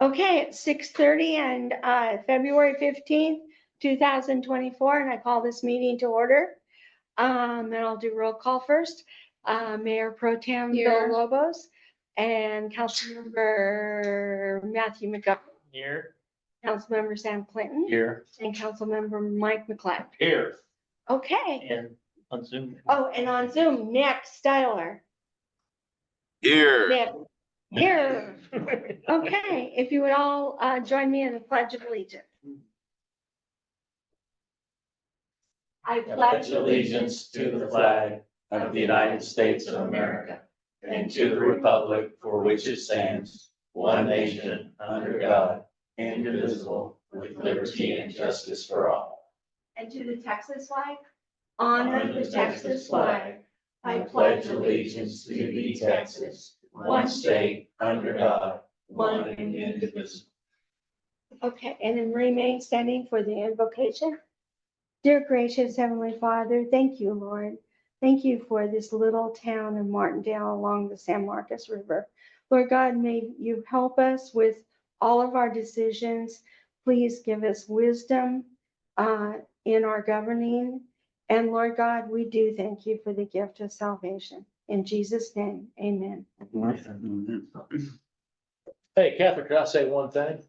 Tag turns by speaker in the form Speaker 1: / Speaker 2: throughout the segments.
Speaker 1: Okay, it's 6:30 and February 15th, 2024, and I call this meeting to order. And I'll do roll call first. Mayor Pro Tem Bill
Speaker 2: Here.
Speaker 1: Lobos and Councilmember Matthew McGovern,
Speaker 3: Here.
Speaker 1: Councilmember Sam Clinton,
Speaker 3: Here.
Speaker 1: and Councilmember Mike McLeod.
Speaker 3: Here.
Speaker 1: Okay.
Speaker 3: And on Zoom.
Speaker 1: Oh, and on Zoom, Nick Styler.
Speaker 4: Here.
Speaker 1: Nick. Here. Okay, if you would all join me in the Pledge of Allegiance. I
Speaker 3: Pledge allegiance to the flag of the United States of America and to the republic for which it stands, one nation, under God, indivisible, with liberty and justice for all.
Speaker 1: And to the Texas flag, honor the Texas flag. I pledge allegiance to thee, Texas, one state, under God, one and indivisible. Okay, and then remain standing for the invocation. Dear gracious Heavenly Father, thank you, Lord. Thank you for this little town of Martindale along the San Marcos River. Lord God, may you help us with all of our decisions. Please give us wisdom in our governing. And Lord God, we do thank you for the gift of salvation. In Jesus' name, amen.
Speaker 3: Hey, Catherine, can I say one thing?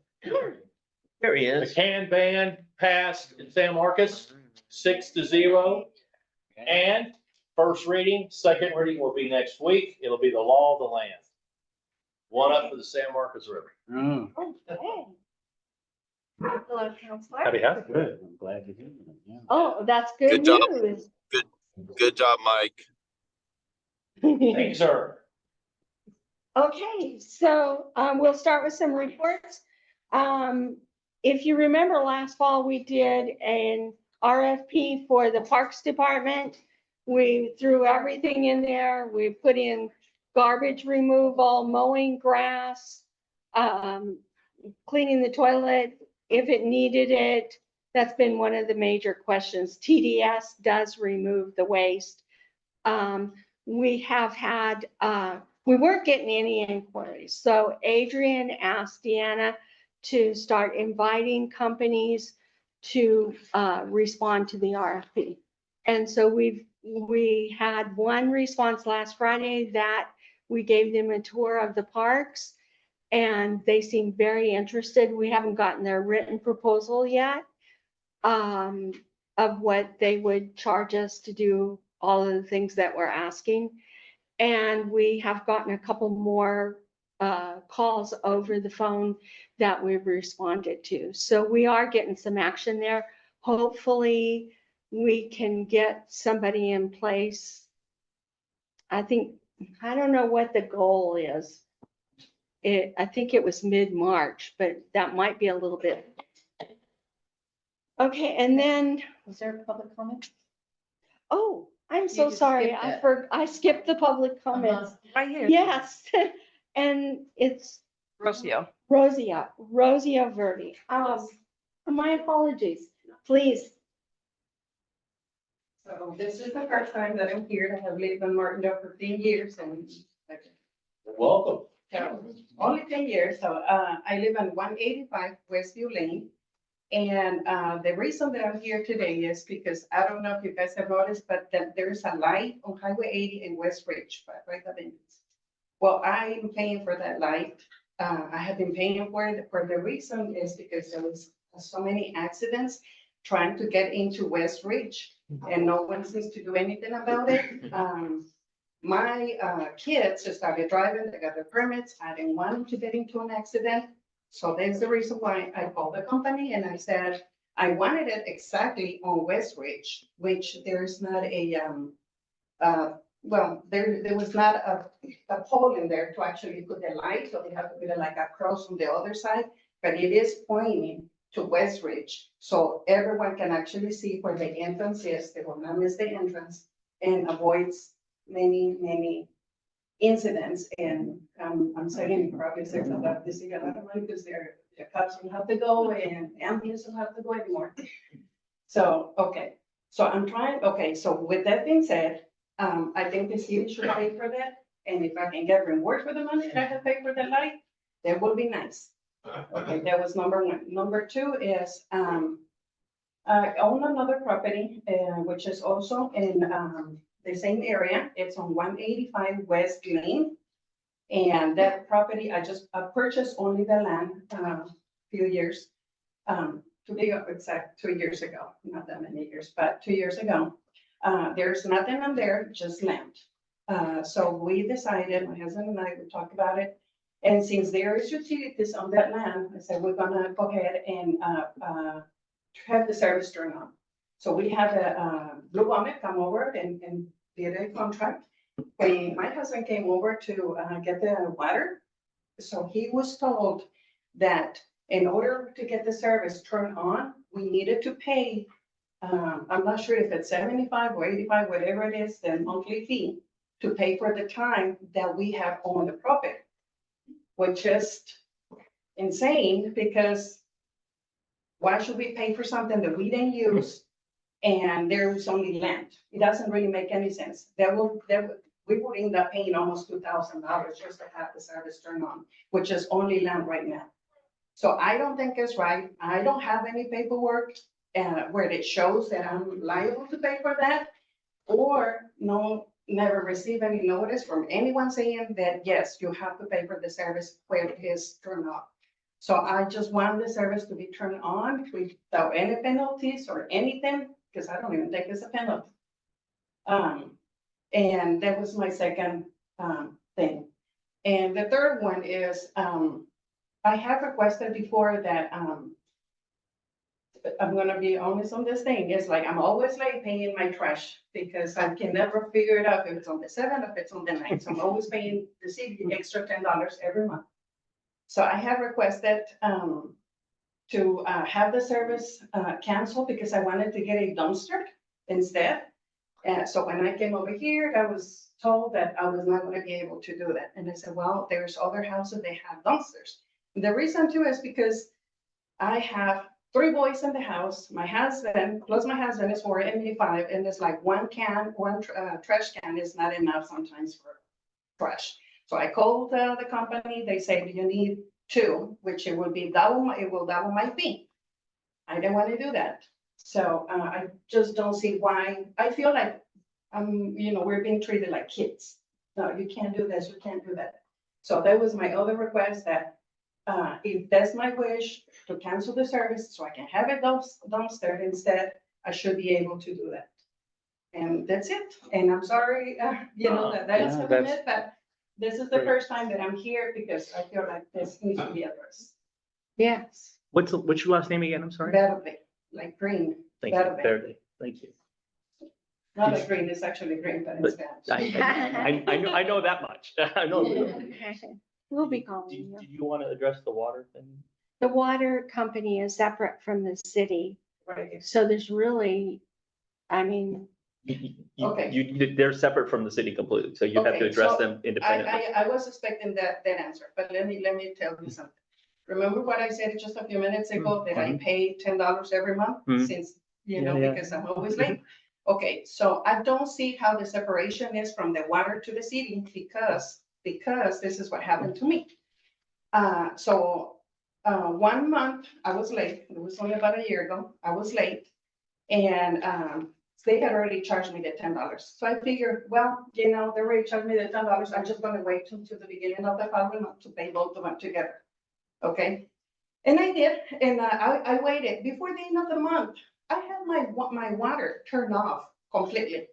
Speaker 5: There he
Speaker 3: The
Speaker 5: is.
Speaker 3: can ban passed in San Marcos, 6-0. And first reading, second reading will be next week. It'll be the law of the land. One up for the San Marcos River.
Speaker 5: Oh,
Speaker 1: Okay. Hello, Counselor.
Speaker 3: Howdy, howdy.
Speaker 5: good. I'm glad to hear that. Yeah.
Speaker 1: Oh, that's good
Speaker 4: Good job.
Speaker 1: news.
Speaker 4: Good job, Mike.
Speaker 3: Thank you, sir.
Speaker 1: Okay, so we'll start with some reports. If you remember last fall, we did an RFP for the Parks Department. We threw everything in there. We put in garbage removal, mowing grass, cleaning the toilet if it needed it. That's been one of the major questions. TDS does remove the waste. We have had, we weren't getting any inquiries. So Adrian asked Deanna to start inviting companies to respond to the RFP. And so we had one response last Friday that we gave them a tour of the parks and they seem very interested. We haven't gotten their written proposal yet of what they would charge us to do all of the things that we're asking. And we have gotten a couple more calls over the phone that we've responded to. So we are getting some action there. Hopefully we can get somebody in place. I don't know what the goal is. I think it was mid-March, but that might be a little bit. Okay, and then,
Speaker 2: Was there a public comment?
Speaker 1: oh, I'm
Speaker 2: You
Speaker 1: so
Speaker 2: just
Speaker 1: sorry.
Speaker 2: skipped
Speaker 1: I skipped the public comments.
Speaker 2: Right here.
Speaker 1: Yes, and it's
Speaker 2: Rocio.
Speaker 1: Rosia Verdi. My apologies, please.
Speaker 6: So this is the first time that I'm here. I have lived in Martindale for 10 years and
Speaker 3: Welcome.
Speaker 6: only 10 years. So I live on 185 Westview Lane. And the reason that I'm here today is because I don't know if you guys have noticed, but that there's a light on Highway 80 in West Ridge, right at the entrance. Well, I'm paying for that light. I have been paying for it. For the reason is because there was so many accidents trying to get into West Ridge and no one seems to do anything about it. My kids started driving, they got their permits. I didn't want them to get into an accident. So that's the reason why I called the company and I said, I wanted it exactly on West Ridge, which there's not a, well, there was not a pole in there to actually put the light. So they have to put it like across on the other side, but it is pointing to West Ridge. So everyone can actually see where the entrance is. They will not miss the entrance and avoids many incidents. And I'm saying probably there's about this, a lot of money because the cops will have to go and ambulance will have to go anymore. So, okay. So I'm trying, okay. So with that being said, I think the city should pay for that. And if I can get reward for the money that I have paid for the light, that would be nice. Okay, that was number one. Number two is, I own another property, which is also in, the same area. It's on 185 West Lane. And that property, I purchased only the land, few years, to be exact, 2 years ago, not that many years, but 2 years ago. There's nothing on there, just land. So we decided, my husband and I, we talked about it. And since there is utilities on that land, I said, we're gonna go ahead and, have the service turn on. So we had a Blue Bonnet come over and did a contract. When my husband came over to get the water, so he was told that in order to get the service turned on, we needed to pay, I'm not sure if it's 75 or 85, whatever it is, the monthly fee to pay for the time that we have on the property, which is insane because why should we pay for something that we didn't use and there's only land? It doesn't really make any sense. We would end up paying almost $2,000 just to have the service turned on, which is only land right now. So I don't think it's right. I don't have any paperwork where it shows that I'm liable to pay for that, or never receive any notice from anyone saying that, yes, you have to pay for the service when it is turned off. So I just want the service to be turned on without any penalties or anything, because I don't even think it's a penalty. And that was my second thing. And the third one is, I have requested before that I'm gonna be honest on this thing. It's like I'm always late paying my trash because I can never figure it out if it's on the 7th, if it's on the 9th. So I'm always paying the city extra $10 every month. So I have requested to have the service canceled because I wanted to get a dumpster instead. And so when I came over here, I was told that I was not going to be able to do that. And I said, well, there's other houses, they have dumpsters. And the reason too is because I have 3 boys in the house. My husband, plus my husband is 485, and it's like one trash can is not enough sometimes for trash. So I called the company. They say, you need 2, which it will double my fee. I didn't want to do that. So I just don't see why. I feel like we're being treated like kids. No, you can't do this, you can't do that. So that was my other request, that if that's my wish, to cancel the service so I can have it dumpstered instead, I should be able to do that. And that's it. And I'm sorry, that is a minute, but this is the
Speaker 5: Great.
Speaker 6: first time that I'm here because I feel like this needs to be addressed.
Speaker 2: Yes.
Speaker 5: What's your last name again? I'm sorry.
Speaker 6: Verde, like green.
Speaker 5: Thank you.
Speaker 6: Verde.
Speaker 5: Verde. Thank you.
Speaker 6: Not like green, it's actually green, but it's Spanish.
Speaker 5: I know that much. I know.
Speaker 2: We'll be calling
Speaker 5: Did
Speaker 2: you.
Speaker 5: you want to address the water thing?
Speaker 2: The water company is separate from the city,
Speaker 6: Right.
Speaker 2: so there's really, I mean,
Speaker 6: Okay.
Speaker 5: They're separate from the city completely, so you have to
Speaker 6: Okay,
Speaker 5: address
Speaker 6: so
Speaker 5: them independently.
Speaker 6: I was expecting that answer, but let me tell you something. Remember what I said just a few minutes ago, that I pay $10 every month
Speaker 5: Mhm.
Speaker 6: since,
Speaker 5: Yeah.
Speaker 6: because I'm always late? Okay, so I don't see how the separation is from the water to the city because this is what happened to me. So 1 month I was late. It was only about a year ago. I was late, and they had already charged me the $10. So I figured, well, they already charged me the $10. I'm just gonna wait until the beginning of the following month to pay both of them together. Okay? And I did, and I waited. Before the end of the month, I had my water turned off completely.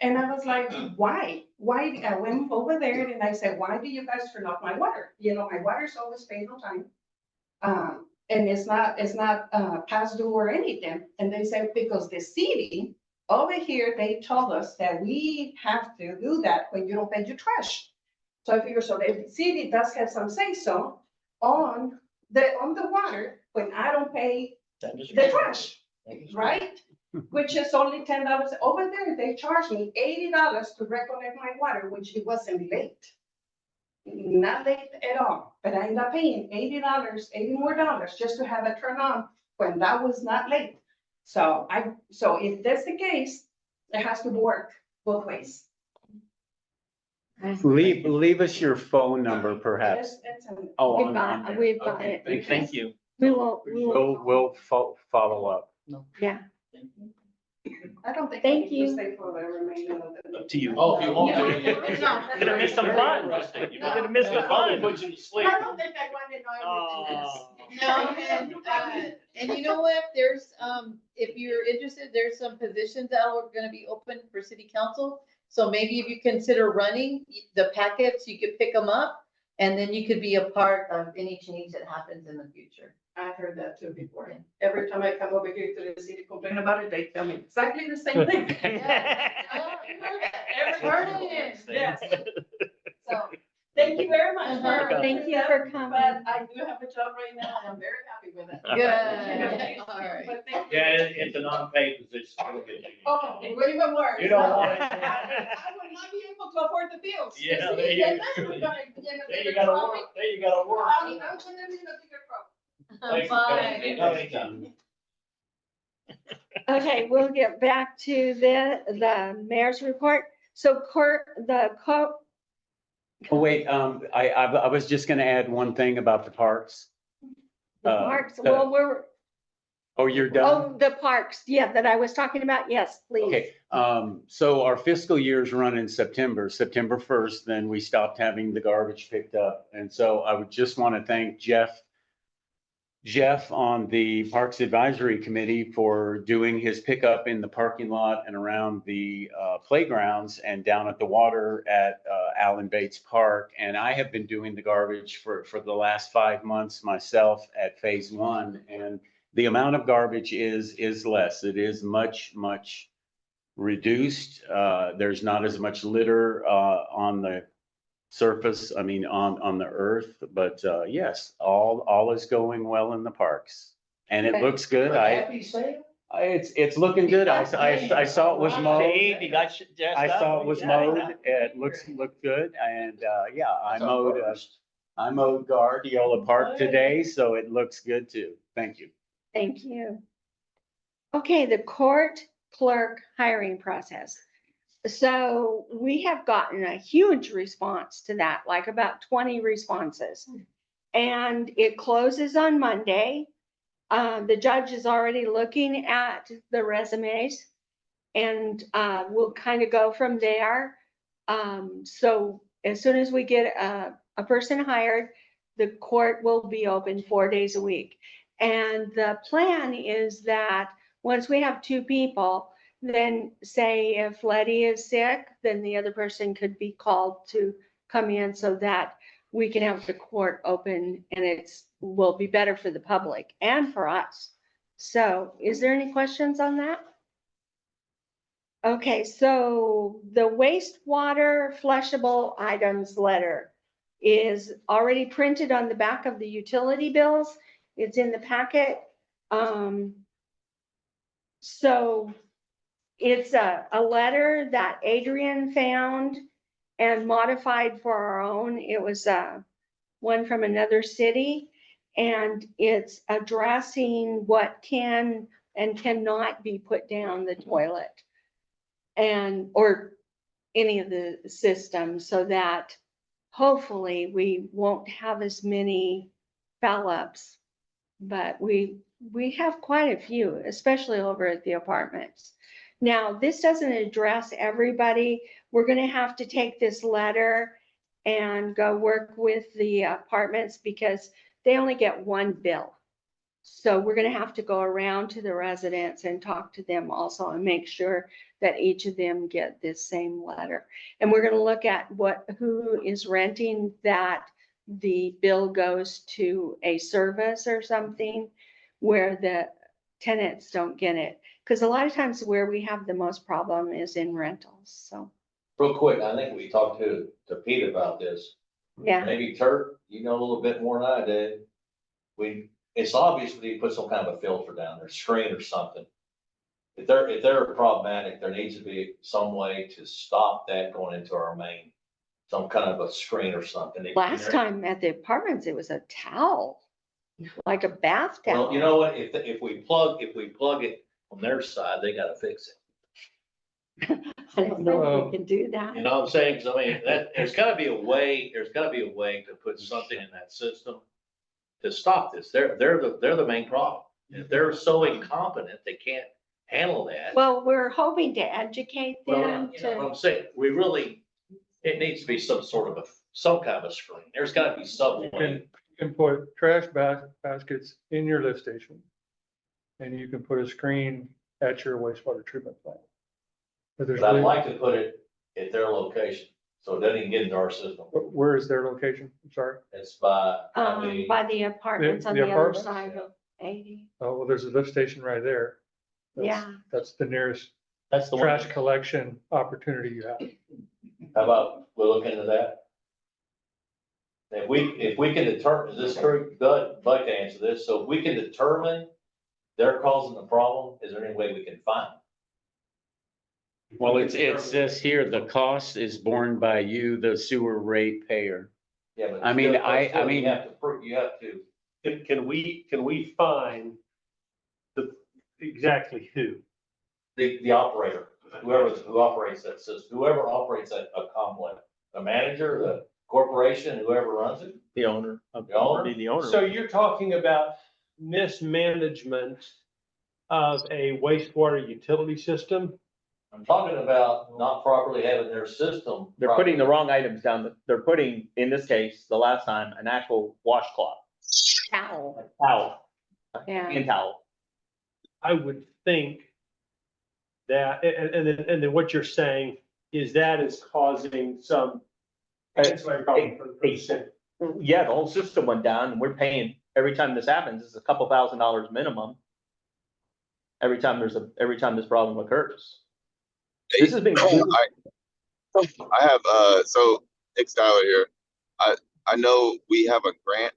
Speaker 6: And I was like, why? Why? I went over there and I said, why do you guys turn off my water? My water's always paid on time. And it's not past due or anything. And they said, because the city over here, they told us that we have to do that when you don't pay your trash. So I figured, so the city does have some say so on the water when I don't pay the trash, right? Which is only $10. Over there, they charged me $80 to reconnect my water, which it wasn't late. Not late at all, but I ended up paying $80 more just to have it turn on when that was not late. So if that's the case, it has to work both ways.
Speaker 7: Leave us your phone number perhaps.
Speaker 6: That's an-
Speaker 7: Oh,
Speaker 2: We've
Speaker 7: on
Speaker 2: got,
Speaker 7: there.
Speaker 2: we've got
Speaker 7: Okay,
Speaker 2: it.
Speaker 5: Thank you.
Speaker 2: We will,
Speaker 7: We'll follow up.
Speaker 2: yeah.
Speaker 6: I don't think.
Speaker 2: Thank
Speaker 6: we need to
Speaker 2: you.
Speaker 6: stay for the remainder of the.
Speaker 5: Up to you.
Speaker 3: Oh, if you want to.
Speaker 5: You're gonna miss some fun. You're gonna miss the fun.
Speaker 3: Put you to sleep.
Speaker 6: I don't think I want to know everything.
Speaker 8: No, and you know what, there's, if you're interested, there's some positions that are gonna be open for city council. So maybe if you consider running the packets, you could pick them up, and then you could be a part of any change that happens in the future.
Speaker 6: I heard that too before. Every time I come over here to the city complain about it, they tell me exactly the same thing. Yes. So, thank you very much for.
Speaker 2: Thank you for coming.
Speaker 6: But I do have a job right now, and I'm very happy with it.
Speaker 8: Good, all right.
Speaker 6: But thank you.
Speaker 3: Yeah, it's an unpaid position.
Speaker 6: Oh, even worse.
Speaker 3: You don't want it.
Speaker 6: I would not be able to afford the bills.
Speaker 3: Yeah,
Speaker 6: See,
Speaker 3: there you-
Speaker 6: that's what's gonna,
Speaker 3: There you gotta work, there you gotta work.
Speaker 6: I'm gonna be in a bigger problem.
Speaker 3: Thanks for coming. Anytime.
Speaker 2: Okay, we'll get back to the mayor's report. So
Speaker 7: Oh, wait, I was just gonna add one thing about the parks.
Speaker 2: the parks, well,
Speaker 7: Oh, you're done?
Speaker 2: the parks, yeah, that I was talking about, yes, please.
Speaker 7: Okay, so our fiscal years run in September 1st, then we stopped having the garbage picked up. And so I would just want to thank Jeff on the Parks Advisory Committee for doing his pickup in the parking lot and around the playgrounds and down at the water at Allen Bates Park. And I have been doing the garbage for the last 5 months myself at Phase 1. And the amount of garbage is less. It is much reduced. There's not as much litter on the surface, I mean, on the earth, but yes, all is going well in the parks. And it
Speaker 2: Okay.
Speaker 7: looks good.
Speaker 3: Happy sale?
Speaker 7: It's looking good. I saw it was mowed.
Speaker 5: Dave, you got jazzed
Speaker 7: I saw
Speaker 5: up?
Speaker 7: it was
Speaker 5: Yeah.
Speaker 7: mowed. It looked good. And yeah, I mowed Guardiola Park today, so it looks good too. Thank you.
Speaker 2: Thank you. Okay, the court clerk hiring process. So we have gotten a huge response to that, like about 20 responses. And it closes on Monday. The judge is already looking at the resumes and we'll kind of go from there. So as soon as we get a person hired, the court will be open 4 days a week. And the plan is that once we have 2 people, then say if Letty is sick, then the other person could be called to come in so that we can have the court open and will be better for the public and for us. So is there any questions on that? Okay, so the wastewater flushable items letter is already printed on the back of the utility bills. It's in the packet. So it's a letter that Adrian found and modified for our own. It was one from another city, and it's addressing what can and cannot be put down the toilet or any of the systems, so that hopefully we won't have as many foul ups. But we have quite a few, especially over at the apartments. Now, this doesn't address everybody. We're going to have to take this letter and go work with the apartments because they only get one bill. So we're going to have to go around to the residents and talk to them also and make sure that each of them get this same letter. And we're going to look at who is renting, that the bill goes to a service or something where the tenants don't get it. Because a lot of times where we have the most problem is in rentals, so,
Speaker 9: Real quick, I think we talked to Pete about this.
Speaker 2: yeah.
Speaker 9: Maybe Turk, you know a little bit more than I did. It's obvious we need to put some kind of a filter down there, screen or something. If they're problematic, there needs to be some way to stop that going into our main, some kind of a screen or something.
Speaker 2: Last time at the apartments, it was a towel, like a bath towel.
Speaker 9: Well, you know what, if we plug it on their side, they gotta fix it.
Speaker 2: I don't know if we can do that.
Speaker 9: You know what I'm saying? 'Cause I mean, there's gotta be a way to put something in that system to stop this. They're the main problem. If they're so incompetent, they can't handle that.
Speaker 2: Well, we're hoping to educate
Speaker 9: Well,
Speaker 2: them
Speaker 9: you know what
Speaker 2: to,
Speaker 9: I'm saying? It needs to be some kind of a screen. There's gotta be some way.
Speaker 10: You can put trash baskets in your lift station. And you can put a screen at your wastewater treatment plant. But there's
Speaker 9: But I'd
Speaker 10: really,
Speaker 9: like to put it at their location, so it doesn't even get into our system.
Speaker 10: where is their location? I'm sorry.
Speaker 9: It's by the,
Speaker 2: by the apartments on
Speaker 10: the
Speaker 2: the other
Speaker 10: apartments?
Speaker 2: side of 80.
Speaker 10: Oh, well, there's a lift station right there. That's-
Speaker 2: Yeah.
Speaker 10: That's the nearest
Speaker 5: That's the one.
Speaker 10: trash collection opportunity you have.
Speaker 9: how about we look into that? If we can determine, is this true, Bud, Bud can answer this, so if we can determine they're causing the problem, is there any way we can find them?
Speaker 7: Well, it says here, the cost is borne by you, the sewer rate payer.
Speaker 9: Yeah, but
Speaker 7: I mean,
Speaker 9: still-
Speaker 7: I
Speaker 9: still
Speaker 7: mean-
Speaker 9: You have to prove, you have to,
Speaker 5: Can we find exactly who?
Speaker 9: the operator, who operates that system, whoever operates a complex, the manager, the corporation, whoever runs it,
Speaker 5: The owner.
Speaker 9: The owner?
Speaker 5: Be the owner.
Speaker 11: So you're talking about mismanagement of a wastewater utility system?
Speaker 9: I'm talking about not properly having their system.
Speaker 5: They're putting the wrong items down. They're putting, in this case, the last time, an actual washcloth,
Speaker 2: Towel,
Speaker 5: towel,
Speaker 2: yeah.
Speaker 5: hand towel.
Speaker 11: I would think that, and then what you're saying is that is causing some. ancillary problem for the city.
Speaker 5: Yeah, the whole system went down and we're paying, every time this happens, it's a couple $1,000s minimum. Every time this problem occurs. This has been.
Speaker 4: I have, so Nick Styler here. I know we have a grant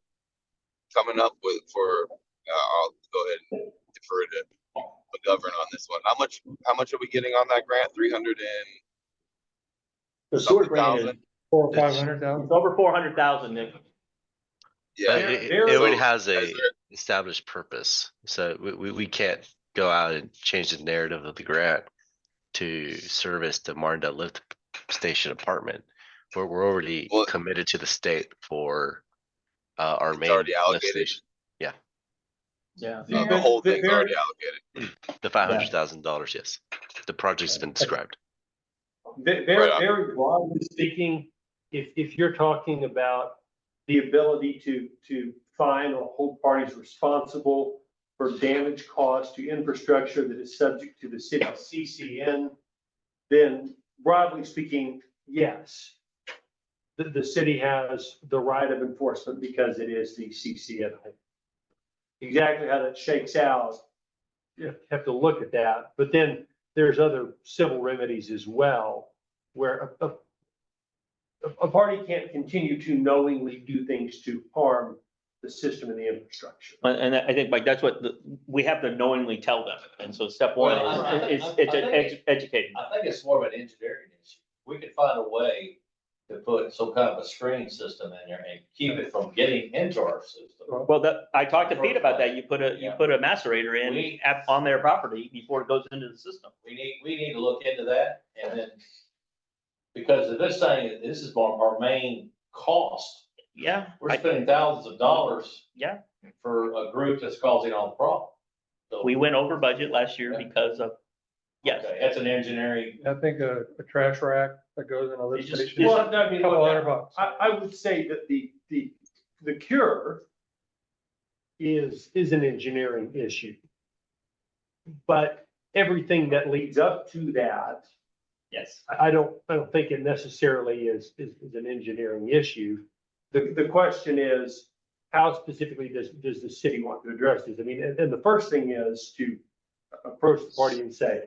Speaker 4: coming up I'll go ahead and defer to McGovern on this one. How much are we getting on that grant? 300 and
Speaker 5: The sewer
Speaker 4: something
Speaker 5: grant is,
Speaker 4: thousand?
Speaker 10: 400,000 or 500,000.
Speaker 5: it's over 400,000, Nick.
Speaker 4: Yeah.
Speaker 12: It would has
Speaker 4: Is
Speaker 12: a
Speaker 4: there-
Speaker 12: established purpose, so we can't go out and change the narrative of the grant to service the Martindale lift station apartment. We're already
Speaker 4: Well-
Speaker 12: committed to the state for our
Speaker 4: It's
Speaker 12: main
Speaker 4: already
Speaker 12: lift
Speaker 4: allocated?
Speaker 12: station.
Speaker 5: Yeah.
Speaker 4: The whole thing's already allocated.
Speaker 12: The $500,000, yes. The project's been described.
Speaker 4: Right
Speaker 11: Very,
Speaker 4: on.
Speaker 11: very broadly speaking, if you're talking about the ability to find or hold parties responsible for damage caused to infrastructure that is subject to the city CCN, then broadly speaking, yes. The city has the right of enforcement because it is the CCN. Exactly how that shakes out, you have to look at that. But then there's other civil remedies as well, where a party can't continue to knowingly do things to harm the system and the infrastructure.
Speaker 5: And I think, like, that's what, we have to knowingly tell them. And so step one
Speaker 9: Well,
Speaker 5: is
Speaker 9: I think
Speaker 5: educating.
Speaker 9: I think it's more of an engineering issue. We could find a way to put some kind of a screening system in there and keep it from getting into our system.
Speaker 5: Well, I talked to Pete about that. You put a macerator in on their property before it goes into the system.
Speaker 9: We need to look into that and then, because if this thing, this is our main cost.
Speaker 5: Yeah.
Speaker 9: We're spending thousands of dollars.
Speaker 5: Yeah.
Speaker 9: For a group that's causing all the problem. So,
Speaker 5: We went over budget last year because of, yes.
Speaker 9: okay, that's an engineering.
Speaker 10: I think a trash rack that goes in a lift
Speaker 9: You just-
Speaker 10: station.
Speaker 11: Well, I mean,
Speaker 10: Couple
Speaker 11: look,
Speaker 10: $100.
Speaker 11: I would say that the cure is an engineering issue. But everything that leads up to that,
Speaker 5: Yes.
Speaker 11: I don't think it necessarily is an engineering issue. The question is, how specifically does the city want to address this? I mean, and the first thing is to approach the party and say,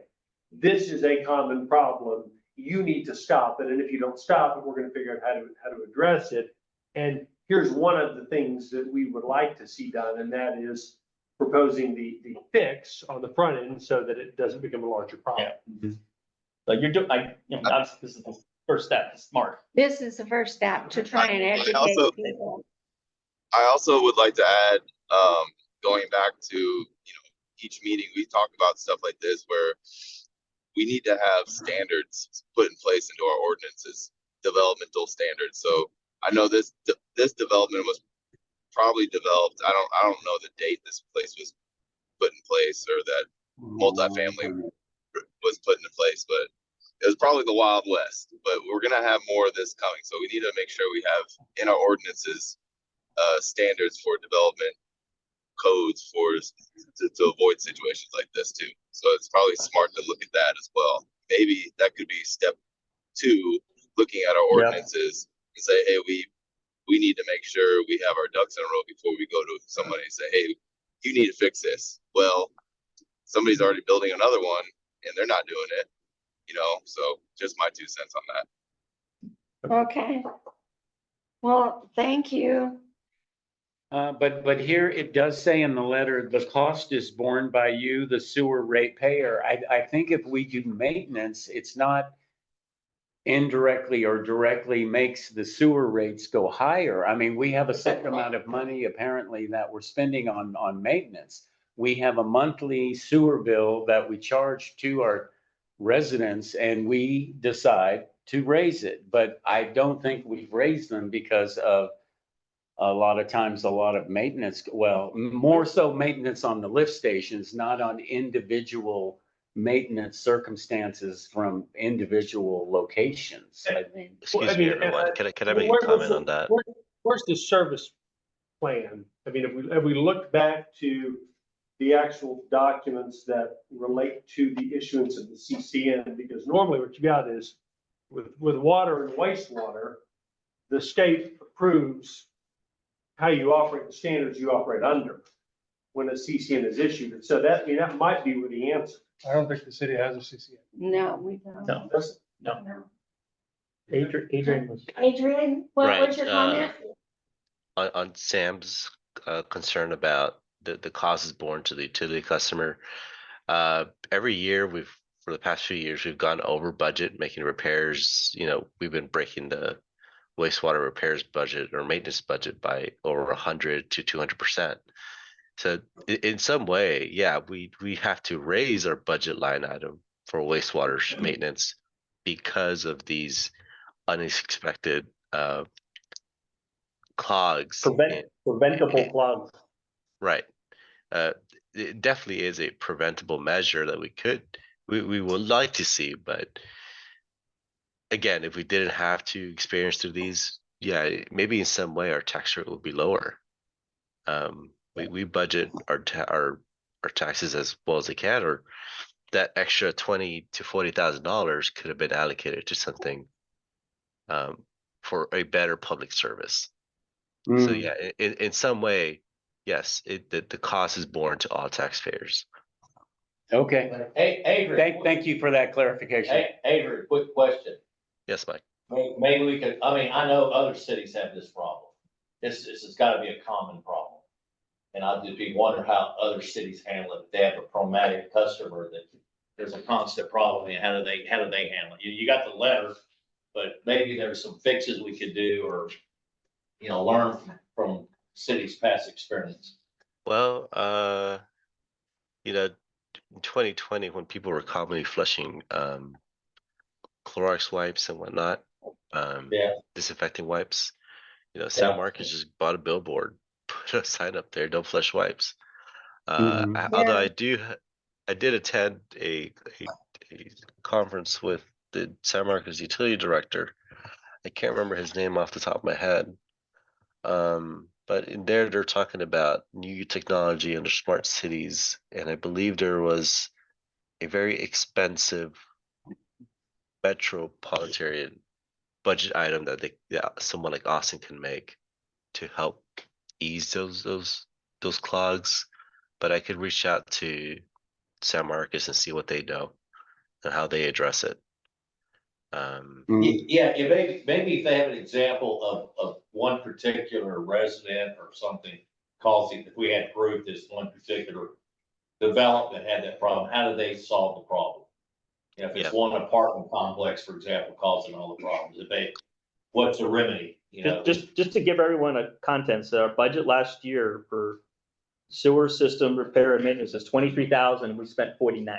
Speaker 11: this is a common problem. You need to stop it. And if you don't stop it, we're going to figure out how to address it. And here's one of the things that we would like to see done, and that is proposing the fix on the front end so that it doesn't become a larger problem.
Speaker 5: So you're doing, this is the first step, it's smart.
Speaker 2: This is the first step to try and educate
Speaker 4: also-
Speaker 2: people.
Speaker 4: I also would like to add, going back to, each meeting, we talk about stuff like this where we need to have standards put in place into our ordinances, developmental standards. So I know this development was probably developed. I don't know the date this place was put in place or that multifamily was put into place, but it was probably the Wild West. But we're gonna have more of this coming, so we need to make sure we have in our ordinances standards for development codes to avoid situations like this too. So it's probably smart to look at that as well. Maybe that could be step 2, looking at our ordinances and say, hey, we need to make sure we have our ducks in a row before we go to somebody and say, hey, you need to fix this. Well, somebody's already building another one and they're not doing it, so just my 2 cents on that.
Speaker 2: Okay. Well, thank you.
Speaker 7: But here it does say in the letter, the cost is borne by you, the sewer ratepayer. I think if we do maintenance, it's not indirectly or directly makes the sewer rates go higher. I mean, we have a set amount of money apparently that we're spending on maintenance. We have a monthly sewer bill that we charge to our residents and we decide to raise it. But I don't think we've raised them because of a lot of times, a lot of maintenance, well, more so maintenance on the lift stations, not on individual maintenance circumstances from individual locations.
Speaker 12: Excuse me, everyone. Can I make a comment on that?
Speaker 11: Where's the service plan? I mean, if we look back to the actual documents that relate to the issuance of the CCN, because normally what you got is with water and wastewater, the state approves how you operate, the standards you operate under when a CCN is issued. And so that might be where the answer.
Speaker 10: I don't think the city has a CCN.
Speaker 2: No, we don't.
Speaker 5: No. Adrian was.
Speaker 2: Adrian, what
Speaker 12: Right,
Speaker 2: was your comment?
Speaker 12: On Sam's concern about the costs borne to the utility customer. Every year for the past few years, we've gone over budget, making repairs. We've been breaking the wastewater repairs budget or maintenance budget by over 100 to 200%. So in some way, yeah, we have to raise our budget line item for wastewater maintenance because of these unexpected clogs.
Speaker 5: Preventable clogs.
Speaker 12: Right. It definitely is a preventable measure that we would like to see, but again, if we didn't have to experience through these, yeah, maybe in some way our tax rate would be lower. We budget our taxes as well as they can, or that extra $20,000 to $40,000 could have been allocated to something for a better public service. So yeah, in some way, yes, the cost is borne to all taxpayers.
Speaker 7: Okay,
Speaker 9: Hey, Adrian.
Speaker 7: thank you for that clarification.
Speaker 9: Hey, Adrian, quick question.
Speaker 12: Yes, Mike.
Speaker 9: Maybe we could, I know other cities have this problem. This has gotta be a common problem. And I'd just be wondering how other cities handle it. If they have a problematic customer that there's a constant problem, and how do they handle it? You got the letter, but maybe there's some fixes we could do or, learn from cities' past experience.
Speaker 12: Well, in 2020, when people were commonly flushing Clorox wipes and whatnot, disinfecting wipes, San Marcos just bought a billboard, put a sign up there, don't flush wipes. Although I did attend a conference with the San Marcos utility director. I can't remember his name off the top of my head. But in there, they're talking about new technology under smart cities. And I believe there was a very expensive metropolitan budget item that someone like Austin can make to help ease those clogs. But I could reach out to San Marcos and see what they know and how they address it.
Speaker 9: Yeah, maybe if they have an example of one particular resident or something, if we had proof this one particular development had that problem, how do they solve the problem? If it's one apartment complex, for example, causing all the problems, what's the remedy?
Speaker 5: Just to give everyone a context, our budget last year for sewer system repair and maintenance is 23,000, and we spent 49.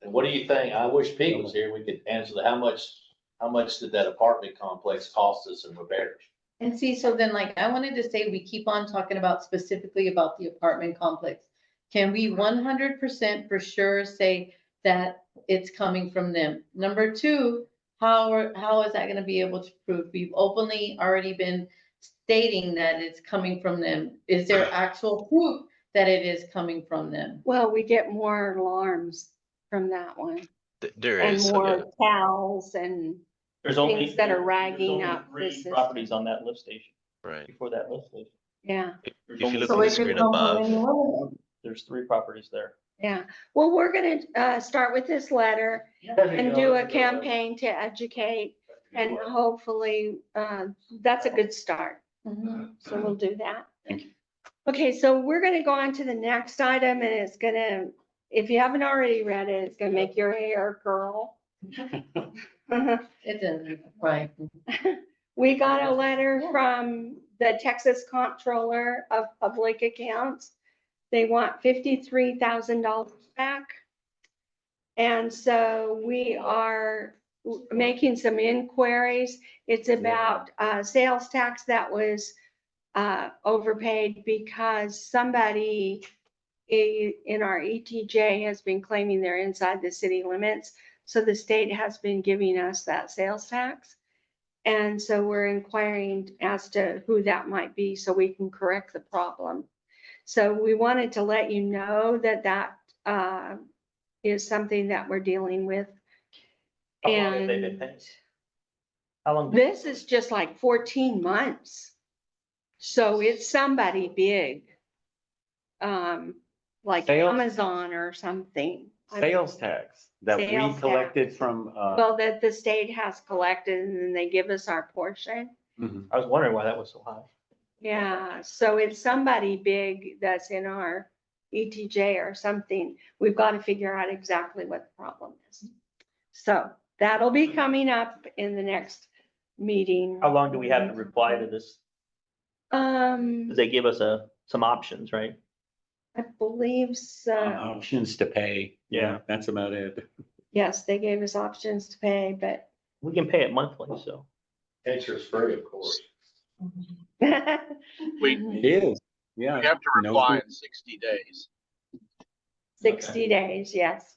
Speaker 9: And what do you think? I wish Pete was here. We could answer how much did that apartment complex cost us in repairs?
Speaker 8: And see, so then like, I wanted to say, we keep on talking about specifically about the apartment complex. Can we 100% for sure say that it's coming from them? Number two, how is that gonna be able to prove? We've openly already been stating that it's coming from them. Is there actual proof that it is coming from them?
Speaker 2: Well, we get more alarms from that one
Speaker 12: There
Speaker 2: and
Speaker 12: is, yeah.
Speaker 2: more towels and
Speaker 5: There's only.
Speaker 2: things that are
Speaker 5: there's
Speaker 2: ragging
Speaker 5: only
Speaker 2: up the
Speaker 5: 3
Speaker 2: system.
Speaker 5: properties on that lift station,
Speaker 12: Right.
Speaker 5: before that lift station.
Speaker 2: yeah.
Speaker 5: There's
Speaker 12: If you
Speaker 5: only-
Speaker 12: look
Speaker 8: So
Speaker 12: at the
Speaker 8: it could
Speaker 12: screen
Speaker 8: come from
Speaker 12: above,
Speaker 8: any one of them.
Speaker 5: There's 3 properties there.
Speaker 2: Yeah, well, we're gonna start with this letter and do a campaign to educate, and hopefully, that's a good start. So we'll do that.
Speaker 7: Thank you.
Speaker 2: Okay, so we're gonna go on to the next item, and it's gonna, if you haven't already read it, it's gonna make your hair curl.
Speaker 8: It doesn't, right.
Speaker 2: We got a letter from the Texas Comptroller of Public Accounts. They want $53,000 back. And so we are making some inquiries. It's about sales tax that was overpaid because somebody in our ETJ has been claiming they're inside the city limits. So the state has been giving us that sales tax. And so we're inquiring as to who that might be so we can correct the problem. So we wanted to let you know that that is something that we're dealing with.
Speaker 5: How long have they been
Speaker 2: And
Speaker 5: paying? How long?
Speaker 2: this is just like 14 months. So it's somebody big. Like
Speaker 7: Sales-
Speaker 2: Amazon or something.
Speaker 7: Sales tax that we
Speaker 2: Sales tax.
Speaker 7: collected from,
Speaker 2: Well, that the state has collected and then they give us our portion.
Speaker 7: mhm.
Speaker 5: I was wondering why that was so high.
Speaker 2: Yeah, so it's somebody big that's in our ETJ or something. We've got to figure out exactly what the problem is. So that'll be coming up in the next meeting.
Speaker 5: How long do we have to reply to this?
Speaker 2: Um,
Speaker 5: Because they give us some options, right?
Speaker 2: I believe so.
Speaker 7: Options to pay.
Speaker 5: Yeah.
Speaker 7: That's about it.
Speaker 2: Yes, they gave us options to pay, but
Speaker 5: We can pay it monthly, so.
Speaker 9: Interest free, of course.
Speaker 7: It is, yeah.
Speaker 13: We have to
Speaker 7: No
Speaker 13: reply
Speaker 7: fee.
Speaker 13: in 60 days.
Speaker 2: 60 days, yes.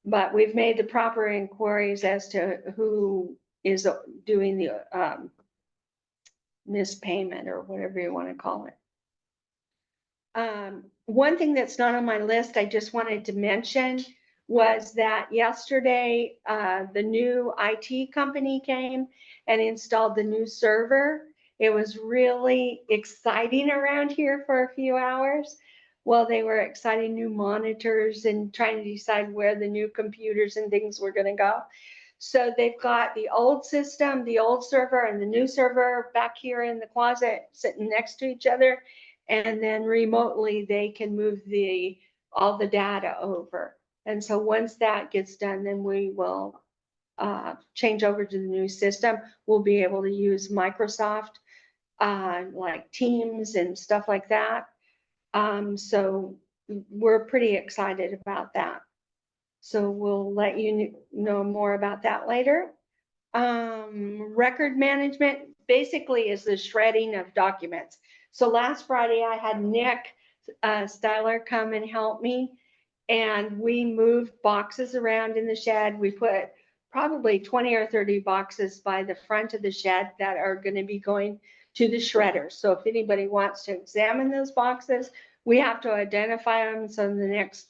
Speaker 2: But we've made the proper inquiries as to who is doing the mispayment or whatever you want to call it. One thing that's not on my list, I just wanted to mention was that yesterday, the new IT company came and installed the new server. It was really exciting around here for a few hours. Well, they were exciting new monitors and trying to decide where the new computers and things were gonna go. So they've got the old system, the old server and the new server back here in the closet sitting next to each other. And then remotely they can move all the data over. And so once that gets done, then we will change over to the new system. We'll be able to use Microsoft, like Teams and stuff like that. So we're pretty excited about that. So we'll let you know more about that later. Record management basically is the shredding of documents. So last Friday I had Nick Styler come and help me, and we moved boxes around in the shed. We put probably 20 or 30 boxes by the front of the shed that are going to be going to the shredder. So if anybody wants to examine those boxes, we have to identify them. So in the next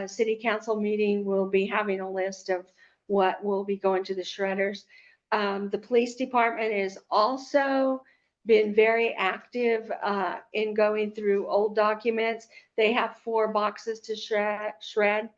Speaker 2: city council meeting, we'll be having a list of what will be going to the shredders. The police department has also been very active in going through old documents. They have 4 boxes to shred.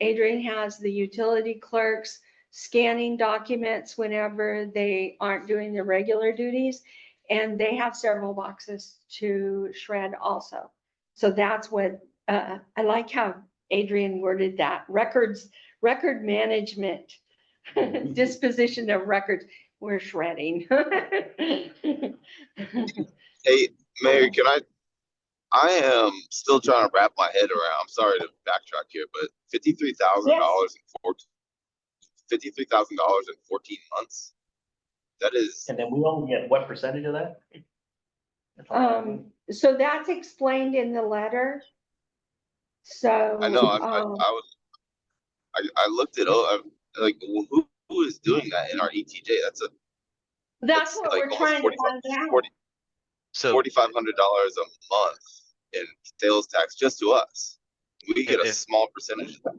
Speaker 2: Adrian has the utility clerks scanning documents whenever they aren't doing their regular duties. And they have several boxes to shred also. So that's what, I like how Adrian worded that. Record management, disposition of records, we're shredding.
Speaker 4: Hey, Mayor, can I I am still trying to wrap my head around. I'm sorry to backtrack here, but $53,000 $53,000 in 14 months. That is,
Speaker 5: And then we only get what percentage of that?
Speaker 2: So that's explained in the letter. So.
Speaker 4: I know, I looked it up, like, who is doing that in our ETJ?
Speaker 2: That's what
Speaker 4: like
Speaker 2: we're
Speaker 4: almost
Speaker 2: trying to find out.
Speaker 12: So
Speaker 4: $4,500 a month in sales tax just to us. We get a
Speaker 12: if,
Speaker 4: small percentage of that.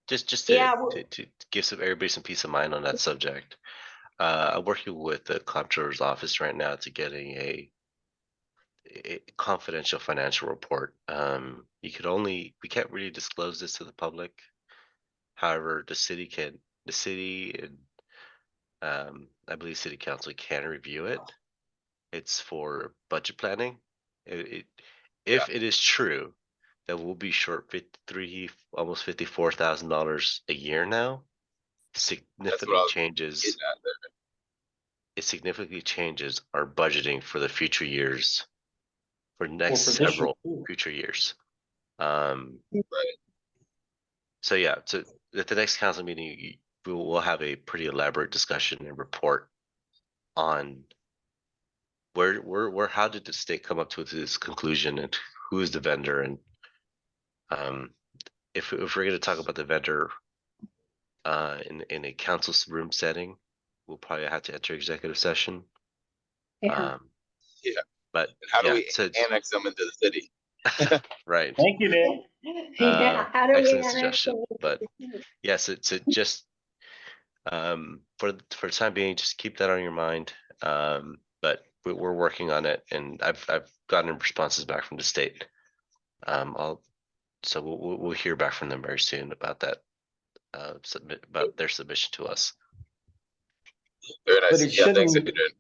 Speaker 12: just
Speaker 2: Yeah,
Speaker 12: to give everybody some peace of mind on that subject, I'm working with the comptroller's office right now to getting a confidential financial report. We can't really disclose this to the public. However, the city and I believe city council can review it. It's for budget planning. If it is true that we'll be short almost $54,000 a year now, significantly changes. It significantly changes our budgeting for the future years, for next
Speaker 5: for this year
Speaker 12: several
Speaker 5: too.
Speaker 12: future years.
Speaker 4: Right.
Speaker 12: So yeah, so at the next council meeting, we'll have a pretty elaborate discussion and report on how did the state come up to this conclusion and who is the vendor, and if we're going to talk about the vendor in a council room setting, we'll probably have to enter executive session.
Speaker 2: Yeah.
Speaker 12: But
Speaker 4: And how do
Speaker 12: yeah,
Speaker 4: we annex them into the city?
Speaker 12: right.
Speaker 5: Thank you, Nick.
Speaker 2: Yeah, how do we
Speaker 12: Excellent
Speaker 2: annex
Speaker 12: suggestion.
Speaker 2: it?
Speaker 12: But yes, it's just for the time being, just keep that on your mind. But we're working on it, and I've gotten responses back from the state. So we'll hear back from them very soon about that. About their submission to us.
Speaker 4: Very nice.
Speaker 7: But it
Speaker 4: Yeah, thanks,
Speaker 7: shouldn't-
Speaker 4: Adrian.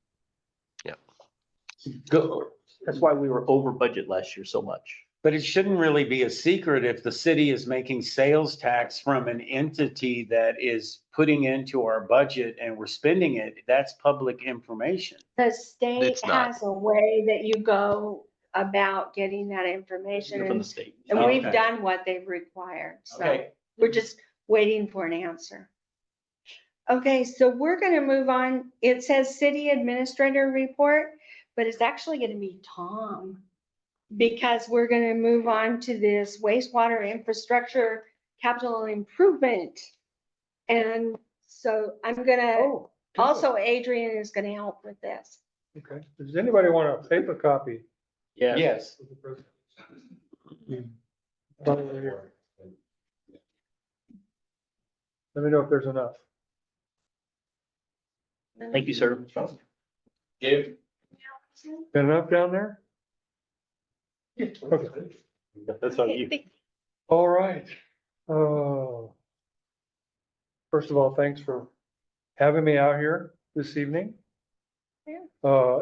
Speaker 5: That's why we were over budget last year so much.
Speaker 7: But it shouldn't really be a secret if the city is making sales tax from an entity that is putting into our budget and we're spending it. That's public information.
Speaker 2: The state
Speaker 12: It's not.
Speaker 2: has a way that you go about getting that information,
Speaker 5: From the
Speaker 2: and
Speaker 5: state.
Speaker 2: we've
Speaker 7: Okay.
Speaker 2: done what they've required. So
Speaker 7: Okay.
Speaker 2: we're just waiting for an answer. Okay, so we're gonna move on. It says city administrator report, but it's actually gonna be Tom. Because we're gonna move on to this wastewater infrastructure capital improvement. And so I'm gonna, also Adrian is gonna help with this.
Speaker 10: Okay, does anybody want a paper copy?
Speaker 5: Yeah.
Speaker 7: Yes.
Speaker 10: of the presentation? Over here. Let me know if there's enough.
Speaker 5: Thank you, sir.
Speaker 9: Give,
Speaker 10: Got enough down there? Okay,
Speaker 5: That's on you.
Speaker 10: all right. First of all, thanks for having me out here this evening.
Speaker 2: Yeah.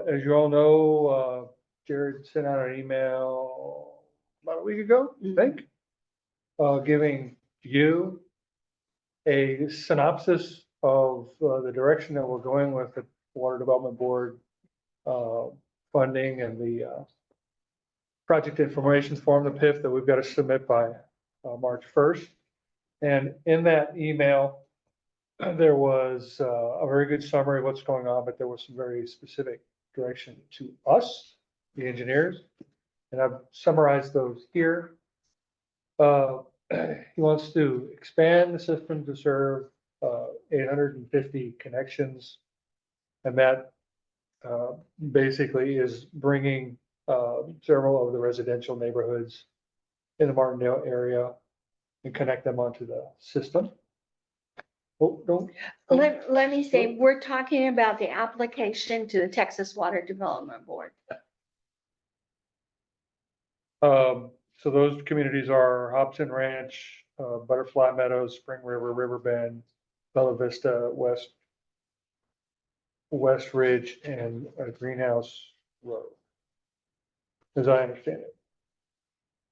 Speaker 10: As you all know, Jared sent out an email about a week ago, I think, giving you a synopsis of the direction that we're going with the Water Development Board funding and the project information form, the PIF, that we've got to submit by March 1st. And in that email, there was a very good summary of what's going on, but there was some very specific direction to us, the engineers. And I've summarized those here. He wants to expand the system to serve 850 connections. And that basically is bringing several of the residential neighborhoods in the Martindale area and connect them onto the system. Oh, don't.
Speaker 2: Let me say, we're talking about the application to the Texas Water Development Board.
Speaker 10: So those communities are Hobson Ranch, Butterfly Meadows, Spring River, Riverbend, Bella Vista, West Ridge, and Greenhouse Road, as I understand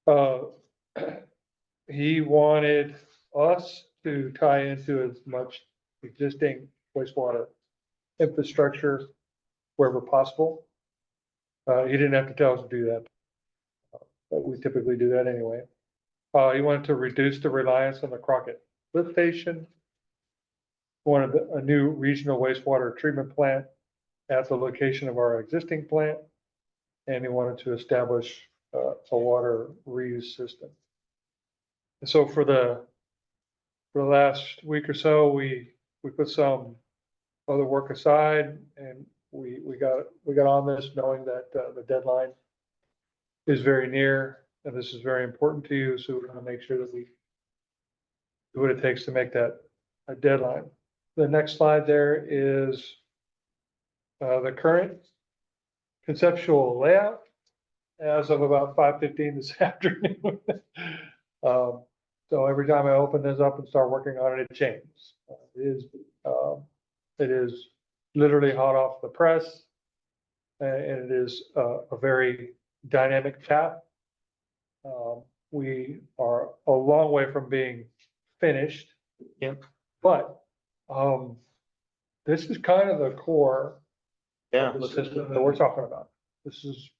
Speaker 10: it. He wanted us to tie into as much existing wastewater infrastructure wherever possible. He didn't have to tell us to do that. but we typically do that anyway. He wanted to reduce the reliance on the Crockett lift station. Wanted a new regional wastewater treatment plant at the location of our existing plant. And he wanted to establish a water reuse system. And so for the last week or so, we put some other work aside, and we got on this knowing that the deadline is very near, and this is very important to you, so we're gonna make sure that we do what it takes to make that a deadline. The next slide there is the current conceptual layout as of about 5:15 this afternoon. So every time I open this up and start working on it, it changes. It is literally hot off the press, and it is a very dynamic chat. We are a long way from being finished.
Speaker 5: Yep.
Speaker 10: But this is kind of the core
Speaker 5: Yeah.
Speaker 10: of the system that we're talking about. This is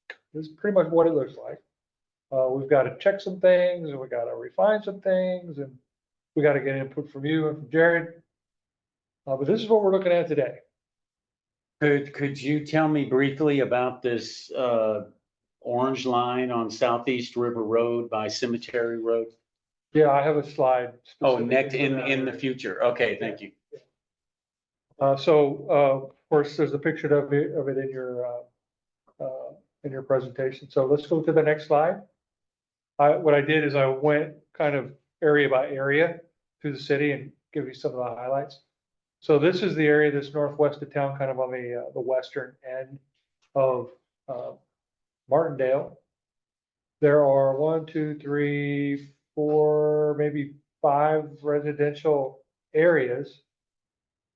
Speaker 10: pretty much what it looks like. We've got to check some things, and we got to refine some things, and we got to get input from you and from Jared. But this is what we're looking at today.
Speaker 7: Could you tell me briefly about this orange line on Southeast River Road by Cemetery Road?
Speaker 10: Yeah, I have a slide.
Speaker 7: Oh,
Speaker 10: specifically
Speaker 7: next
Speaker 10: for
Speaker 7: in
Speaker 10: that.
Speaker 7: in the future. Okay, thank you.
Speaker 10: Of course, there's a picture of it in your presentation. So let's go to the next slide. What I did is I went kind of area by area through the city and give you some of the highlights. So this is the area that's northwest of town, kind of on the western end of Martindale. There are 1, 2, 3, 4, maybe 5 residential areas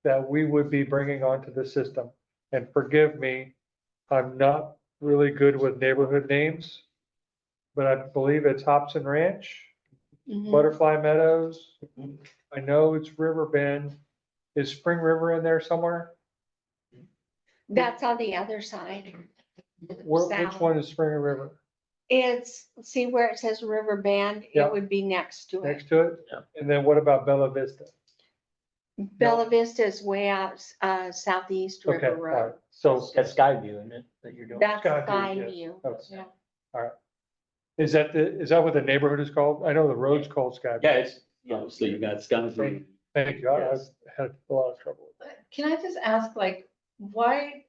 Speaker 10: that we would be bringing onto the system. And forgive me, I'm not really good with neighborhood names, but I believe it's Hobson Ranch, Butterfly Meadows. I know it's River Bend. Is Spring River in there somewhere?
Speaker 2: That's on the other side.
Speaker 10: Which
Speaker 2: South.
Speaker 10: one is Spring River?
Speaker 2: It's, see where it says River Bend?
Speaker 10: Yeah.
Speaker 2: It would be next to it.
Speaker 10: Next to it?
Speaker 5: Yeah.
Speaker 10: And then what about Bella Vista?
Speaker 2: Bella Vista is way out, southeast
Speaker 10: Okay,
Speaker 2: River
Speaker 10: all right.
Speaker 2: Road.
Speaker 10: So
Speaker 5: That's Skyview, isn't it, that you're doing?
Speaker 2: That's
Speaker 10: Skyview, yes.
Speaker 2: Skyview.
Speaker 10: Okay.
Speaker 2: Yeah.
Speaker 10: is that what the neighborhood is called? I know the road's called Sky.
Speaker 5: Yeah, it's,
Speaker 7: So you got Skyview.
Speaker 10: Thank you. I
Speaker 5: Yes.
Speaker 10: had a lot of trouble with that.
Speaker 8: Can I just ask, like, why?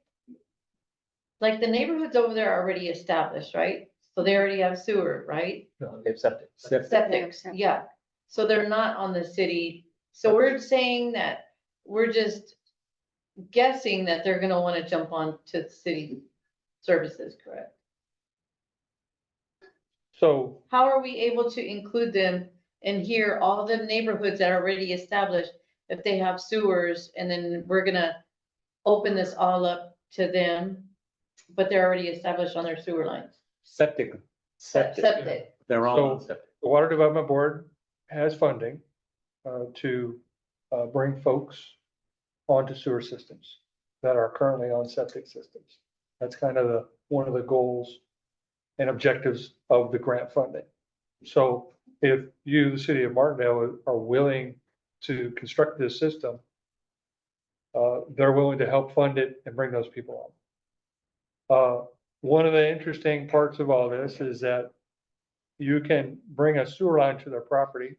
Speaker 8: Like, the neighborhoods over there are already established, right? So they already have sewer, right?
Speaker 5: they've septic.
Speaker 8: Septic,
Speaker 2: Septic.
Speaker 8: yeah. So they're not on the city. So we're saying that we're just guessing that they're gonna wanna jump on to city services, correct?
Speaker 10: So
Speaker 8: How are we able to include them in here, all the neighborhoods that are already established, if they have sewers, and then we're gonna open this all up to them, but they're already established on their sewer lines?
Speaker 7: Septic.
Speaker 8: Septic.
Speaker 7: They're all on
Speaker 10: So-
Speaker 7: septic.
Speaker 10: the Water Development Board has funding to bring folks onto sewer systems that are currently on septic systems. That's kind of one of the goals and objectives of the grant funding. So if you, the city of Martindale, are willing to construct this system, they're willing to help fund it and bring those people on. One of the interesting parts of all this is that you can bring a sewer line to their property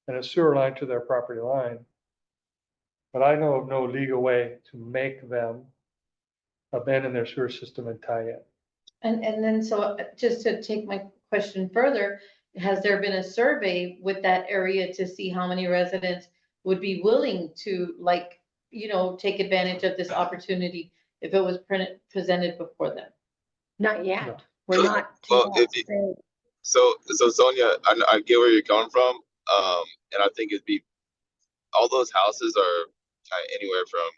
Speaker 10: and a sewer line to their property line. But I know of no legal way to make them abandon their sewer system and tie in.
Speaker 8: And then, so just to take my question further, has there been a survey with that area to see how many residents would be willing to, like, take advantage of this opportunity if it was presented before them?
Speaker 2: Not yet.
Speaker 10: No.
Speaker 2: We're not. to
Speaker 4: Well,
Speaker 2: that
Speaker 4: if you-
Speaker 2: stage.
Speaker 4: So Sonia, I get where you're coming from. And I think all those houses are kind of anywhere from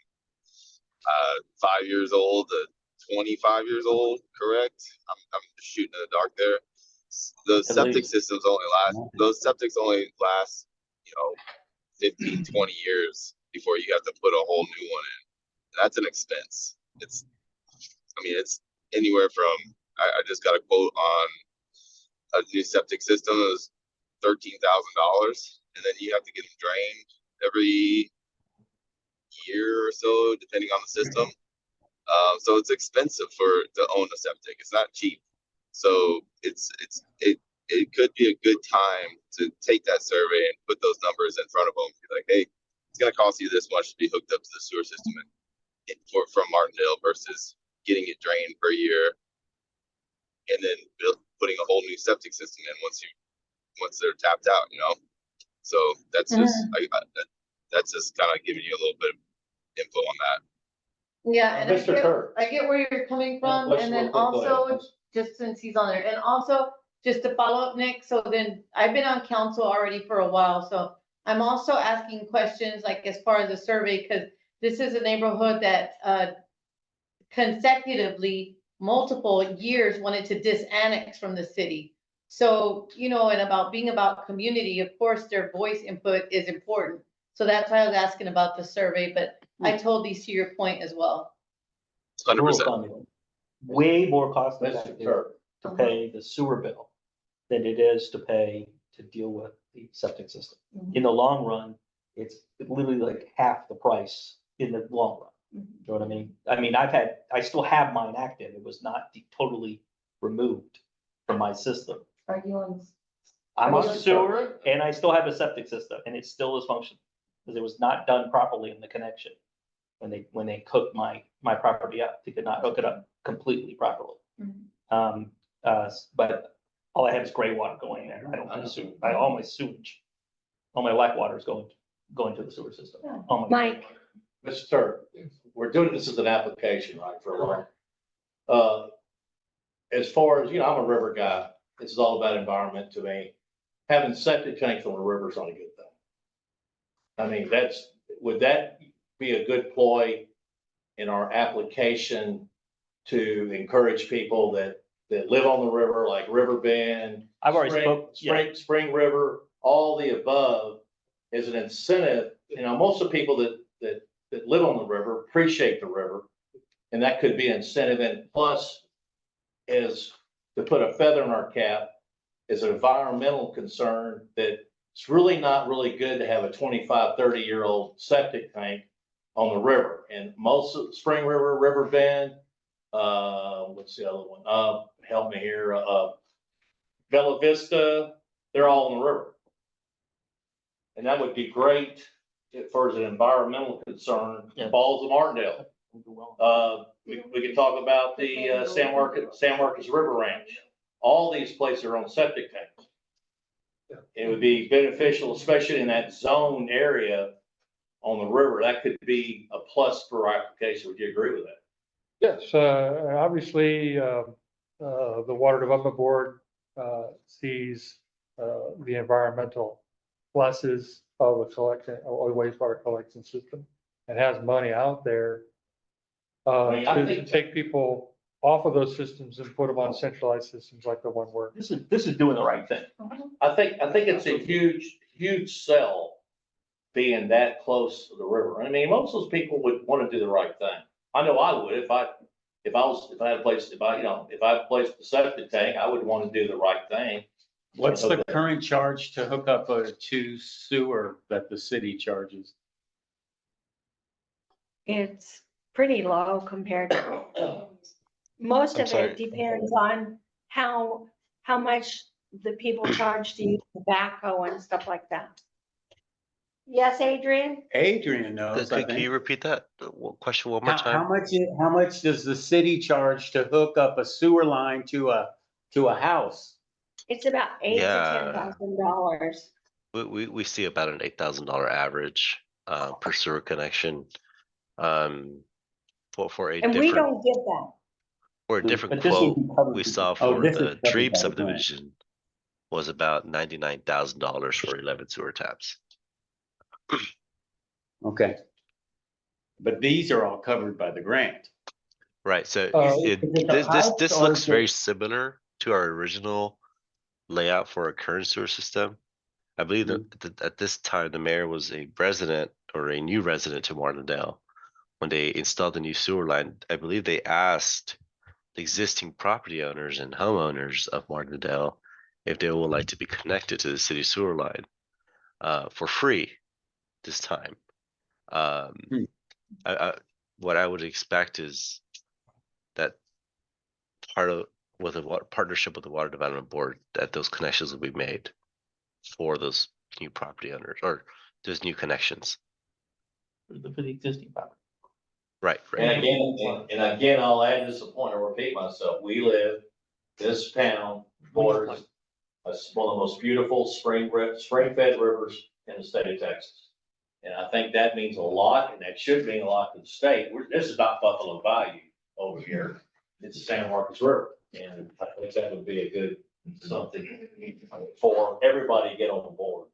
Speaker 4: 5 years old to 25 years old, correct? I'm just shooting in the dark there. Those
Speaker 5: At
Speaker 4: septic
Speaker 5: least.
Speaker 4: systems those septics only last, 15, 20 years before you have to put a whole new one in. That's an expense. It's anywhere from, I just got a quote on a new septic system is $13,000, and then you have to get them drained every year or so, depending on the system. So it's expensive to own a septic. It's not cheap. So it could be a good time to take that survey and put those numbers in front of them. Be like, hey, it's going to cost you this much to be hooked up to the sewer system from Martindale versus getting it drained per year, and then putting a whole new septic system in once they're tapped out. So that's just that's just kind of giving you a little bit of info on that.
Speaker 8: Yeah, and
Speaker 9: Mr. Kerr.
Speaker 8: I get where you're coming from,
Speaker 9: Let's
Speaker 8: and then
Speaker 9: real quick, go ahead.
Speaker 8: also, just since he's on there, and also, just to follow up, Nick, so then, I've been on council already for a while, so I'm also asking questions, like, as far as the survey, because this is a neighborhood that, consecutively, multiple years wanted to disannex from the city. So, and about being about community, of course, their voice input is important. So that's why I was asking about the survey, but I totally see your point as well.
Speaker 4: 100%.
Speaker 5: Way more cost
Speaker 9: Mr.
Speaker 5: effective
Speaker 9: Kerr.
Speaker 5: to pay the sewer bill than it is to pay to deal with the septic system. In the long run, it's literally like half the price in the long run. You know what I mean? I still have mine active. It was not totally removed from my system.
Speaker 8: Are you on?
Speaker 5: I'm on
Speaker 8: Are you-
Speaker 5: sewer and I still have a septic system and it still is functioning. Because it was not done properly in the connection. When they cooked my property up, they could not hook it up completely properly. But all I have is gray water going there. I don't have sewer. All my sewage, all my black water is going to the sewer system. All my-
Speaker 2: Mike,
Speaker 9: Mr. We're doing this as an application, right, for a while. As far as, I'm a river guy. This is all about environment to me. Having septic tanks on the river is not a good thing. I mean, would that be a good ploy in our application to encourage people that live on the river, like Riverbend?
Speaker 5: I've already spoke, yeah.
Speaker 9: Spring River, all the above is an incentive. Most of the people that live on the river appreciate the river. And that could be an incentive. And plus is to put a feather in our cap is an environmental concern that it's really not really good to have a 25, 30-year-old septic tank on the river. And most of Spring River, Riverbend, what's the other one? Help me here. Bella Vista, they're all on the river. And that would be great as far as an environmental concern, Falls of Martindale. We could talk about the San Marcos River Ranch. All these places are on septic tanks. It would be beneficial, especially in that zone area on the river. That could be a plus for our application. Would you agree with that?
Speaker 10: Yes, obviously, the Water Development Board sees the environmental pluses of the wastewater collection system and has money out there
Speaker 9: I
Speaker 10: to
Speaker 9: think-
Speaker 10: take people off of those systems and put them on centralized systems like the one we're.
Speaker 5: This is doing the right thing.
Speaker 9: I think it's a huge sell being that close to the river. I mean, most of those people would want to do the right thing. I know I would if I had a place, if I placed the septic tank, I would want to do the right thing.
Speaker 7: What's the current charge to hook up to sewer that the city charges?
Speaker 2: it's pretty low compared to, most
Speaker 12: I'm
Speaker 2: of
Speaker 12: sorry.
Speaker 2: it depends on how much the people charge to use tobacco and stuff like that. Yes, Adrian?
Speaker 7: Adrian knows, I
Speaker 12: Can you
Speaker 7: think.
Speaker 12: repeat that question one more
Speaker 7: How
Speaker 12: time?
Speaker 7: much does the city charge to hook up a sewer line to a house?
Speaker 2: It's about $8,000 to
Speaker 12: Yeah.
Speaker 2: $10,000.
Speaker 12: We see about an $8,000 average per sewer connection. For a
Speaker 2: And we
Speaker 12: different,
Speaker 2: don't get that.
Speaker 12: for a different
Speaker 5: But this
Speaker 12: quote
Speaker 5: would be covered-
Speaker 12: we saw
Speaker 7: Oh,
Speaker 12: for
Speaker 7: this is
Speaker 12: the
Speaker 7: covered by
Speaker 12: Dream
Speaker 7: the grant.
Speaker 12: subdivision was about $99,000 for 11 sewer taps.
Speaker 7: Okay. But these are all covered by the grant.
Speaker 12: Right, so
Speaker 5: is it the
Speaker 12: this
Speaker 5: house or
Speaker 12: looks
Speaker 5: is
Speaker 12: very
Speaker 5: it-
Speaker 12: similar to our original layout for our current sewer system. I believe that at this time, the mayor was a resident or a new resident to Martindale. When they installed the new sewer line, I believe they asked the existing property owners and homeowners of Martindale if they would like to be connected to the city sewer line for free this time.
Speaker 7: Hmm.
Speaker 12: What I would expect is that with a partnership with the Water Development Board, that those connections will be made for those new property owners or those new connections.
Speaker 5: For the existing property.
Speaker 12: Right,
Speaker 9: And
Speaker 12: right.
Speaker 9: again, I'll add this point and repeat myself. We live, this town borders one of the most beautiful spring-fed rivers in the state of Texas. And I think that means a lot, and that should mean a lot to the state. This is not Buffalo Bayou over here. It's the San Marcos River. And I think that would be a good something for everybody to get on board.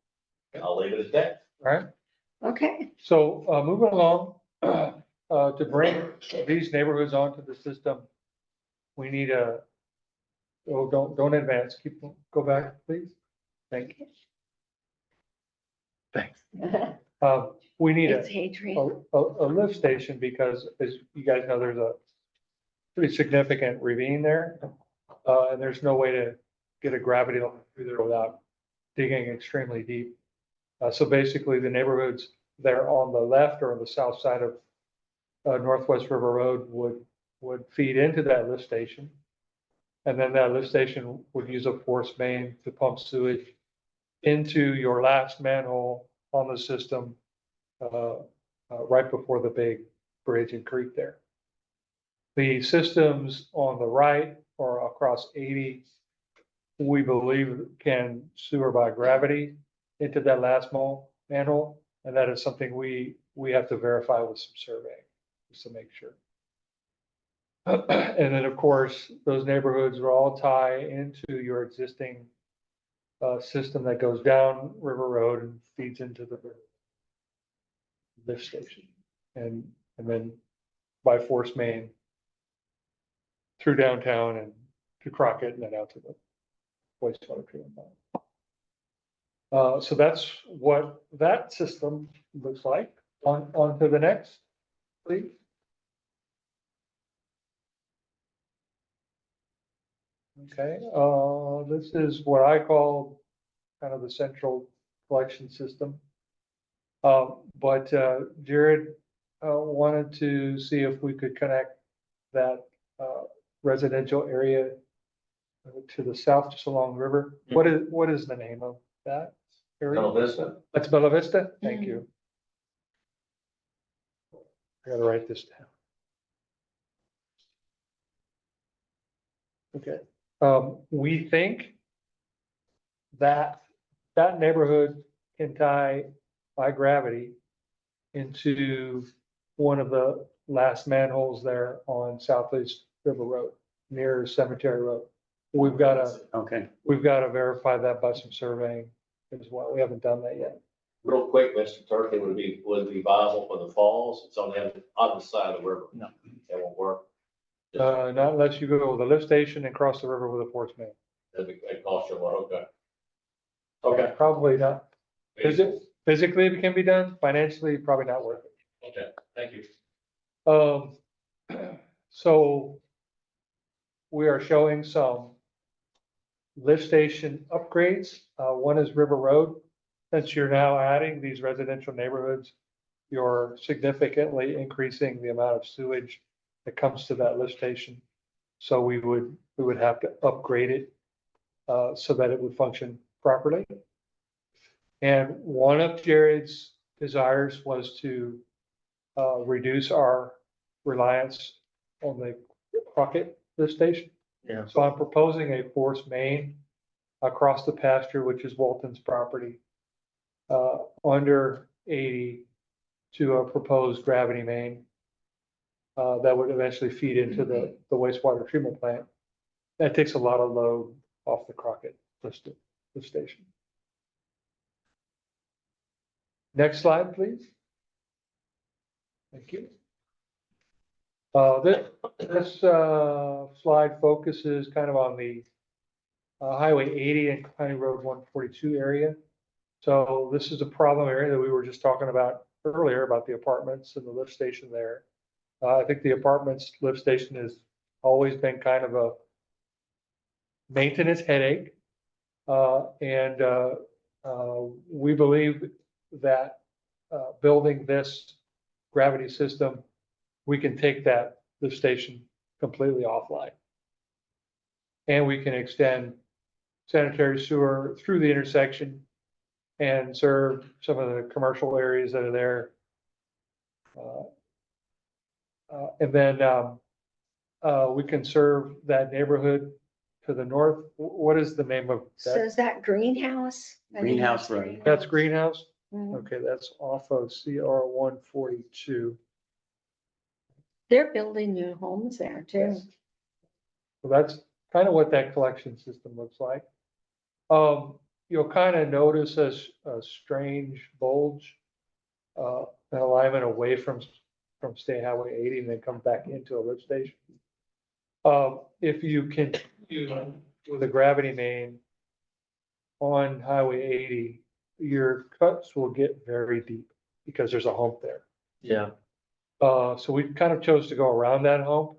Speaker 9: I'll leave it at that.
Speaker 10: All right,
Speaker 2: Okay,
Speaker 10: so, moving along, to bring these neighborhoods onto the system, we need don't advance, go back, please. Thank you. Thanks. We need
Speaker 2: it's Adrian.
Speaker 10: a lift station because as you guys know, there's a pretty significant ravine there. And there's no way to get a gravity line through there without digging extremely deep. So basically the neighborhoods there on the left or on the south side of Northwest River Road would feed into that lift station. And then that lift station would use a force main to pump sewage into your last manhole on the system, right before the big bridge and creek there. The systems on the right or across 80, we believe can sewer by gravity into that last manhole. And that is something we have to verify with some surveying, just to make sure. And then, of course, those neighborhoods will all tie into your existing system that goes down River Road and feeds into the lift station. And then by force main through downtown and to Crockett and then out to the wastewater treatment plant. So that's what that system looks like. On to the next, please. Okay, this is what I call kind of the central collection system. But Jared wanted to see if we could connect that residential area to the south, just along the river. What is the name of that area?
Speaker 9: Bella Vista.
Speaker 10: That's Bella Vista? Thank you. I gotta write this down. Okay, we think that neighborhood can tie by gravity into one of the last manholes there on Southeast River Road, near Cemetery Road. We've got to verify that by some surveying as well. We haven't done that yet.
Speaker 9: Real quick, Mr. Turkey, would it be viable for the falls? It's on the other side of the river.
Speaker 5: No.
Speaker 9: That won't work.
Speaker 10: Not unless you go to the lift station and cross the river with a force main.
Speaker 9: It costs you more, okay. Okay.
Speaker 10: Probably not. Physically, it can be done. Financially, probably not worth it.
Speaker 9: Okay, thank you.
Speaker 10: So we are showing some lift station upgrades. One is River Road. Since you're now adding these residential neighborhoods, you're significantly increasing the amount of sewage that comes to that lift station. So we would have to upgrade it so that it would function properly. And one of Jared's desires was to reduce our reliance on the Crockett lift station.
Speaker 5: Yeah.
Speaker 10: So I'm proposing a force main across the pasture, which is Walton's property, under 80 to a proposed gravity main that would eventually feed into the wastewater treatment plant. That takes a lot of load off the Crockett lift station. Next slide, please. Thank you. This slide focuses kind of on the Highway 80 and County Road 142 area. So this is a problem area that we were just talking about earlier about the apartments and the lift station there. I think the apartments lift station has always been kind of a maintenance headache. We believe that building this gravity system, we can take the station completely offline. And we can extend sanitary sewer through the intersection and serve some of the commercial areas that are there. And then we can serve that neighborhood to the north. What is the name of
Speaker 2: So
Speaker 10: that?
Speaker 2: is that greenhouse? I think
Speaker 7: Greenhouse
Speaker 2: that's
Speaker 7: Road.
Speaker 10: That's Greenhouse?
Speaker 2: Mhm.
Speaker 10: Okay, that's off of CR 142.
Speaker 2: They're building new homes there too.
Speaker 10: So that's kind of what that collection system looks like. You'll kind of notice a strange bulge, an alignment away from State Highway 80 and then come back into a lift station. If you continue with a gravity main on Highway 80, your cuts will get very deep because there's a hump there.
Speaker 5: Yeah.
Speaker 10: So we kind of chose to go around that hump.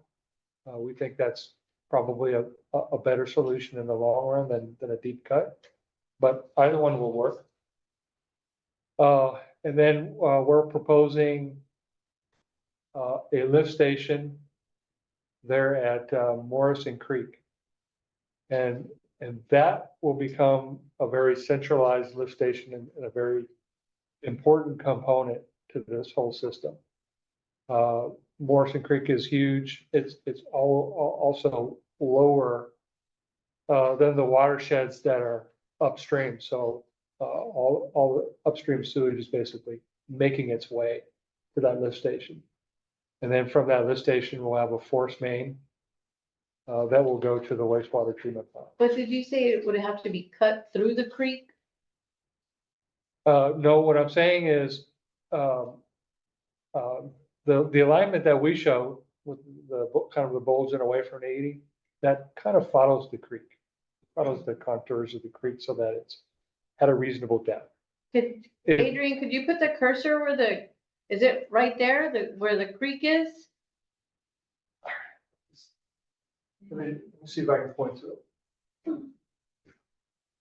Speaker 10: We think that's probably a better solution in the long run than a deep cut, but either one will work. And then we're proposing a lift station there at Morrison Creek. And that will become a very centralized lift station and a very important component to this whole system. Morrison Creek is huge. It's also lower than the watersheds that are upstream. So all the upstream sewage is basically making its way to that lift station. And then from that lift station, we'll have a force main that will go to the wastewater treatment plant.
Speaker 8: But did you say it would have to be cut through the creek?
Speaker 10: No, what I'm saying is, the alignment that we show with the kind of the bulge and away from 80, that kind of follows the creek, follows the contours of the creek so that it's at a reasonable depth.
Speaker 8: Could,
Speaker 10: If-
Speaker 8: Adrian, could you put the cursor is it right there, where the creek is?
Speaker 10: Let me see if I can point to it.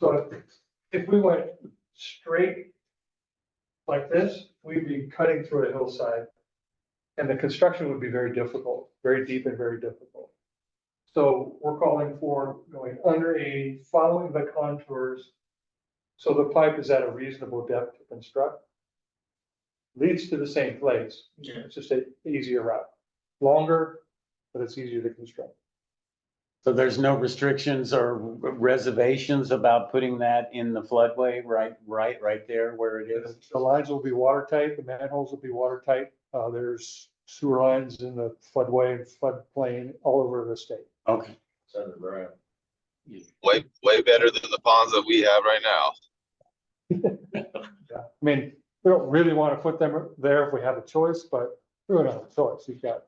Speaker 10: So if we went straight like this, we'd be cutting through a hillside. And the construction would be very difficult, very deep and very difficult. So we're calling for going under 80, following the contours. So the pipe is at a reasonable depth to construct. Leads to the same place. It's just an easier route. Longer, but it's easier to construct.
Speaker 7: So there's no restrictions or reservations about putting that in the floodway, right there where it is?
Speaker 10: The lines will be watertight, the manholes will be watertight. There's sewer lines in the floodway and floodplain all over the state.
Speaker 7: Okay.
Speaker 9: It's underground.
Speaker 4: Way better than the ponds that we have right now.
Speaker 10: Yeah, I mean, we don't really want to put them there if we have a choice, but we don't have a choice. You've got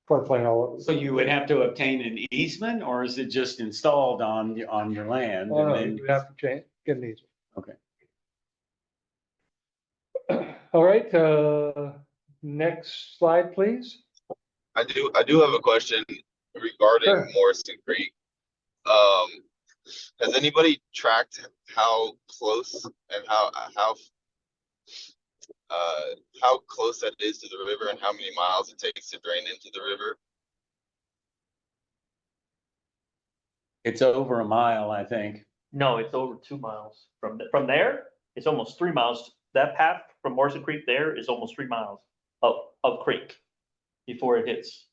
Speaker 10: floodplain all over.
Speaker 7: So you would have to obtain an easement, or is it just installed on your land?
Speaker 10: Oh,
Speaker 7: and
Speaker 10: no,
Speaker 7: then-
Speaker 10: you have to change, get an easement.
Speaker 7: Okay.
Speaker 10: All right, next slide, please.
Speaker 4: I do have a question regarding
Speaker 10: Sure.
Speaker 4: Morrison Creek. Has anybody tracked how close and how close that is to the river and how many miles it takes to drain into the river?
Speaker 7: It's over a mile, I think.
Speaker 5: No, it's over 2 miles. From there, it's almost 3 miles. That path from Morrison Creek there is almost 3 miles of creek before it hits.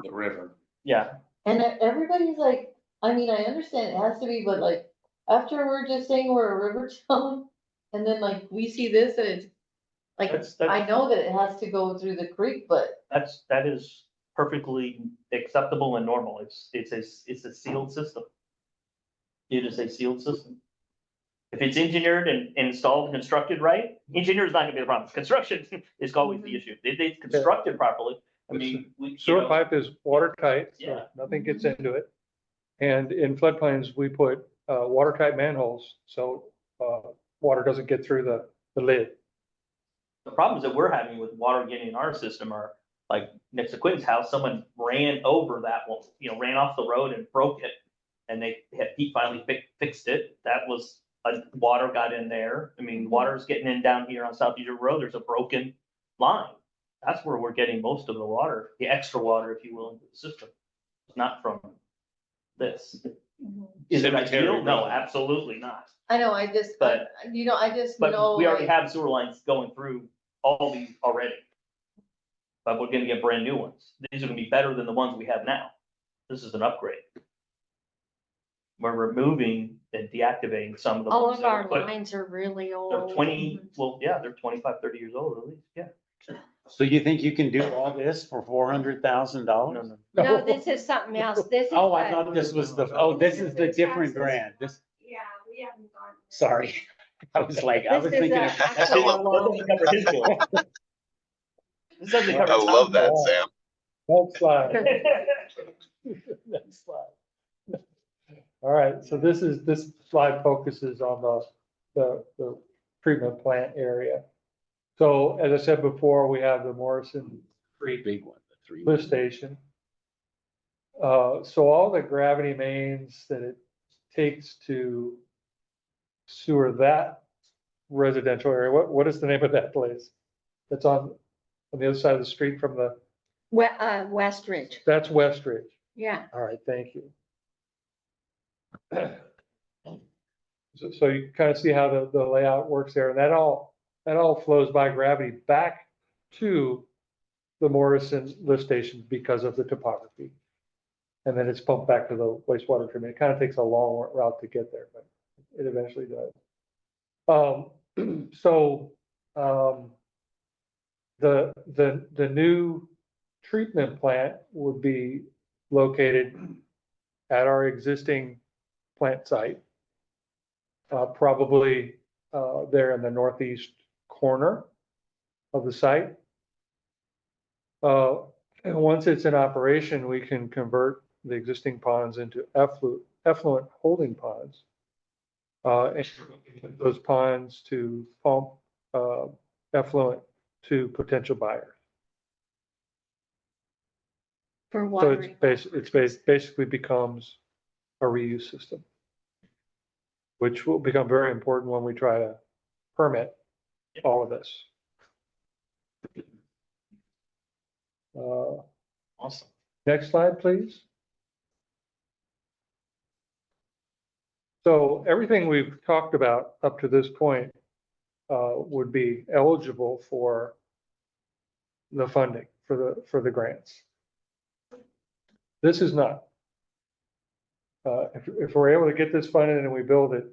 Speaker 7: The river.
Speaker 5: Yeah,
Speaker 8: And everybody's like, I mean, I understand it has to be, but like, after we're just saying we're a river town, and then like, we see this and it's like,
Speaker 5: that's,
Speaker 8: I know that it has to go through the creek, but
Speaker 5: that is perfectly acceptable and normal. It's a sealed system. It is a sealed system. If it's engineered and installed and constructed right, engineer is not gonna be the problem. Construction is always the issue. If it's constructed properly, I mean,
Speaker 10: Sewer pipe is watertight, so
Speaker 5: Yeah.
Speaker 10: nothing gets into it. And in floodplains, we put watertight manholes, so water doesn't get through the lid.
Speaker 5: The problems that we're having with water getting in our system are like next to Quentin's house, someone ran over that one, ran off the road and broke it. and Pete finally fixed it. That was, water got in there. I mean, water's getting in down here on South Union Road. There's a broken line. That's where we're getting most of the water, the extra water, if you will, into the system. It's not from this. Is it
Speaker 7: Cemetery
Speaker 5: ideal? No,
Speaker 7: road.
Speaker 5: absolutely not.
Speaker 8: I know, I just,
Speaker 5: But-
Speaker 8: I just
Speaker 5: But
Speaker 8: know.
Speaker 5: we already
Speaker 8: like-
Speaker 5: have sewer lines going through all these already. But we're gonna get brand new ones. These are gonna be better than the ones we have now. This is an upgrade. We're removing and deactivating some of the.
Speaker 2: All
Speaker 5: ones
Speaker 2: of
Speaker 5: that were
Speaker 2: our
Speaker 5: put-
Speaker 2: lines are really
Speaker 5: They're
Speaker 2: old.
Speaker 5: 20, well, yeah, they're 25, 30 years old at least, yeah.
Speaker 7: So you think you can do all this for $400,000?
Speaker 5: No.
Speaker 2: No, this is something else. This is.
Speaker 7: Oh, I
Speaker 2: the-
Speaker 7: thought this was this is the different grant. This,
Speaker 2: Yeah, we haven't gone.
Speaker 7: sorry. I was like, I
Speaker 2: This
Speaker 7: was
Speaker 2: is
Speaker 7: thinking.
Speaker 2: a-
Speaker 7: of-
Speaker 2: actually a
Speaker 5: That
Speaker 2: loan.
Speaker 5: doesn't cover his bill. This doesn't cover.
Speaker 4: I love that,
Speaker 5: Tom's bill.
Speaker 4: Sam.
Speaker 10: Next slide. Next slide. All right, so this slide focuses on the treatment plant area. So as I said before, we have the Morrison Creek
Speaker 7: Big one, the three.
Speaker 10: lift station. So all the gravity mains that it takes to sewer that residential area, what is the name of that place? That's on the other side of the street from
Speaker 2: West Ridge,
Speaker 10: that's Westridge.
Speaker 2: yeah.
Speaker 10: All right, thank you. So you kind of see how the layout works there, and that all flows by gravity back to the Morrison lift station because of the topography. And then it's pumped back to the wastewater treatment. It kind of takes a long route to get there, but it eventually does. The new treatment plant would be located at our existing plant site. Probably there in the northeast corner of the site. And once it's in operation, we can convert the existing ponds into effluent holding ponds. And those ponds to pump effluent to potential buyers.
Speaker 2: For
Speaker 10: So
Speaker 2: watering.
Speaker 10: basically becomes a reuse system, which will become very important when we try to permit all of this.
Speaker 5: Awesome.
Speaker 10: Next slide, please. So everything we've talked about up to this point would be eligible for the funding, for the grants. This is not. If we're able to get this funded and we build it,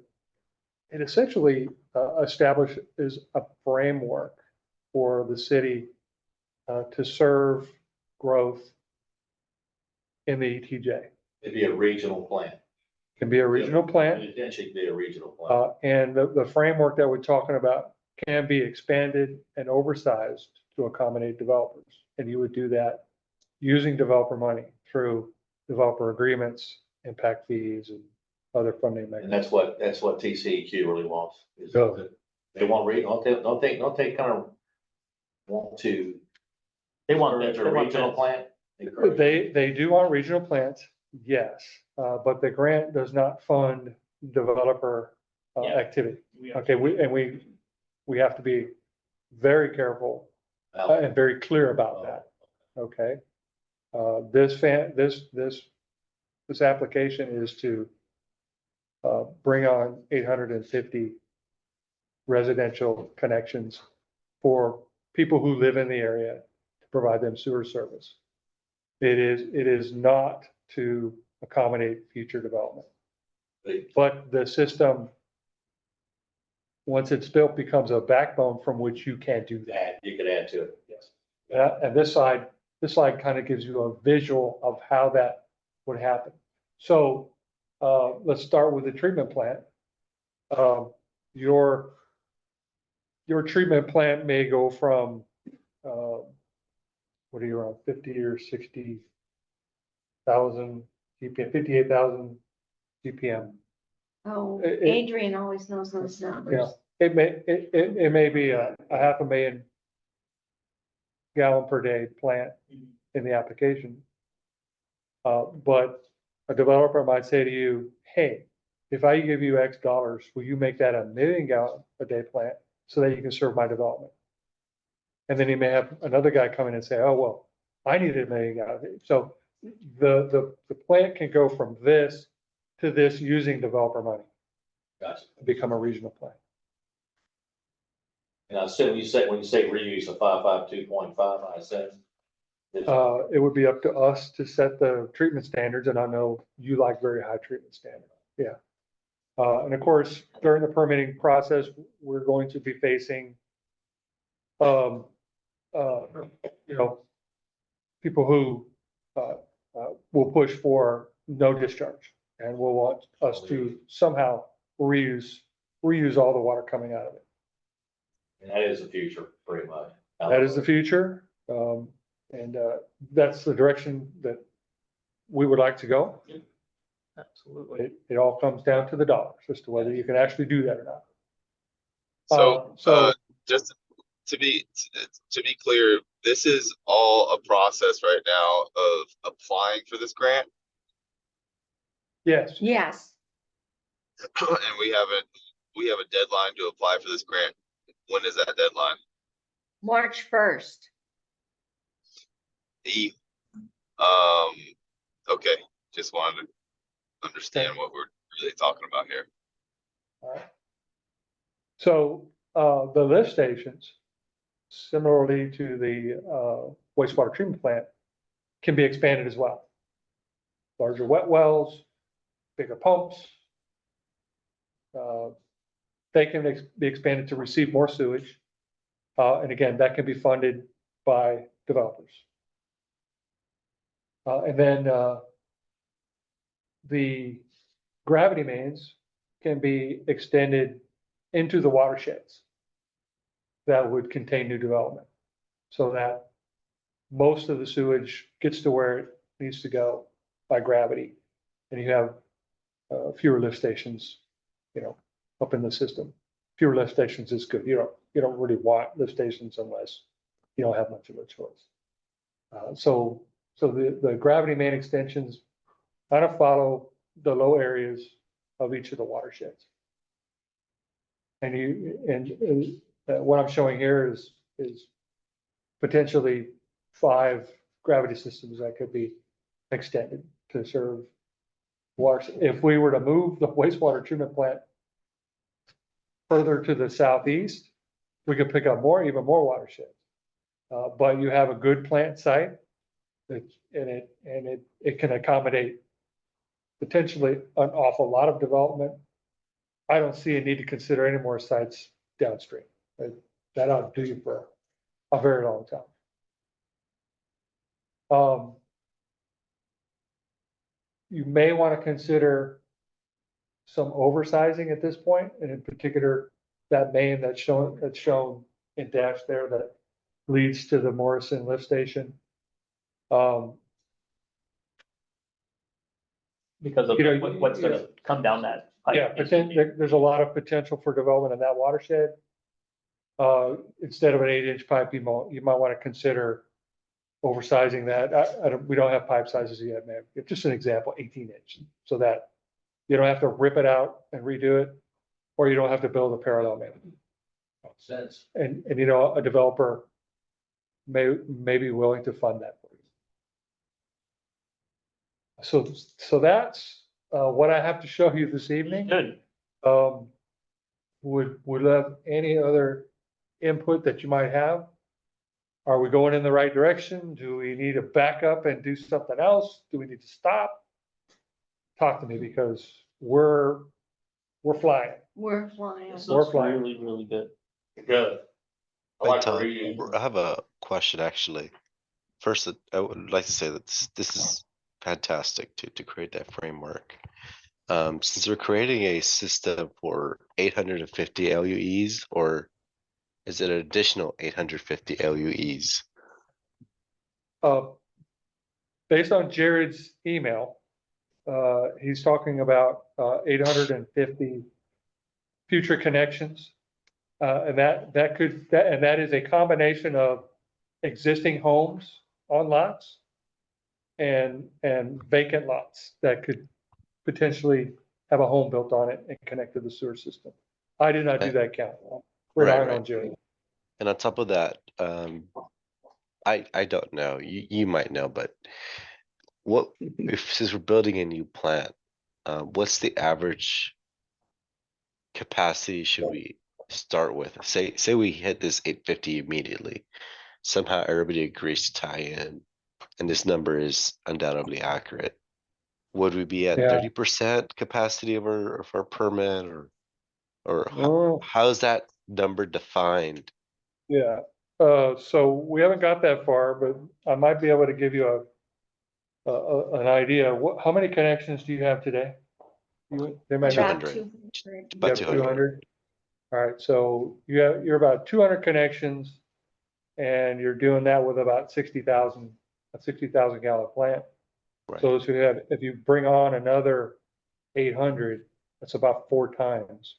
Speaker 10: it essentially establishes a framework for the city to serve growth in the ETJ.
Speaker 9: It'd be a regional plan.
Speaker 10: Can be a regional plant.
Speaker 9: It'd eventually be a regional plan.
Speaker 10: And the framework that we're talking about can be expanded and oversized to accommodate developers. And you would do that using developer money through developer agreements, impact fees, and other funding
Speaker 9: And
Speaker 10: mechanisms.
Speaker 9: that's what TCEQ really wants. Is
Speaker 10: Go.
Speaker 9: that they want don't they kind of want to
Speaker 5: They want,
Speaker 9: encourage
Speaker 5: they
Speaker 9: a
Speaker 5: want
Speaker 9: regional
Speaker 5: that.
Speaker 9: plan?
Speaker 10: They do want regional plants, yes, but the grant does not fund developer
Speaker 5: Yeah.
Speaker 10: activity.
Speaker 5: We
Speaker 10: Okay, we have to be very careful and very clear about that, okay? This application is to bring on 850 residential connections for people who live in the area to provide them sewer service. It is not to accommodate future development. But the system, once it's built, becomes a backbone from which you can do that.
Speaker 9: You could add to it, yes.
Speaker 10: And this slide kind of gives you a visual of how that would happen. So let's start with the treatment plant. Your treatment plant may go from, what are you around, 50 or 60,000 GPM, 58,000 GPM.
Speaker 2: Oh,
Speaker 10: It-
Speaker 2: Adrian always knows those numbers.
Speaker 10: Yeah. It may be a 500,000 gallon per day plant in the application. But a developer might say to you, hey, if I give you X dollars, will you make that a 1 million gallon a day plant so that you can serve my development? And then you may have another guy come in and say, oh, well, I need 1 million gallons. So the plant can go from this to this using developer money,
Speaker 9: Gotcha.
Speaker 10: become a regional plant.
Speaker 9: And I assume when you say reuse of 552.5, I assume.
Speaker 10: It would be up to us to set the treatment standards, and I know you like very high treatment standards, yeah. And of course, during the permitting process, we're going to be facing, you know, people who, will push for no discharge, and will want us to somehow reuse all the water coming out of it.
Speaker 9: And that is the future, pretty much.
Speaker 10: That is the future, and that's the direction that we would like to go.
Speaker 5: Absolutely.
Speaker 10: It all comes down to the dollars as to whether you can actually do that or not.
Speaker 4: So, just to be clear, this is all a process right now of applying for this grant,
Speaker 10: Yes,
Speaker 2: Yes,
Speaker 4: and we have a deadline to apply for this grant. When is that deadline?
Speaker 2: March 1st.
Speaker 4: Okay, just wanted to understand what we're really talking about here.
Speaker 10: all right. So, the lift stations, similarly to the wastewater treatment plant, can be expanded as well. Larger wet wells, bigger pumps. They can be expanded to receive more sewage. And again, that can be funded by developers. And then the gravity mains can be extended into the watersheds that would contain new development, so that most of the sewage gets to where it needs to go by gravity. And you have fewer lift stations, you know, up in the system. Fewer lift stations is good. You don't really want lift stations unless you don't have much of a choice. So the gravity main extensions kind of follow the low areas of each of the watersheds. And what I'm showing here is potentially 5 gravity systems that could be extended to serve water. If we were to move the wastewater treatment plant further to the southeast, we could pick up even more watersheds. But you have a good plant site, and it can accommodate potentially an awful lot of development. I don't see a need to consider any more sites downstream. That ought to do you for a very long time. You may want to consider some oversizing at this point, and in particular, that main that's shown in dash there that leads to the Morrison lift station.
Speaker 5: Because of
Speaker 10: You know,
Speaker 5: what's gonna come down that pipe.
Speaker 10: Yeah, but then there's a lot of potential for development in that watershed. Instead of an 8-inch pipe, you might want to consider oversizing that. We don't have pipe sizes yet, man. Just an example, 18-inch, so that you don't have to rip it out and redo it, or you don't have to build a parallel main.
Speaker 9: Makes sense.
Speaker 10: And you know, a developer may be willing to fund that for you. So that's what I have to show you this evening.
Speaker 5: Good.
Speaker 10: Would love any other input that you might have. Are we going in the right direction? Do we need to back up and do something else? Do we need to stop? Talk to me, because we're flying.
Speaker 2: We're flying.
Speaker 5: This
Speaker 10: We're
Speaker 5: looks
Speaker 10: flying.
Speaker 5: really, really good.
Speaker 9: Good. I
Speaker 12: Hey,
Speaker 9: like the
Speaker 12: Tom,
Speaker 9: reuse.
Speaker 12: I have a question actually. First, I would like to say that this is fantastic to create that framework. Since we're creating a system for 850 LUEs, or is it an additional 850 LUEs?
Speaker 10: Based on Jared's email, he's talking about 850 future connections. And that is a combination of existing homes on lots and vacant lots that could potentially have a home built on it and connect to the sewer system. I did not do that count. Relying
Speaker 12: right.
Speaker 10: on Jerry.
Speaker 12: And on top of that, I don't know, you might know, but what, if, since we're building a new plant, what's the average capacity should we start with? Say we hit this 850 immediately. Somehow everybody agrees to tie in, and this number is undoubtedly accurate. Would we be at
Speaker 10: Yeah.
Speaker 12: 30% capacity of our permit, or
Speaker 10: Oh.
Speaker 12: how's that number defined?
Speaker 10: Yeah, so we haven't got that far, but I might be able to give you an idea. How many connections do you have today? They might not-
Speaker 2: About
Speaker 12: 200.
Speaker 2: 200.
Speaker 12: About
Speaker 10: You have
Speaker 12: 200.
Speaker 10: 200? All right, so you're about 200 connections, and you're doing that with about a 60,000 gallon plant.
Speaker 12: Right.
Speaker 10: So if you bring on another 800, that's about 4 times.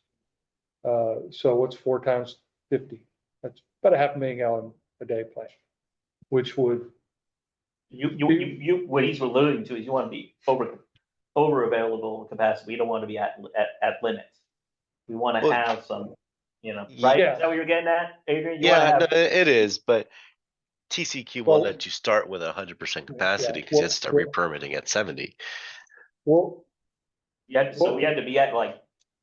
Speaker 10: So what's 4 times 50? That's about a 500,000 gallon a day plant, which would,
Speaker 5: What he's alluding to is you want to be over available capacity. We don't want to be at limits. We want to
Speaker 12: Well,
Speaker 5: have some, right?
Speaker 10: Yeah.
Speaker 5: Is that what you're getting at, Adrian? You
Speaker 12: Yeah,
Speaker 5: wanna
Speaker 12: no,
Speaker 5: have-
Speaker 12: it is, but TCQ won't
Speaker 10: Well-
Speaker 12: let you start with 100% capacity because you
Speaker 10: well-
Speaker 12: have to start
Speaker 10: well-
Speaker 12: re-permitting at 70.
Speaker 10: well,
Speaker 5: So we had to be at like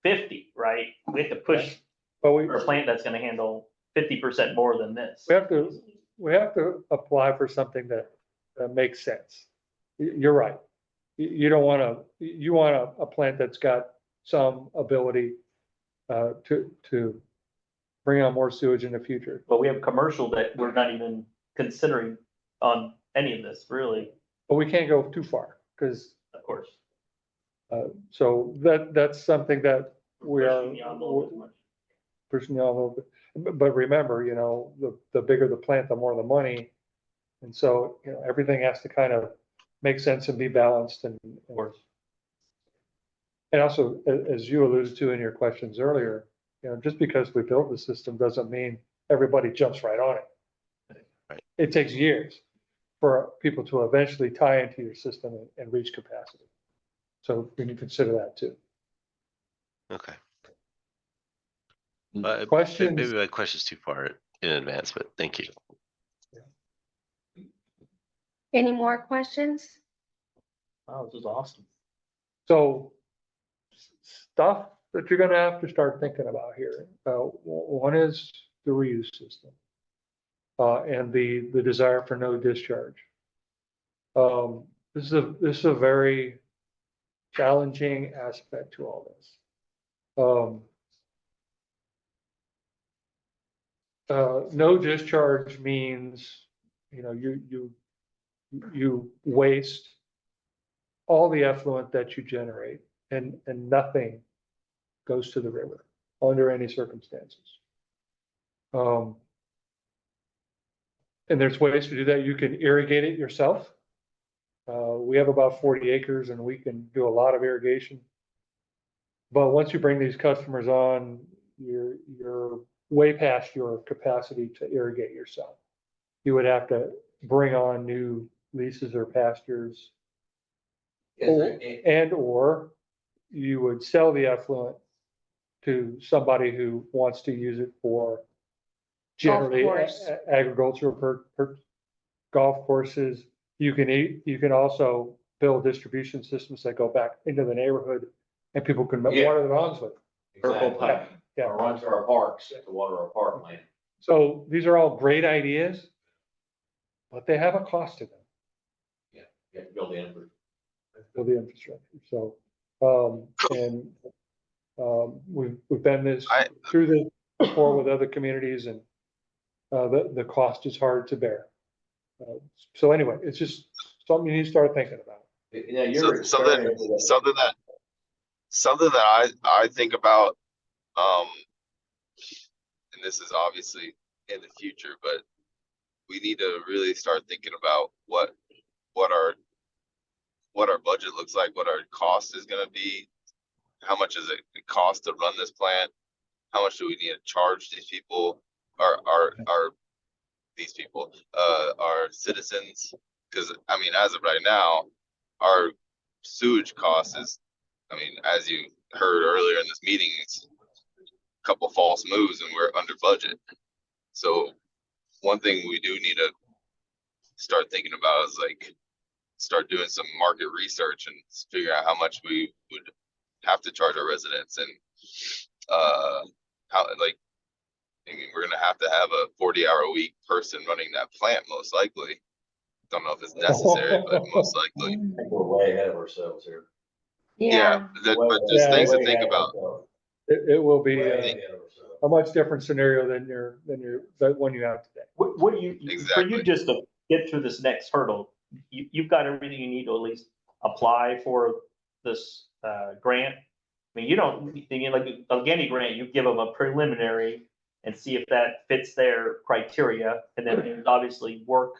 Speaker 5: 50, right? We have to push
Speaker 10: but we,
Speaker 5: for a plant that's gonna handle 50% more than this.
Speaker 10: we have to apply for something that makes sense. You're right. You don't want you want a plant that's got some ability to bring on more sewage in the future.
Speaker 5: But we have commercial that we're not even considering on any of this, really,
Speaker 10: But we can't go too far, because,
Speaker 5: of course.
Speaker 10: so that's something that we are.
Speaker 5: Pushing the envelope as much.
Speaker 10: Pushing the envelope. But remember, the bigger the plant, the more the money. And so, everything has to kind of make sense and be balanced and.
Speaker 5: Of course.
Speaker 10: And also, as you alluded to in your questions earlier, just because we built the system doesn't mean everybody jumps right on it.
Speaker 12: Right.
Speaker 10: It takes years for people to eventually tie into your system and reach capacity. So we need to consider that too.
Speaker 12: Okay. Maybe
Speaker 10: Questions?
Speaker 12: my question's too far in advance, but thank you.
Speaker 2: Any more questions?
Speaker 5: Wow, this is awesome.
Speaker 10: So stuff that you're gonna have to start thinking about here. One is the reuse system. And the desire for no discharge. This is a very challenging aspect to all this. No discharge means, you waste all the effluent that you generate, and nothing goes to the river under any circumstances. And there's ways to do that. You can irrigate it yourself. We have about 40 acres and we can do a lot of irrigation. But once you bring these customers on, you're way past your capacity to irrigate yourself. You would have to bring on new leases or pastures. Or you would sell the effluent to somebody who wants to use it for generally
Speaker 2: course.
Speaker 10: agricultural golf courses. You can also build distribution systems that go back into the neighborhood and people can water their lawns with.
Speaker 9: Purple
Speaker 10: Yeah,
Speaker 9: pipe,
Speaker 10: yeah.
Speaker 9: or run through our parks to water our parkland.
Speaker 10: So these are all great ideas, but they have a cost to them.
Speaker 9: You have to build the infrastructure.
Speaker 10: For the infrastructure, so, we've done this through this before with other communities, and the cost is hard to bear. So anyway, it's just something you need to start thinking about.
Speaker 9: Yeah,
Speaker 4: Something that I think about, and this is obviously in the future, but we need to really start thinking about what our budget looks like, what our cost is going to be, how much is it cost to run this plant, how much do we need to charge these people, our citizens, Cause I mean, as of right now, our sewage cost is, I mean, as you heard earlier in this meeting, it's a couple false moves and we're under budget. So one thing we do need to start thinking about is like, start doing some market research and figure out how much we would have to charge our residents and, how, like, I mean, we're gonna have to have a 40-hour-a-week person running that plant, most likely. Don't know if it's necessary, but most likely.
Speaker 9: I think we're way ahead of ourselves here.
Speaker 2: Yeah,
Speaker 4: But just
Speaker 10: Yeah,
Speaker 4: things to
Speaker 9: Way
Speaker 4: think
Speaker 9: ahead of
Speaker 4: about.
Speaker 9: ourselves.
Speaker 10: It will be
Speaker 9: Way
Speaker 10: a
Speaker 9: ahead of ourselves.
Speaker 10: much different scenario than that one you have today.
Speaker 5: What do you, for
Speaker 4: Exactly.
Speaker 5: you just to get through this next hurdle, you've got everything you need to at least apply for this, grant? I mean, you don't, like any grant, you give them a preliminary and see if that fits their criteria, and then there's obviously work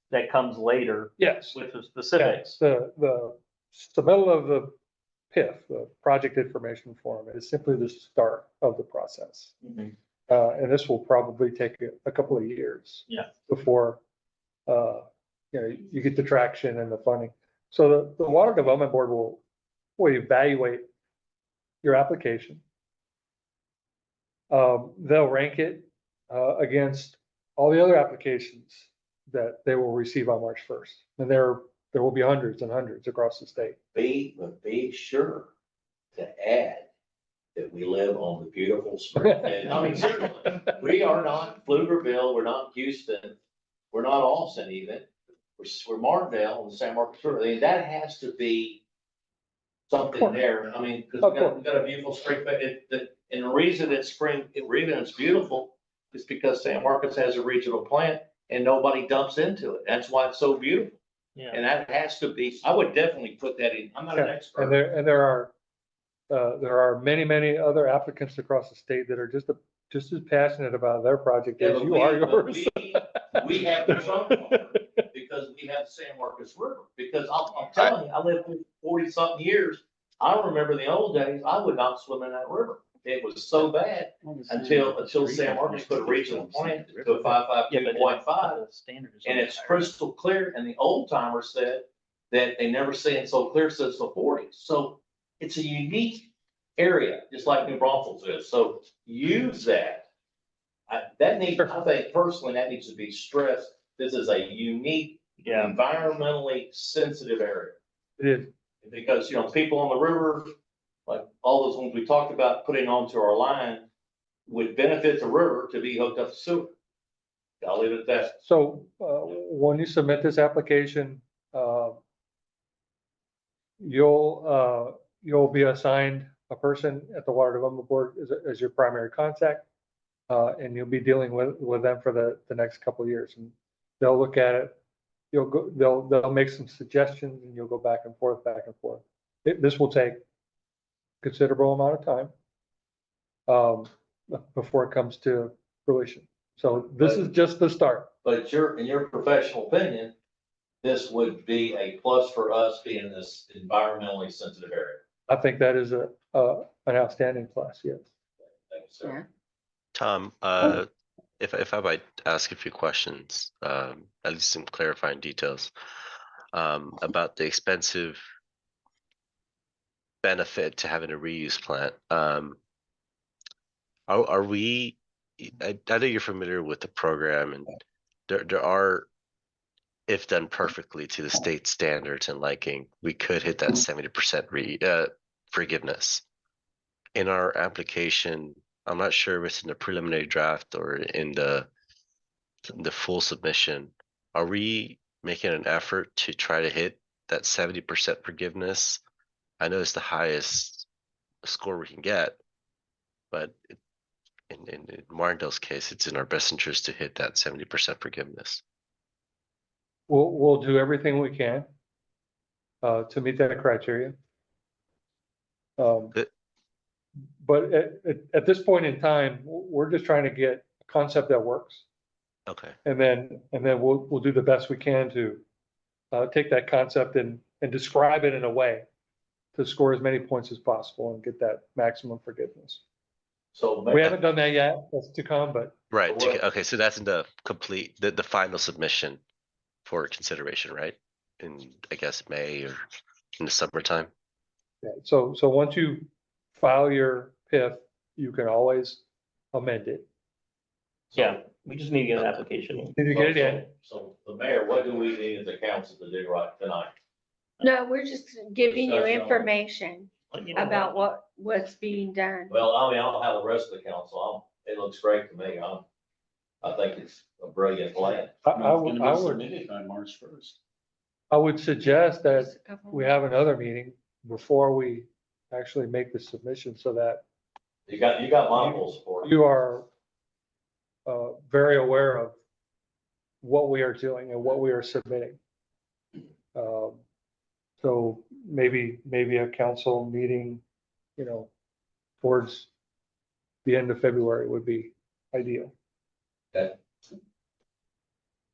Speaker 5: that comes later
Speaker 10: Yes.
Speaker 5: with the
Speaker 10: Yeah,
Speaker 5: specifics.
Speaker 10: the submittal of the PIF, the project information form, is simply the start of the process.
Speaker 5: Mhm.
Speaker 10: And this will probably take a couple of years.
Speaker 5: Yeah.
Speaker 10: Before, you get the traction and the funding. So the Water Development Board will evaluate your application. They'll rank it, against all the other applications that they will receive on March 1st. And there will be hundreds and hundreds across the state.
Speaker 9: Be sure to add that we live on the beautiful Springfield. I mean, seriously, we are not Pflugerville, we're not Houston, we're not Austin even. We're Martinville on the San Marcos River. I mean, that has to be something there. I mean, because we got a beautiful Springfield. And the reason it's beautiful is because San Marcos has a regional plant and nobody dumps into it. That's why it's so beautiful.
Speaker 5: Yeah.
Speaker 9: And that has to be, I would definitely put that in. I'm not an
Speaker 10: And
Speaker 9: expert.
Speaker 10: there are many other applicants across the state that are just as passionate about their project
Speaker 9: Yeah,
Speaker 10: as
Speaker 9: but
Speaker 10: you are
Speaker 9: but
Speaker 10: yours.
Speaker 9: We have the trunk water because we have the San Marcos River. Because I'm telling you, I lived 40-something years. I remember the old days, I would not swim in that river. It was so bad until San Marcos put a regional plant to a 552.5. And it's crystal clear. And the old timer said that they never seen it so clear since the 40s. So it's a unique area, just like New Braunfels is. So use that. I think personally, that needs to be stressed. This is a unique, environmentally sensitive area.
Speaker 10: It is.
Speaker 9: Because, people on the river, like all those ones we talked about putting onto our line, would benefit the river to be hooked up to sewer. I'll leave it at that.
Speaker 10: So, when you submit this application, you'll be assigned a person at the Water Development Board as your primary contact. And you'll be dealing with them for the next couple of years, and they'll look at it. They'll make some suggestions, and you'll go back and forth. This will take considerable amount of time before it comes to fruition. So this is just the start.
Speaker 9: But in your professional opinion, this would be a plus for us being in this environmentally sensitive area.
Speaker 10: I think that is an outstanding plus, yes.
Speaker 9: Thank you, sir.
Speaker 2: Yeah.
Speaker 12: Tom, if I might ask a few questions, at least some clarifying details, about the expensive benefit to having a reuse plant. Are we, I know you're familiar with the program, and there are, if done perfectly to the state standards and liking, we could hit that 70% forgiveness. In our application, I'm not sure if it's in the preliminary draft or in the full submission. Are we making an effort to try to hit that 70% forgiveness? I know it's the highest score we can get, but in Martindale's case, it's in our best interest to hit that 70% forgiveness.
Speaker 10: We'll do everything we can to meet that criteria. But at this point in time, we're just trying to get a concept that works.
Speaker 12: Okay.
Speaker 10: And then we'll do the best we can to take that concept and describe it in a way to score as many points as possible and get that maximum forgiveness.
Speaker 9: So
Speaker 10: We haven't done that yet. That's to come, but
Speaker 12: Right.
Speaker 9: What-
Speaker 12: Okay. So that's in the complete, the final submission for consideration, right? In, I guess, May or in the summertime.
Speaker 10: Yeah, so once you file your PIF, you can always amend it.
Speaker 5: Yeah, we just need to get an application.
Speaker 10: Did you get it in?
Speaker 9: So the mayor, what do we need as a council to do right tonight?
Speaker 2: No, we're just giving you
Speaker 9: Discussion on it.
Speaker 2: information about what's being done.
Speaker 9: Well, I mean, I don't have the rest of the council. It looks great to me. I think it's a brilliant plan.
Speaker 10: I
Speaker 7: It's
Speaker 10: would,
Speaker 7: gonna
Speaker 10: I
Speaker 7: be
Speaker 10: would,
Speaker 7: submitted by March 1st.
Speaker 10: I would suggest that
Speaker 2: Just a couple
Speaker 10: we have another meeting before we actually make the submission so that
Speaker 9: You got my full support.
Speaker 10: you are very aware of what we are doing and what we are submitting. So maybe a council meeting, towards the end of February would be ideal.
Speaker 9: Okay.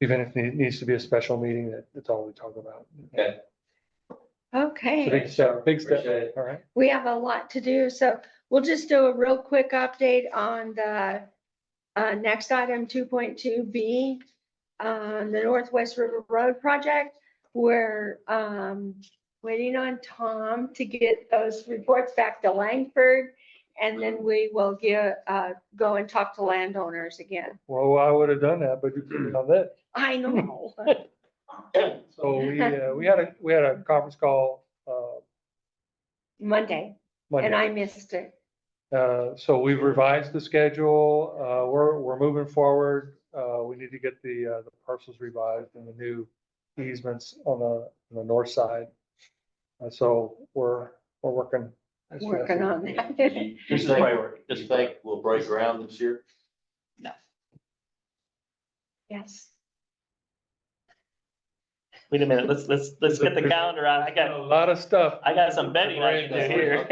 Speaker 10: Even if it needs to be a special meeting, that's all we talk about.
Speaker 9: Okay.
Speaker 2: Okay.
Speaker 10: It's a big step, big step,
Speaker 9: Appreciate it.
Speaker 10: all right?
Speaker 2: We have a lot to do, so we'll just do a real quick update on the next item, 2.2B, the Northwest River Road project. We're waiting on Tom to get those reports back to Langford, and then we will go and talk to landowners again.
Speaker 10: Well, I would have done that, but you put me on that.
Speaker 2: I know.
Speaker 10: So we had a conference call
Speaker 2: Monday, and
Speaker 10: Monday.
Speaker 2: I missed it.
Speaker 10: So we've revised the schedule. We're moving forward. We need to get the parcels revised and the new easements on the north side. So we're working. as fast
Speaker 2: Working
Speaker 10: as
Speaker 2: on
Speaker 10: we
Speaker 2: that.
Speaker 10: can.
Speaker 5: This is priority.
Speaker 9: You think we'll break ground this year?
Speaker 2: Yes.
Speaker 5: Wait a minute, let's get the calendar out.
Speaker 10: A lot of stuff.
Speaker 5: I got some betting I can do here.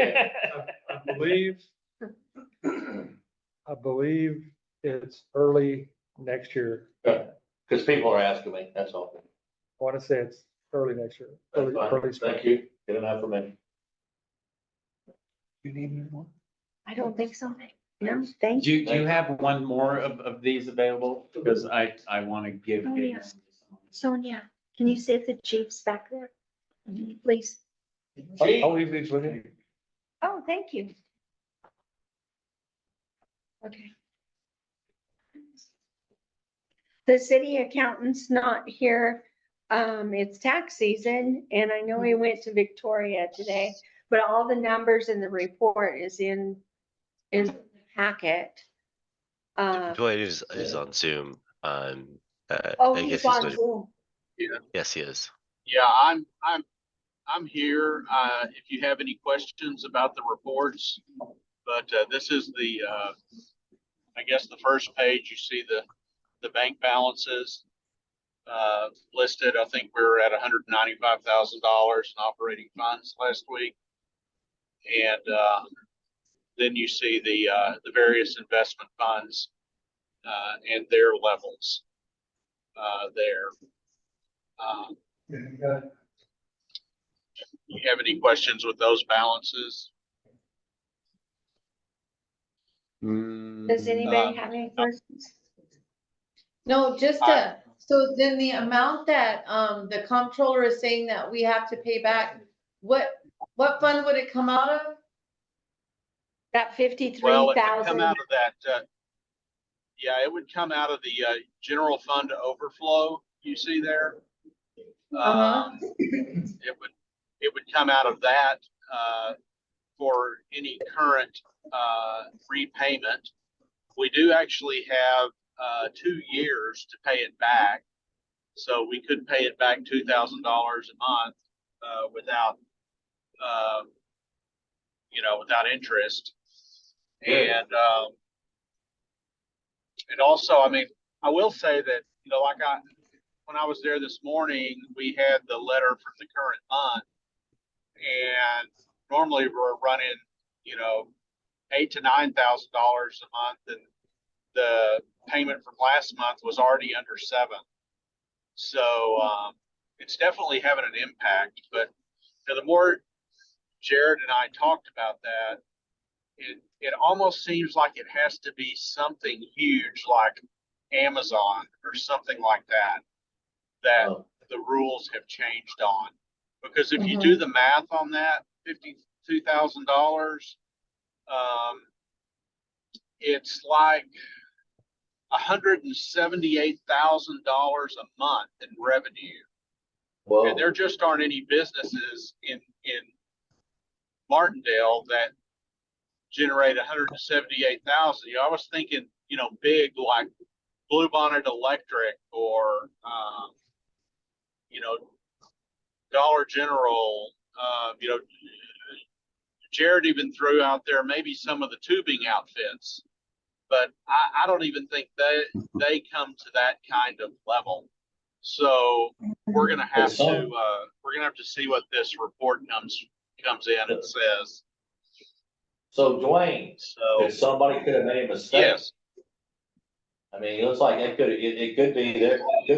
Speaker 10: I believe it's early next year.
Speaker 9: Because people are asking me, that's all.
Speaker 10: I want to say it's early next year.
Speaker 9: That's
Speaker 10: Early
Speaker 9: fine.
Speaker 10: spring.
Speaker 9: Thank you. Good enough for me.
Speaker 10: You need any more?
Speaker 2: I don't think so. No, thank
Speaker 7: Do
Speaker 2: you.
Speaker 7: you have one more of these available? Because I want to give.
Speaker 2: Oh, yeah. Sonia, can you see if the chief's back there? Please.
Speaker 10: I'll leave these with you.
Speaker 2: Oh, thank you. Okay. The city accountant's not here. It's tax season, and I know he went to Victoria today, but all the numbers in the report is in the packet.
Speaker 12: Dwight is on Zoom.
Speaker 2: Oh,
Speaker 12: I guess
Speaker 2: he's on
Speaker 12: going-
Speaker 2: Zoom.
Speaker 12: Yes, he is.
Speaker 13: Yeah, I'm here, if you have any questions about the reports, but, this is the, I guess the first page, you see the bank balances, listed. I think we were at $195,000 in operating funds last week. And, then you see the various investment funds, and their levels, there. You have any questions with those balances?
Speaker 2: Does anybody have any questions?
Speaker 8: No, just so then the amount that, the comptroller is saying that we have to pay back, what fund would it come out of?
Speaker 2: That
Speaker 13: Well,
Speaker 2: 53,000.
Speaker 13: it would come out of that, yeah, it would come out of the, general fund overflow you see there. It would come out of that, for any current, repayment. We do actually have, 2 years to pay it back. So we could pay it back $2,000 a month, without, without interest. And also, I mean, I will say that, when I was there this morning, we had the letter from the current month. And normally we're running, $8,000 to $9,000 a month, and the payment from last month was already under 7. So, it's definitely having an impact, but the more Jared and I talked about that, it almost seems like it has to be something huge like Amazon or something like that the rules have changed on. Because if you do the math on that, $52,000, it's like $178,000 a month in revenue.
Speaker 9: Well,
Speaker 13: And there just aren't any businesses in Martindale that generate 178,000. I was thinking, big like Bluebonnet Electric or, Dollar General, Jared even threw out there maybe some of the tubing outfits, but I don't even think they come to that kind of level. So we're gonna have to see what this report comes in and says.
Speaker 9: so Dwayne,
Speaker 13: So
Speaker 9: if somebody could have made a mistake.
Speaker 13: yes,
Speaker 9: I mean, it looks like it could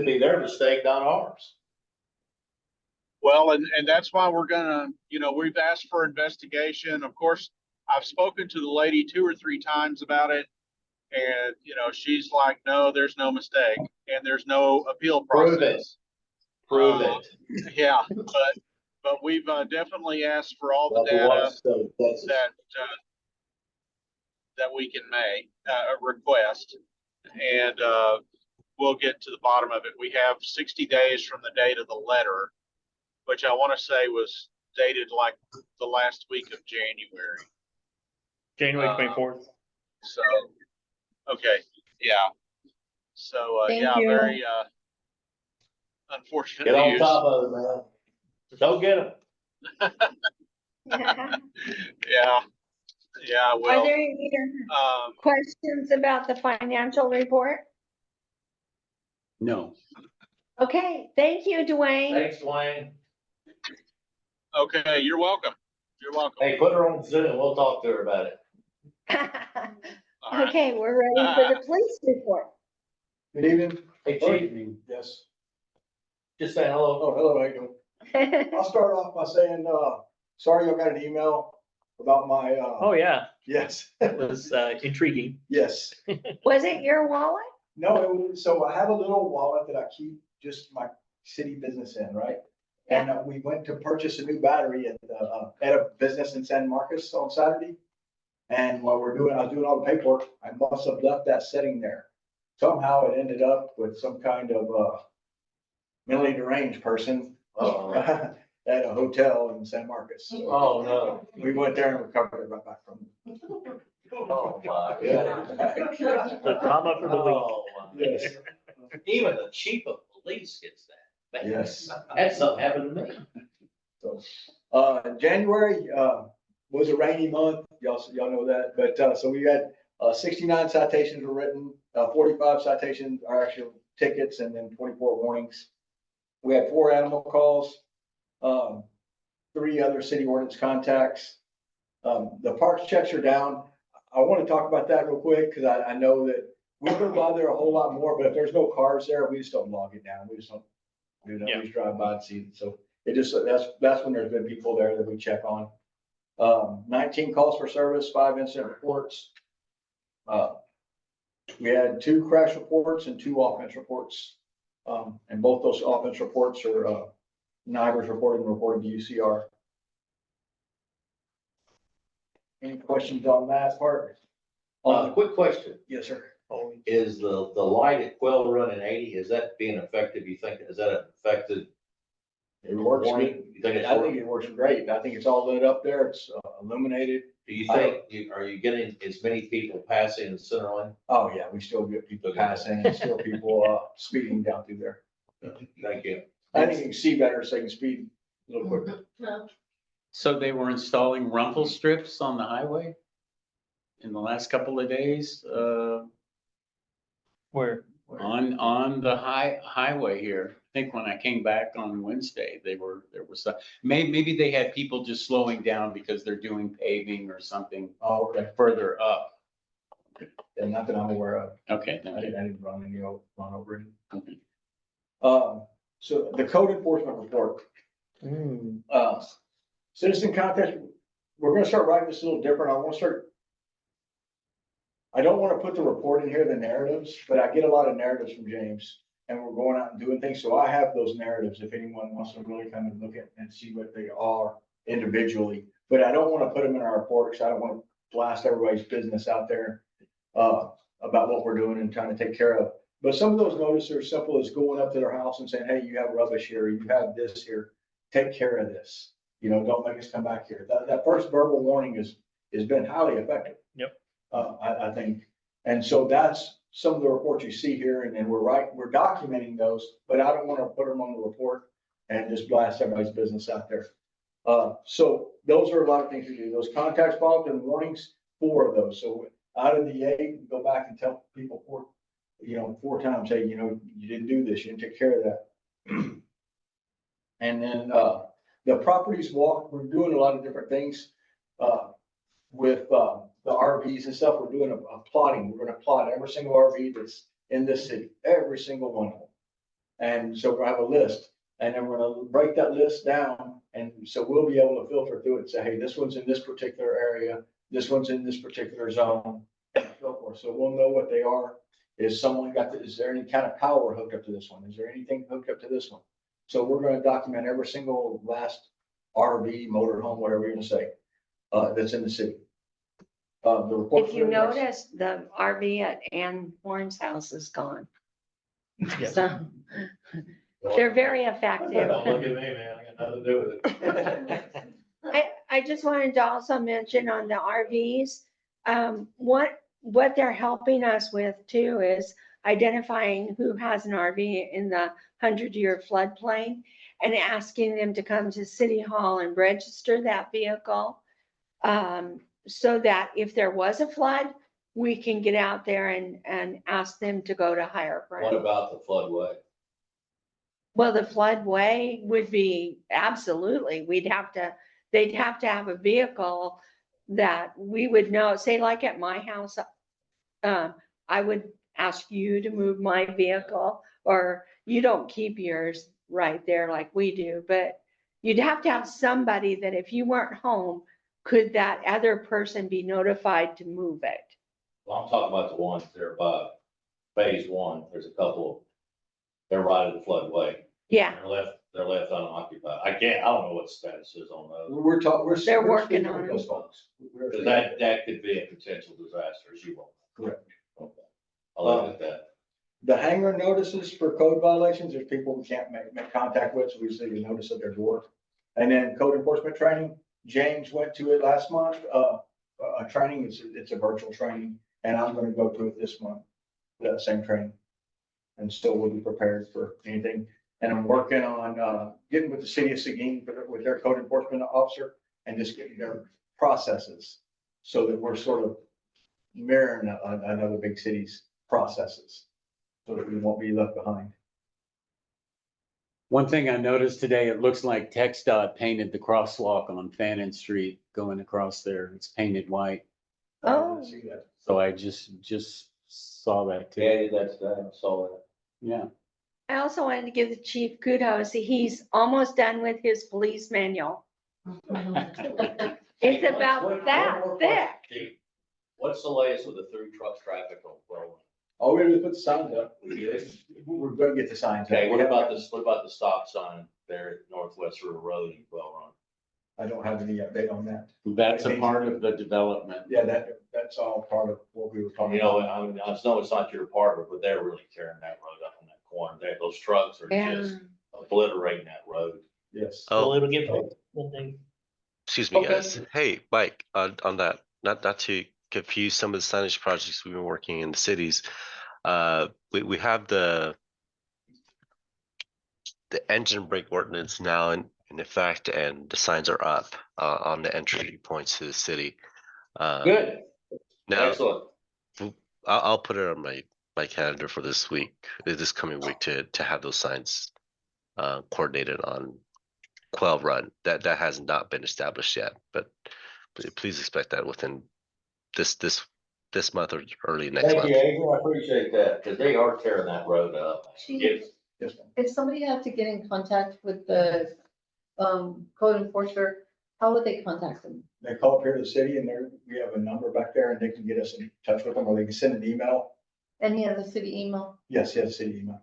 Speaker 9: be their mistake, not ours.
Speaker 13: well, and that's why we're gonna, we've asked for investigation. Of course, I've spoken to the lady 2 or 3 times about it. And, she's like, no, there's no mistake and there's no appeal process.
Speaker 9: Prove it.
Speaker 13: Yeah, but we've definitely asked for all the data that we can make, request. And we'll get to the bottom of it. We have 60 days from the date of the letter, which I want to say was dated like the last week of January.
Speaker 5: January 24th.
Speaker 13: So, okay, yeah. So,
Speaker 2: Thank
Speaker 13: yeah,
Speaker 2: you.
Speaker 13: very unfortunate
Speaker 9: Get on
Speaker 13: news.
Speaker 9: top of it, man. Don't get them.
Speaker 13: Yeah,
Speaker 2: Are
Speaker 13: well,
Speaker 2: there any questions about the financial report?
Speaker 7: No.
Speaker 2: Okay, thank you, Dwayne.
Speaker 9: Thanks, Dwayne.
Speaker 13: okay, you're welcome. You're welcome.
Speaker 9: Hey, put her on Zoom. We'll talk to her about it.
Speaker 13: All right.
Speaker 2: Okay, we're ready for the police report.
Speaker 14: Good evening.
Speaker 9: Hey, Chief,
Speaker 14: Yes.
Speaker 9: just say hello.
Speaker 14: Oh, hello, how you doing? I'll start off by saying, sorry, I got an email about my,
Speaker 5: Oh, yeah,
Speaker 14: yes,
Speaker 5: that was intriguing.
Speaker 14: yes.
Speaker 2: Was it your wallet?
Speaker 14: No, so I have a little wallet that I keep just my city business in, right? And we went to purchase a new battery at a business in San Marcos on Saturday. And while I was doing all the paperwork, I must have left that sitting there. Somehow it ended up with some kind of mentally deranged person at a hotel in San Marcos. So
Speaker 9: Oh, no.
Speaker 14: we went there and recovered it right back from them.
Speaker 9: Oh, my goodness.
Speaker 5: The drama for the week.
Speaker 9: Oh, my
Speaker 14: Yes.
Speaker 9: goodness. Even the chief of police gets that. Man,
Speaker 14: Yes.
Speaker 9: That's something happened to me.
Speaker 14: So, January, was a rainy month. Y'all know that. But, so we had, 69 citations were written, 45 citations are actual tickets, and then 24 warnings. We had 4 animal calls, 3 other city ordinance contacts. The parks checks are down. I want to talk about that real quick because I know that we could bother there a whole lot more, but if there's no cars there, we just don't log it down. We just don't, we just drive by and see it. So it just, that's when there's been people there that we check on. 19 calls for service, 5 incident reports. We had 2 crash reports and 2 offense reports. And both those offense reports are, NIVER's reported to UCR. Any questions on that part?
Speaker 9: Quick question.
Speaker 14: Yes, sir.
Speaker 9: Is the light at Quail Run and 80, is that being effective? You think, is that affected?
Speaker 14: It works
Speaker 9: Warning?
Speaker 14: good.
Speaker 9: You think it's
Speaker 14: I think
Speaker 9: working?
Speaker 14: it works great. I think it's all lit up there. It's illuminated.
Speaker 9: Do you think, are you getting as many people passing the center line?
Speaker 14: Oh, yeah, we still get people passing and still people speeding down through there.
Speaker 9: Thank you.
Speaker 14: I think you can see better so you can speed a little quicker.
Speaker 7: So they were installing rumble strips on the highway in the last couple of days,
Speaker 5: Where?
Speaker 7: on the highway here. I think when I came back on Wednesday, there was maybe they had people just slowing down because they're doing paving or something
Speaker 14: Oh, okay.
Speaker 7: further up.
Speaker 14: And not that I'm aware of.
Speaker 7: Okay,
Speaker 14: I
Speaker 7: thank you.
Speaker 14: didn't run any, run over it.
Speaker 7: Okay.
Speaker 14: So the code enforcement report, citizen contact, we're gonna start writing this a little different. I don't want to put the report in here, the narratives, but I get a lot of narratives from James. and we're going out and doing things. So I have those narratives if anyone wants to really come and look at and see what they are individually. But I don't want to put them in our report because I don't want to blast everybody's business out there about what we're doing and trying to take care of. But some of those notices are simple as going up to their house and saying, hey, you have rubbish here, you have this here, take care of this. You know, don't make us come back here. That first verbal warning has been highly effective.
Speaker 5: Yep.
Speaker 14: I think. And so that's some of the reports you see here, and we're documenting those, but I don't want to put them on the report and just blast everybody's business out there. So those are a lot of things we do. Those contacts, follow-up, and warnings, 4 of those. So out of the 8, go back and tell people 4 times, hey, you know, you didn't do this, you didn't take care of that. And then the properties walk, we're doing a lot of different things with the RVs and stuff. We're doing a plotting. We're going to plot every single RV that's in this city, every single one of them. And so we'll have a list, and then we're going to break that list down. And so we'll be able to filter through it and say, hey, this one's in this particular area, this one's in this particular zone, and so forth. So we'll know what they are. Is there any kind of power hooked up to this one? Is there anything hooked up to this one? So we're going to document every single last RV, motorhome, whatever you're going to say, that's in the city. The report.
Speaker 2: If you notice, the RV at Ann Warren's house is gone.
Speaker 5: Yeah.
Speaker 2: So they're very effective.
Speaker 9: Don't look at me, man. I got nothing to do with it.
Speaker 2: I just wanted to also mention on the RVs, what they're helping us with too is identifying who has an RV in the 100-year floodplain and asking them to come to City Hall and register that vehicle. So that if there was a flood, we can get out there and ask them to go to higher
Speaker 9: What
Speaker 2: ground.
Speaker 9: about the floodway?
Speaker 2: Well, the floodway would be absolutely, they'd have to have a vehicle that we would know, say like at my house, I would ask you to move my vehicle, or you don't keep yours right there like we do, but you'd have to have somebody that if you weren't home, could that other person be notified to move it?
Speaker 9: Well, I'm talking about the ones that are above phase 1. There's a couple, they're right at the floodway.
Speaker 2: Yeah,
Speaker 9: They're left unoccupied. I don't know what the status is on those.
Speaker 2: They're working on
Speaker 14: with
Speaker 2: it.
Speaker 14: those folks.
Speaker 9: Because that could be a potential disaster, as you will.
Speaker 14: Correct.
Speaker 9: Okay. I'll look at that.
Speaker 14: The hanger notices for code violations, there's people we can't make contact with, so we see the notice at their door. And then code enforcement training, James went to it last month, a training, it's a virtual training, and I'm gonna go to it this month, that same training. And still will be prepared for anything. And I'm working on, getting with the city of Seguin with their code enforcement officer and just getting their processes so that we're sort of mirroring another big city's processes, so that we won't be left behind.
Speaker 7: One thing I noticed today, it looks like TxDOT painted the crosswalk on Fannin Street going across there. It's painted white.
Speaker 14: I didn't see that.
Speaker 7: So I just saw that too.
Speaker 9: Yeah, that's that. I saw that.
Speaker 7: Yeah.
Speaker 2: I also wanted to give the chief kudos. He's almost done with his police manual. It's about that thick.
Speaker 9: What's the latest with the through truck traffic on Berlin?
Speaker 14: All we do is put the signs up. We're gonna get the signs. up.
Speaker 9: Okay, what about the stop sign there at Northwest River Road in Quail Run?
Speaker 14: I don't have any update on that.
Speaker 7: That's a part of the development.
Speaker 14: Yeah, that's all part of what we were talking
Speaker 9: You know,
Speaker 14: about.
Speaker 9: I mean, I know it's not your department, but they're really tearing that road up on that corner. Those trucks are
Speaker 2: Yeah.
Speaker 9: just obliterating that road.
Speaker 14: Yes.
Speaker 5: Well,
Speaker 12: Oh,
Speaker 5: it'll get when they.
Speaker 12: excuse me,
Speaker 14: Okay.
Speaker 12: guys. Hey, Mike, on that, not to confuse some of the signage projects we've been working in the cities. We have the engine brake ordinance now in effect, and the signs are up on the entry points to the city.
Speaker 9: Good.
Speaker 12: Now,
Speaker 9: Excellent.
Speaker 12: I'll put it on my calendar for this coming week to have those signs coordinated on Quail Run. That has not been established yet, but please expect that within this month or early next
Speaker 9: Thank
Speaker 12: month.
Speaker 9: you, Adrian. I appreciate that, because they are tearing that road up.
Speaker 8: Chief,
Speaker 14: Yes, ma'am.
Speaker 8: if somebody had to get in contact with the code enforcer, how would they contact them?
Speaker 14: They call up here to the city and we have a number back there and they can get us in touch with them, or they can send an email.
Speaker 8: Any of the city email?
Speaker 14: Yes, city email.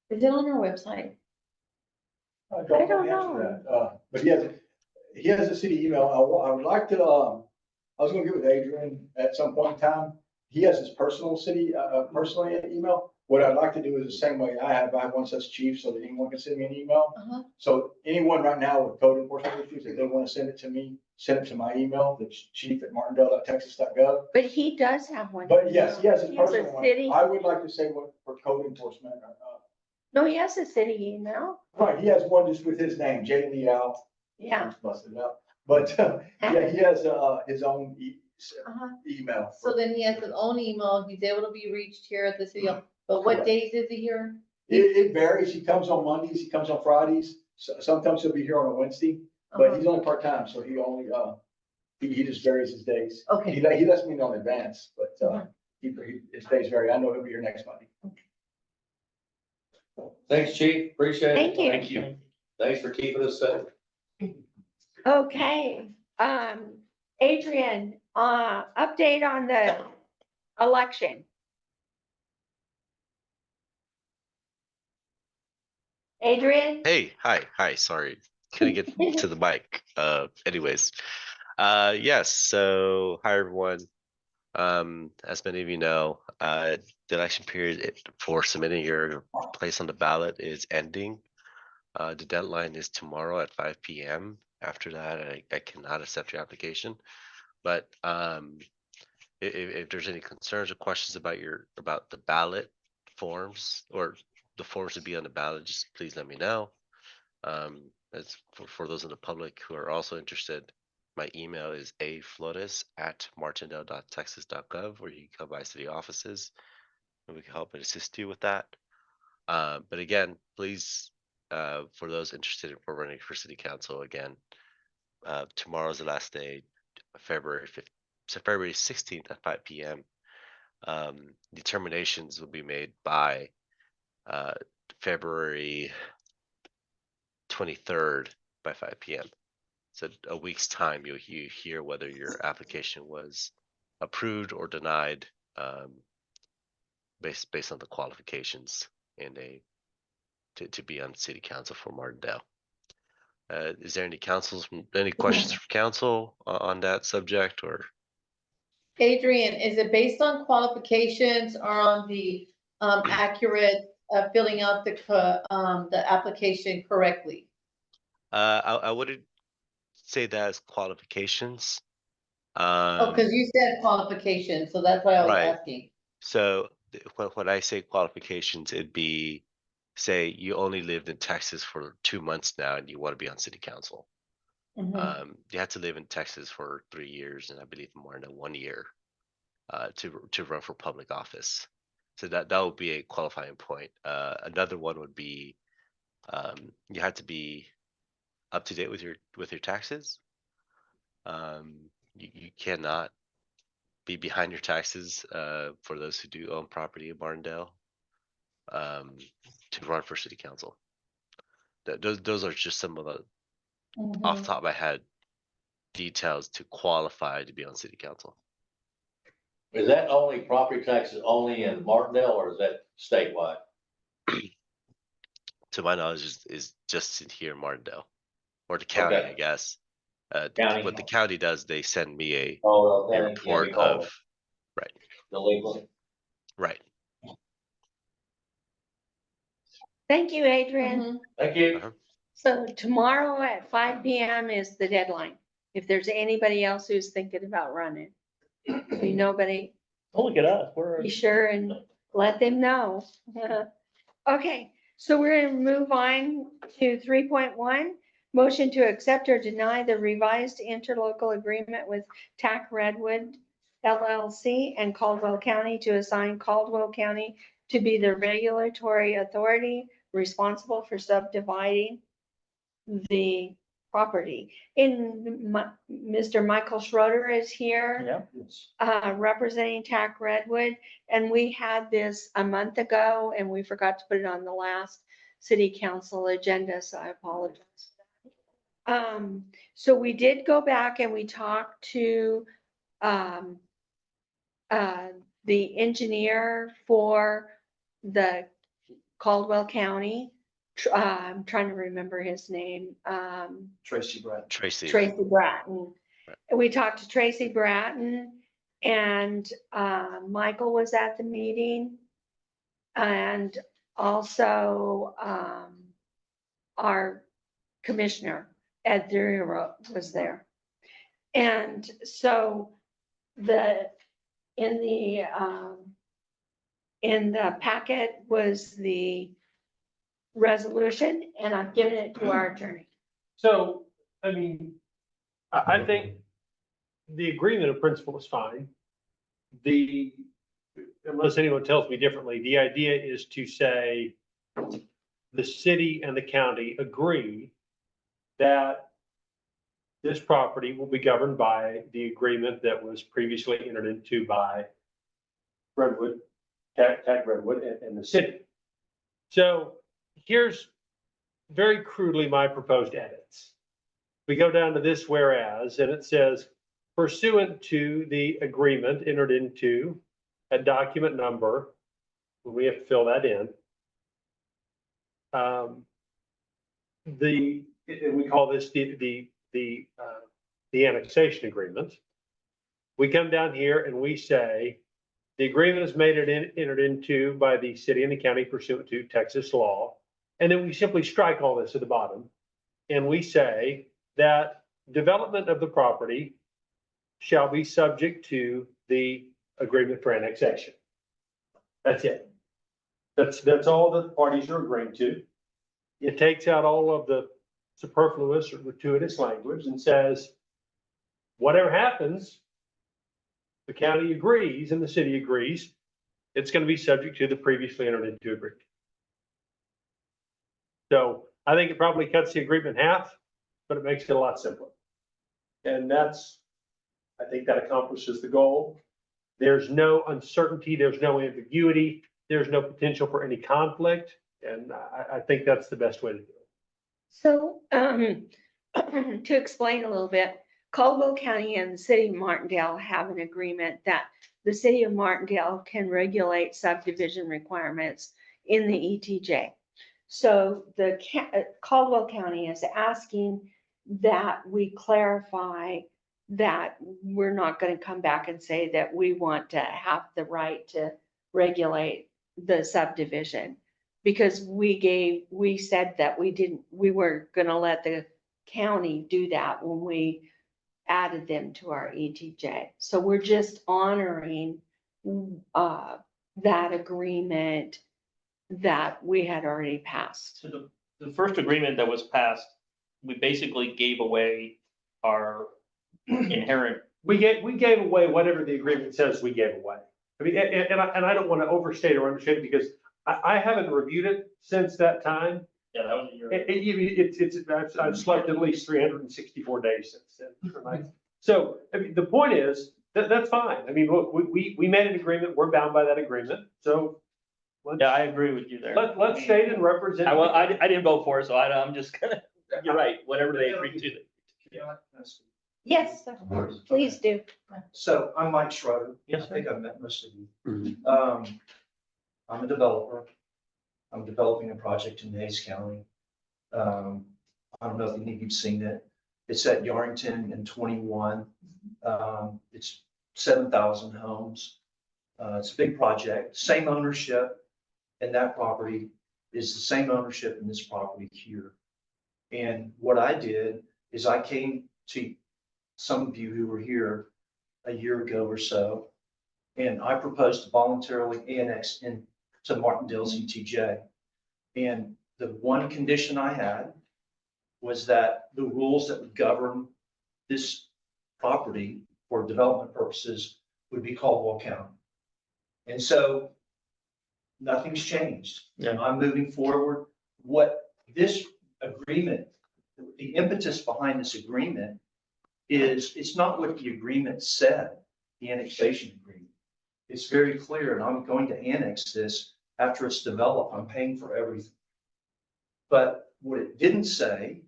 Speaker 8: Is it on our website?
Speaker 14: I
Speaker 2: I don't
Speaker 14: the answer to
Speaker 2: know.
Speaker 14: that. But he has a city email. I would like to, I was gonna get with Adrian at some point in time. He has his personal personally email. What I'd like to do is the same way I have one such chief so that anyone can send me an email.
Speaker 8: Uh-huh.
Speaker 14: So anyone right now with code enforcement issues, if they want to send it to me, send it to my email, that's chief@martindale.texas.gov.
Speaker 2: But he does have one.
Speaker 14: But yes, he has his
Speaker 2: He a
Speaker 14: personal one.
Speaker 2: city-
Speaker 14: I would like to say one for code enforcement.
Speaker 2: No, he has a city email.
Speaker 14: Right, he has one just with his name, J. Lee Al.
Speaker 2: Yeah.
Speaker 14: Busted it out. But, yeah, he has, his own
Speaker 8: Uh-huh.
Speaker 14: email.
Speaker 8: So then he has his own email. He's able to be reached here at the city. But what
Speaker 14: Correct.
Speaker 8: days is he here?
Speaker 14: It varies. He comes on Mondays, he comes on Fridays. Sometimes he'll be here on a Wednesday, but
Speaker 8: Uh-huh.
Speaker 14: he's only part-time, so he only, he just varies his days.
Speaker 8: Okay.
Speaker 14: He lets me know in advance, but, his days vary. I know he'll be here next Monday.
Speaker 9: Thanks, chief. Appreciate it.
Speaker 2: Thank you.
Speaker 7: Thank you.
Speaker 9: Thanks for keeping us safe.
Speaker 2: Okay, Adrian, update on the election. Adrian?
Speaker 12: Hey, hi, sorry, couldn't get to the mic. Anyways, yes, so hi everyone. As many of you know, the election period for submitting your place on the ballot is ending. The deadline is tomorrow at 5 p.m. After that, I cannot accept your application. But if there's any concerns or questions about the ballot forms or the forms to be on the ballot, just please let me know. As for those in the public who are also interested, my email is aflores@martindale.texas.gov, or you can come by city offices and we can help and assist you with that. But again, please, for those interested in running for city council, again, tomorrow's the last day, February 16th at 5 p.m. Determinations will be made by February 23rd by 5 p.m. So a week's time, you hear whether your application was approved or denied, based on the qualifications and to be on city council for Martindale. Is there any questions from council on that subject, or?
Speaker 8: Adrian, is it based on qualifications or on the accurate filling out the application correctly?
Speaker 12: I wouldn't say that as qualifications.
Speaker 8: Oh, because you said qualifications, so that's why I was
Speaker 12: Right.
Speaker 8: asking.
Speaker 12: So when I say qualifications, it'd be, say you only lived in Texas for 2 months now and you want to be on city council.
Speaker 8: Mhm.
Speaker 12: You have to live in Texas for 3 years, and I believe more than 1 year to run for public office. So that would be a qualifying point. Another one would be you have to be up to date with your taxes. You cannot be behind your taxes for those who do own property in Martindale to run for city council. Those are just some of the off the top of my head details to qualify to be on city council.
Speaker 9: Is that only property taxes only in Martindale, or is that statewide?
Speaker 12: To my knowledge, is just in here in Martindale or the county,
Speaker 9: Okay.
Speaker 12: I guess.
Speaker 9: County.
Speaker 12: What the county does, they send me a
Speaker 9: Okay,
Speaker 12: report
Speaker 9: yeah,
Speaker 12: of, right,
Speaker 9: Delinquent.
Speaker 12: right.
Speaker 2: Thank you, Adrian.
Speaker 8: Mhm.
Speaker 9: Thank you.
Speaker 12: Uh-huh.
Speaker 2: So tomorrow at 5 p.m. is the deadline. If there's anybody else who's thinking about running, nobody,
Speaker 5: Oh, look at us, we're.
Speaker 2: be sure and let them know. Okay, so we're gonna move on to 3.1. Motion to accept or deny the revised interlocal agreement with TAC Redwood LLC and Caldwell County to assign Caldwell County to be the regulatory authority responsible for subdividing the property. Mr. Michael Schroeder is here,
Speaker 5: Yeah.
Speaker 2: representing TAC Redwood. And we had this a month ago and we forgot to put it on the last city council agenda, so I apologize. So we did go back and we talked to the engineer for the Caldwell County. I'm trying to remember his name,
Speaker 5: Tracy Brett.
Speaker 12: Tracy.
Speaker 2: Tracy Bratton. And we talked to Tracy Bratton, and Michael was at the meeting. And also our commissioner, Ed Thuriot, was there. And so in the packet was the resolution, and I've given it to our attorney.
Speaker 11: So, I mean, I think the agreement of principle is fine. Unless anyone tells me differently, the idea is to say the city and the county agree that this property will be governed by the agreement that was previously entered into by Redwood, Tag Redwood and the city. So here's very crudely my proposed edits. We go down to this whereas, and it says pursuant to the agreement entered into at document number, we have to fill that in. And we call this the annexation agreement. We come down here and we say, the agreement is entered into by the city and the county pursuant to Texas law. And then we simply strike all this at the bottom. And we say that development of the property shall be subject to the agreement for annexation. That's it. That's all that the parties are agreeing to. It takes out all of the superfluous or gratuitous language and says, whatever happens, the county agrees and the city agrees, it's going to be subject to the previously entered into agreement. So I think it probably cuts the agreement in half, but it makes it a lot simpler. And I think that accomplishes the goal. There's no uncertainty, there's no ambiguity, there's no potential for any conflict. And I think that's the best way to do it.
Speaker 2: So to explain a little bit, Caldwell County and the city of Martindale have an agreement that the city of Martindale can regulate subdivision requirements in the ETJ. So the Caldwell County is asking that we clarify that we're not going to come back and say that we want to have the right to regulate the subdivision, because we said that we were going to let the county do that when we added them to our ETJ. So we're just honoring that agreement that we had already passed.
Speaker 5: So the first agreement that was passed, we basically gave away our inherent.
Speaker 11: We gave away whatever the agreement says we gave away. I mean, and I don't want to overstate or understate it, because I haven't reviewed it since that time.
Speaker 5: Yeah, that was a year.
Speaker 11: I've slept at least 364 days since then. So, I mean, the point is that's fine. I mean, look, we made an agreement. We're bound by that agreement. So.
Speaker 5: Yeah, I agree with you there.
Speaker 11: Let's state and represent.
Speaker 5: I didn't vote for it, so I'm just gonna, you're right, whatever they agreed to.
Speaker 2: Yes, please do.
Speaker 15: So I'm Mike Schroeder.
Speaker 5: Yes,
Speaker 15: I think I've met most of you.
Speaker 7: Mhm.
Speaker 15: I'm a developer. I'm developing a project in Hays County. I don't know if any of you've seen it. It's at Yarrington in 21. It's 7,000 homes. It's a big project, same ownership, and that property is the same ownership in this property here. And what I did is I came to some of you who were here a year ago or so, and I proposed to voluntarily annex into Martindale's ETJ. And the one condition I had was that the rules that would govern this property for development purposes would be Caldwell County. And so nothing's changed.
Speaker 5: Yeah.
Speaker 15: I'm moving forward. What this agreement, the impetus behind this agreement is, it's not what the agreement said, the annexation agreement. It's very clear, and I'm going to annex this after it's developed. I'm paying for everything. But what it didn't say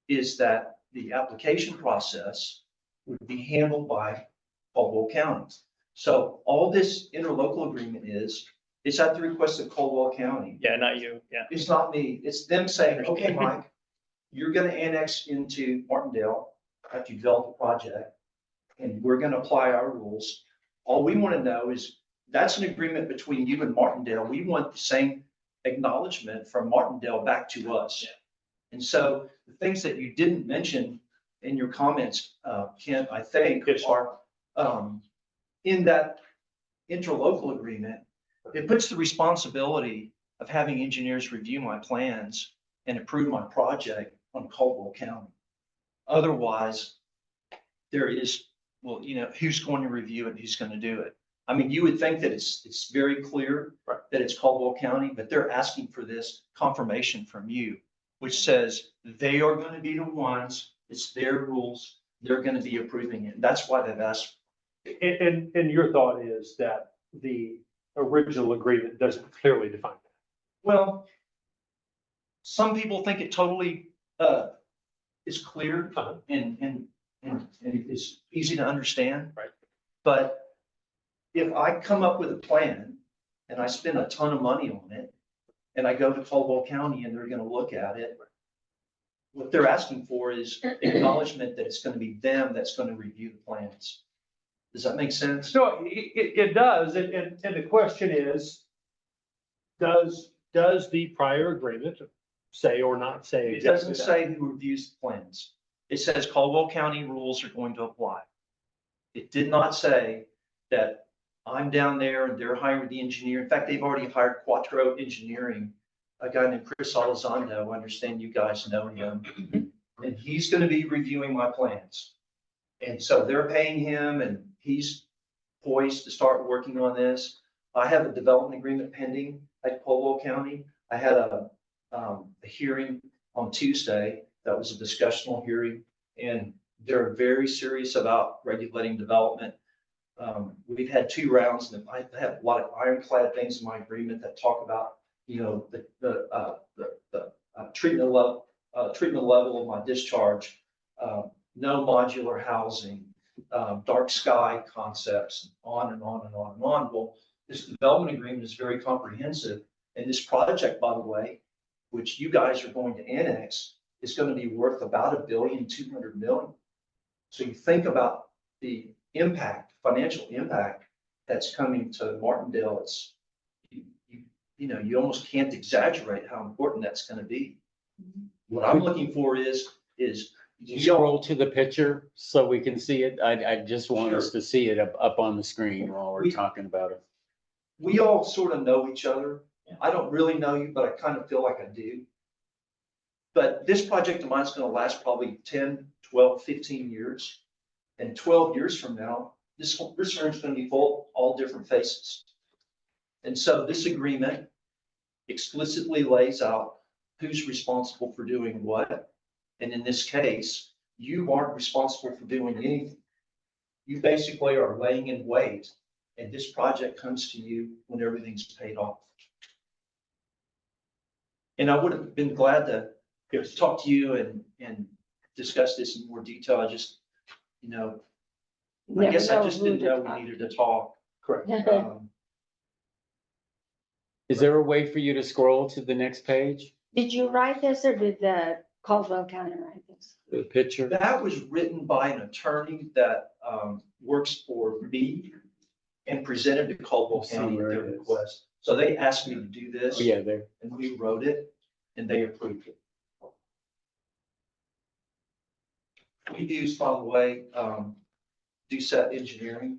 Speaker 15: is that the application process would be handled by Caldwell County. So all this interlocal agreement is It's at the request of Caldwell County.
Speaker 5: Yeah, not you, yeah.
Speaker 15: It's not me. It's them saying, okay, Mike, you're gonna annex into Martindale after you develop the project, and we're gonna apply our rules. All we want to know is, that's an agreement between you and Martindale. We want the same acknowledgement from Martindale back to us. And so the things that you didn't mention in your comments, Kent, I think,
Speaker 11: Yes, sir.
Speaker 15: are, in that interlocal agreement, it puts the responsibility of having engineers review my plans and approve my project on Caldwell County. Otherwise, there is, well, who's going to review it, who's going to do it? I mean, you would think that it's very clear that it's Caldwell County, but they're asking for this confirmation from you, which says they are going to be the ones, it's their rules, they're going to be approving it. That's why they've asked.
Speaker 11: And your thought is that the original agreement doesn't clearly define that.
Speaker 15: Well, some people think it totally is clear and it's easy to understand.
Speaker 11: Right.
Speaker 15: But if I come up with a plan and I spend a ton of money on it, and I go to Caldwell County and they're gonna look at it, what they're asking for is acknowledgement that it's gonna be them that's gonna review the plans. Does that make sense?
Speaker 11: So it does, and the question is, does the prior agreement say or not say
Speaker 15: It
Speaker 11: exactly
Speaker 15: doesn't
Speaker 11: that?
Speaker 15: say who reviews the plans. It says Caldwell County rules are going to apply. It did not say that I'm down there and they're hiring the engineer. In fact, they've already hired Quattro Engineering, a guy named Chris Elizondo. I understand you guys know him. And he's going to be reviewing my plans. And so they're paying him and he's poised to start working on this. I have a development agreement pending at Caldwell County. I had a hearing on Tuesday. That was a discussional hearing, and they're very serious about regulating development. We've had 2 rounds, and I have a lot of ironclad things in my agreement that talk about, the treatment level of my discharge, no modular housing, dark sky concepts, on and on and on and on. Well, this development agreement is very comprehensive, and this project, by the way, which you guys are going to annex, is going to be worth about $1.2 billion. So you think about the impact, financial impact that's coming to Martindale. It's, you almost can't exaggerate how important that's going to be. What I'm looking for is
Speaker 7: You scroll to the picture so we can see it. I just want us to see it up on the screen while we're talking about it.
Speaker 15: we all sort of know each other. I don't really know you, but I kind of feel like I do. But this project of mine is going to last probably 10, 12, 15 years. And 12 years from now, this room's going to be full, all different faces. And so this agreement explicitly lays out who's responsible for doing what. And in this case, you aren't responsible for doing anything. You basically are laying in wait, and this project comes to you when everything's paid off. And I would have been glad to talk to you and discuss this in more detail. I just, I guess I just didn't know we needed to talk.
Speaker 11: Correct.
Speaker 7: Is there a way for you to scroll to the next page?
Speaker 2: Did you write this or did the Caldwell County write this?
Speaker 7: The picture?
Speaker 15: That was written by an attorney that works for me and presented to Caldwell
Speaker 7: Let's see
Speaker 15: County at
Speaker 7: where
Speaker 15: their
Speaker 7: it is.
Speaker 15: request. So they asked me to do this.
Speaker 7: Oh, yeah, there.
Speaker 15: And we wrote it and they approved it. We use, by the way, DSET engineering.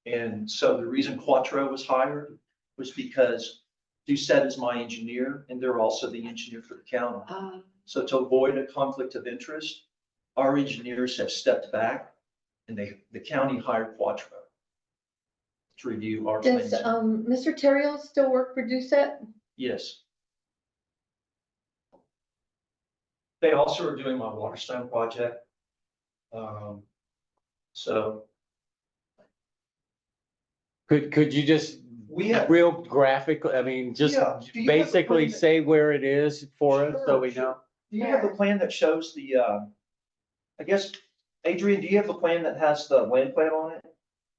Speaker 15: And so the reason Quattro was hired was because DSET is my engineer and they're also the engineer for the county. So to avoid a conflict of interest, our engineers have stepped back and the county hired Quattro to review our
Speaker 8: Does,
Speaker 15: plans.
Speaker 8: Mr. Terrell still work for DUSET?
Speaker 15: Yes. They also are doing my Waterstone project. So
Speaker 7: Could you just,
Speaker 15: we have,
Speaker 7: real graphic, I mean, just
Speaker 15: Yeah. Do you have a
Speaker 7: basically
Speaker 15: plan that-
Speaker 7: say where it is for us so we
Speaker 15: Sure,
Speaker 7: know?
Speaker 15: do you have the plan that shows the, I guess, Adrian, do you have the plan that has the land plan on it?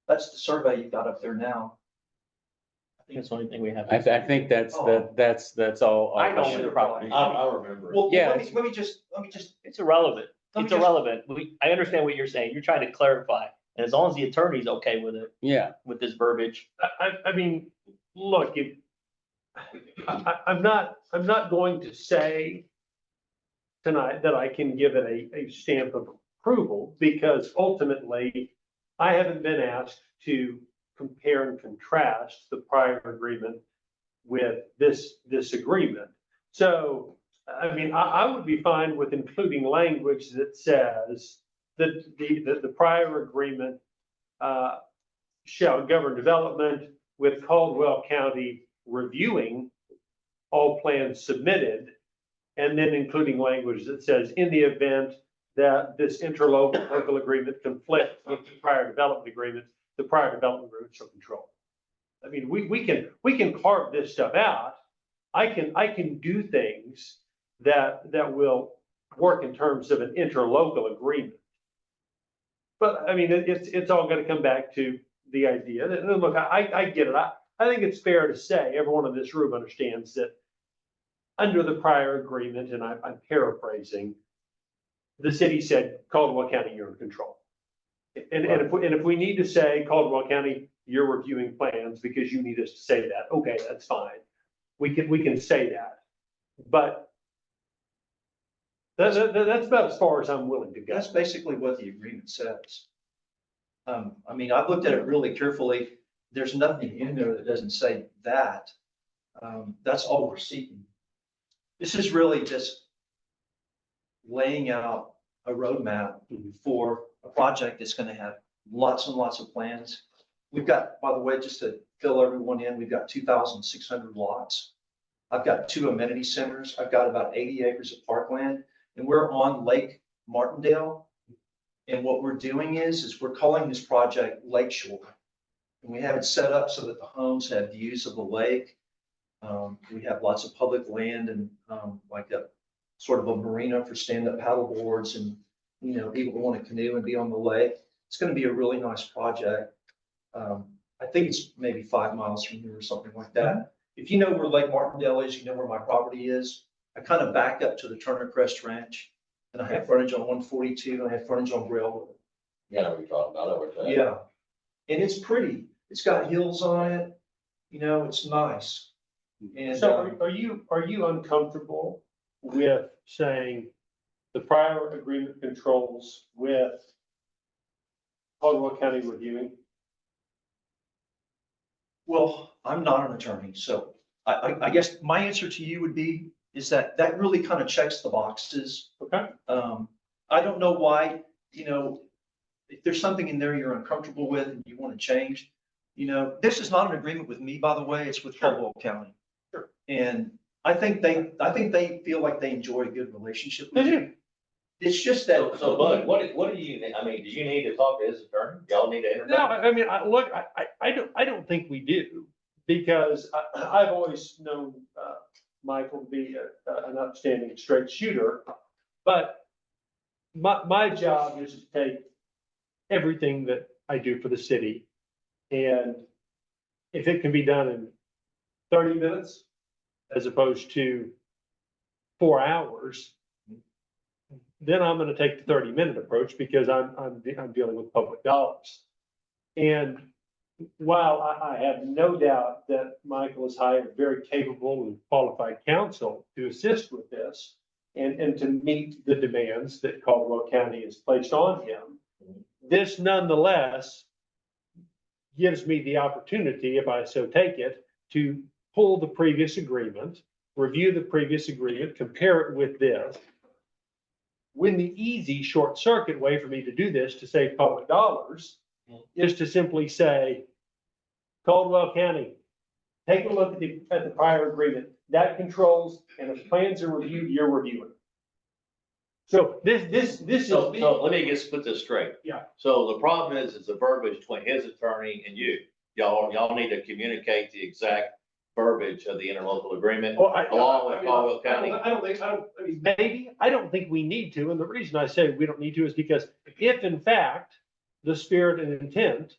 Speaker 15: That's the survey you've got up there now. I
Speaker 5: That's the only thing we have.
Speaker 7: I think that's, that's all.
Speaker 5: I know where the property is.
Speaker 9: I remember. it.
Speaker 14: Well,
Speaker 7: Yeah,
Speaker 14: let me just,
Speaker 5: It's irrelevant.
Speaker 14: Let me
Speaker 5: It's
Speaker 14: just-
Speaker 5: irrelevant. I understand what you're saying. You're trying to clarify. And as long as the attorney's okay with it,
Speaker 7: Yeah,
Speaker 5: with this verbiage.
Speaker 11: I mean, look, if, I'm not going to say tonight that I can give it a stamp of approval, because ultimately, I haven't been asked to compare and contrast the prior agreement with this agreement. So, I mean, I would be fine with including language that says that the prior agreement shall govern development with Caldwell County reviewing all plans submitted, and then including language that says, in the event that this interlocal agreement conflicts with the prior development agreement, the prior development agreement shall control. I mean, we can carve this stuff out. I can do things that will work in terms of an interlocal agreement. But I mean, it's all gonna come back to the idea that, and look, I get it. I think it's fair to say everyone in this room understands that under the prior agreement, and I'm paraphrasing, the city said, Caldwell County, you're in control. And if we need to say, Caldwell County, you're reviewing plans because you need us to say that, okay, that's fine. We can say that. But that's about as far as I'm willing to go.
Speaker 15: That's basically what the agreement says. I mean, I've looked at it really carefully. There's nothing in there that doesn't say that. That's all we're seeking. This is really just laying out a roadmap for a project that's gonna have lots and lots of plans. We've got, by the way, just to fill everyone in, we've got 2,600 lots. I've got 2 amenity centers. I've got about 80 acres of parkland, and we're on Lake Martindale. And what we're doing is we're calling this project Lakeshore. And we have it set up so that the homes have views of the lake. We have lots of public land and like a sort of a marina for stand-up paddle boards and, you know, people who want to canoe and be on the lake. It's going to be a really nice project. I think it's maybe 5 miles from here or something like that. If you know where Lake Martindale is, you know where my property is. I kind of back up to the Turner Crest Ranch, and I have frontage on 142, and I have frontage on Railroad.
Speaker 9: Yeah, we talked about over there.
Speaker 15: Yeah, and it's pretty. It's got hills on it. You know, it's nice. And
Speaker 11: So are you uncomfortable with saying the prior agreement controls with Caldwell County reviewing?
Speaker 15: well, I'm not an attorney, so I guess my answer to you would be is that really kind of checks the boxes.
Speaker 11: Okay.
Speaker 15: I don't know why, you know, if there's something in there you're uncomfortable with and you want to change, you know, this is not an agreement with me, by the way, it's with Caldwell County.
Speaker 11: Sure.
Speaker 15: And I think they feel like they enjoy a good relationship with you. It's just that.
Speaker 9: So Bud, what do you, I mean, do you need to talk to his attorney? Y'all need to interview?
Speaker 11: No, I mean, look, I don't think we do, because I've always known Michael to be an upstanding straight shooter. But my job is to take everything that I do for the city, and if it can be done in 30 minutes as opposed to 4 hours, then I'm going to take the 30-minute approach, because I'm dealing with public dollars. And while I have no doubt that Michael has hired very capable and qualified counsel to assist with this and to meet the demands that Caldwell County has placed on him, this nonetheless gives me the opportunity, if I so take it, to pull the previous agreement, review the previous agreement, compare it with this. When the easy short circuit way for me to do this to save public dollars is to simply say, Caldwell County, take a look at the prior agreement. That controls, and if plans are reviewed, you're reviewing. So this is.
Speaker 9: So let me just put this straight.
Speaker 11: Yeah.
Speaker 9: So the problem is the verbiage between his attorney and you. Y'all need to communicate the exact verbiage of the interlocal agreement along with Caldwell County.
Speaker 11: I don't think we need to. And the reason I say we don't need to is because if in fact the spirit and intent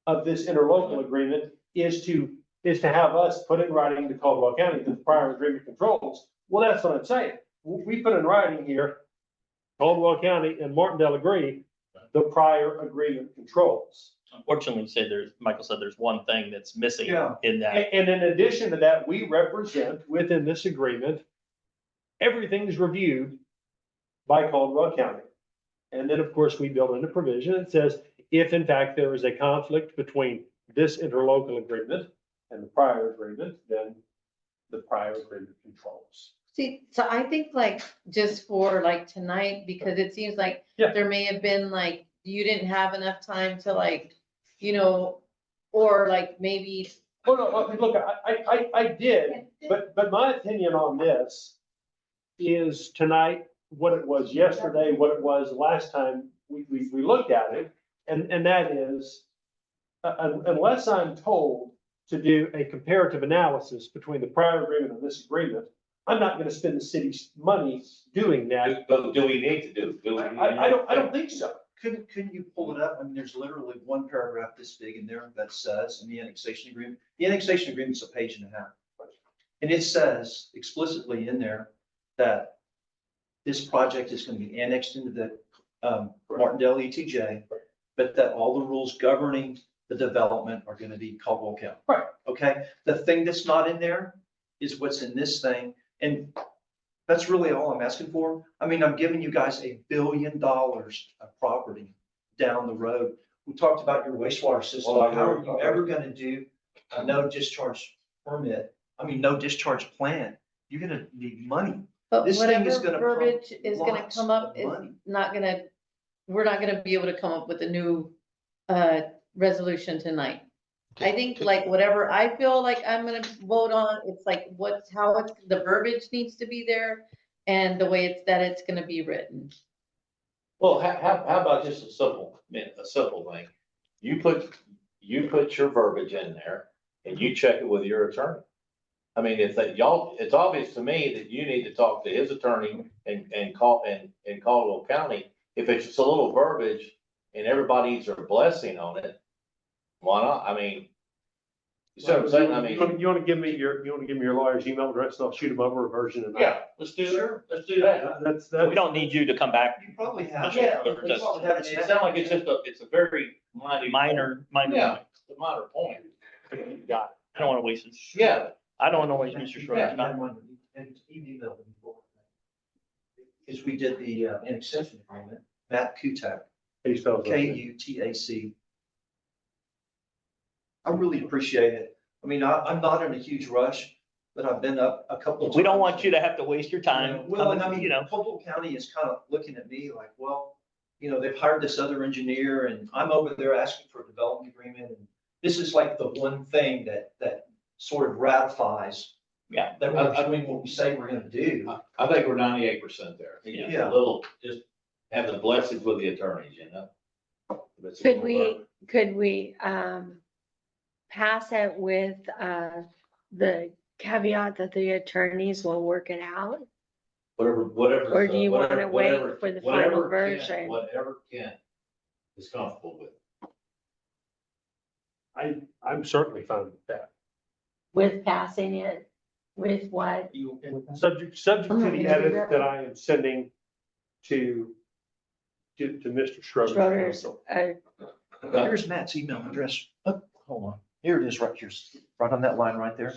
Speaker 11: of this interlocal agreement is to is to have us put in writing to Caldwell County that the prior agreement controls. Well, that's what I'm saying. We put in writing here, Caldwell County and Martindale agree, the prior agreement controls.
Speaker 5: Unfortunately, Michael said there's one thing that's missing
Speaker 14: Yeah.
Speaker 5: in that.
Speaker 11: And in addition to that, we represent within this agreement, everything is reviewed by Caldwell County. And then, of course, we build in a provision that says, if in fact there is a conflict between this interlocal agreement and the prior agreement, then the prior agreement controls.
Speaker 8: See, so I think like, just for like tonight, because it seems like
Speaker 11: Yeah.
Speaker 8: there may have been like, you didn't have enough time to like, you know, or like maybe.
Speaker 11: Oh, no, look, I did, but my opinion on this is tonight, what it was yesterday, what it was last time we looked at it. And that is, unless I'm told to do a comparative analysis between the prior agreement and this agreement, I'm not gonna spend the city's money doing that.
Speaker 9: But do we need to do?
Speaker 11: I don't think so.
Speaker 15: Couldn't you pull it up? I mean, there's literally one paragraph this big in there that says in the annexation agreement, the annexation agreement's a page and a half. And it says explicitly in there that this project is going to be annexed into the Martindale ETJ, but that all the rules governing the development are going to be Caldwell County.
Speaker 11: Right.
Speaker 15: Okay, the thing that's not in there is what's in this thing, and that's really all I'm asking for. I mean, I'm giving you guys $1 billion of property down the road. We talked about your wastewater system.
Speaker 9: Well,
Speaker 15: How are you ever going to do a no discharge permit? I mean, no discharge plan. You're going to need money.
Speaker 8: But
Speaker 15: This thing is
Speaker 8: whatever
Speaker 15: gonna
Speaker 8: verbiage is gonna
Speaker 15: lots
Speaker 8: come up
Speaker 15: of
Speaker 8: is
Speaker 15: money.
Speaker 8: not gonna, we're not gonna be able to come up with a new resolution tonight. I think like whatever I feel like I'm gonna vote on, it's like how it's, the verbiage needs to be there and the way it's gonna be written.
Speaker 9: Well, how about just a simple thing? You put your verbiage in there and you check it with your attorney. I mean, it's obvious to me that you need to talk to his attorney and Caldwell County. If it's just a little verbiage and everybody needs their blessing on it, why not? I mean, you see what I'm saying? I mean,
Speaker 11: You wanna give me your lawyer's email address and I'll shoot him over a version of that?
Speaker 9: yeah, let's do that. Let's do that.
Speaker 11: That's.
Speaker 5: We don't need you to come back.
Speaker 15: You probably have.
Speaker 9: Yeah,
Speaker 15: You
Speaker 9: it's
Speaker 15: probably have
Speaker 9: it sounds like it's a very
Speaker 5: Minor.
Speaker 9: Yeah, it's a minor point.
Speaker 11: Got
Speaker 5: I don't want to waste it.
Speaker 9: Yeah.
Speaker 5: I don't want to waste Mr. Schroeder's
Speaker 15: And
Speaker 5: time.
Speaker 15: you emailed me before. Because we did the annexation agreement, Matt Kutak,
Speaker 11: it.
Speaker 15: Kutac. I really appreciate it. I mean, I'm not in a huge rush, but I've been up a couple of times.
Speaker 5: We don't want you to have to waste your time.
Speaker 15: Well, and I mean,
Speaker 5: You know,
Speaker 15: Caldwell County is kind of looking at me like, well, you know, they've hired this other engineer and I'm over there asking for a development agreement. And this is like the one thing that sort of ratifies.
Speaker 5: Yeah.
Speaker 15: That we're doing what we say we're gonna do.
Speaker 9: I think we're 98% there.
Speaker 15: Yeah.
Speaker 9: A little, just have the blessings with the attorneys, you know? If it's a
Speaker 2: Could
Speaker 9: little
Speaker 2: we pass it with, the caveat that the attorneys will work it out?
Speaker 9: Whatever.
Speaker 2: Or do you wanna wait
Speaker 9: whatever-
Speaker 2: for the
Speaker 9: whatever
Speaker 2: final
Speaker 9: Kent-
Speaker 2: version?
Speaker 9: Whatever Kent is comfortable with.
Speaker 11: I'm certainly fine with that.
Speaker 2: With passing it, with what?
Speaker 11: Subject to the edit that I am sending to Mr. Schroeder's
Speaker 2: Schroeder's,
Speaker 11: counsel.
Speaker 15: Here's Matt's email address. Oh, hold on. Here it is, right here, right on that line right there.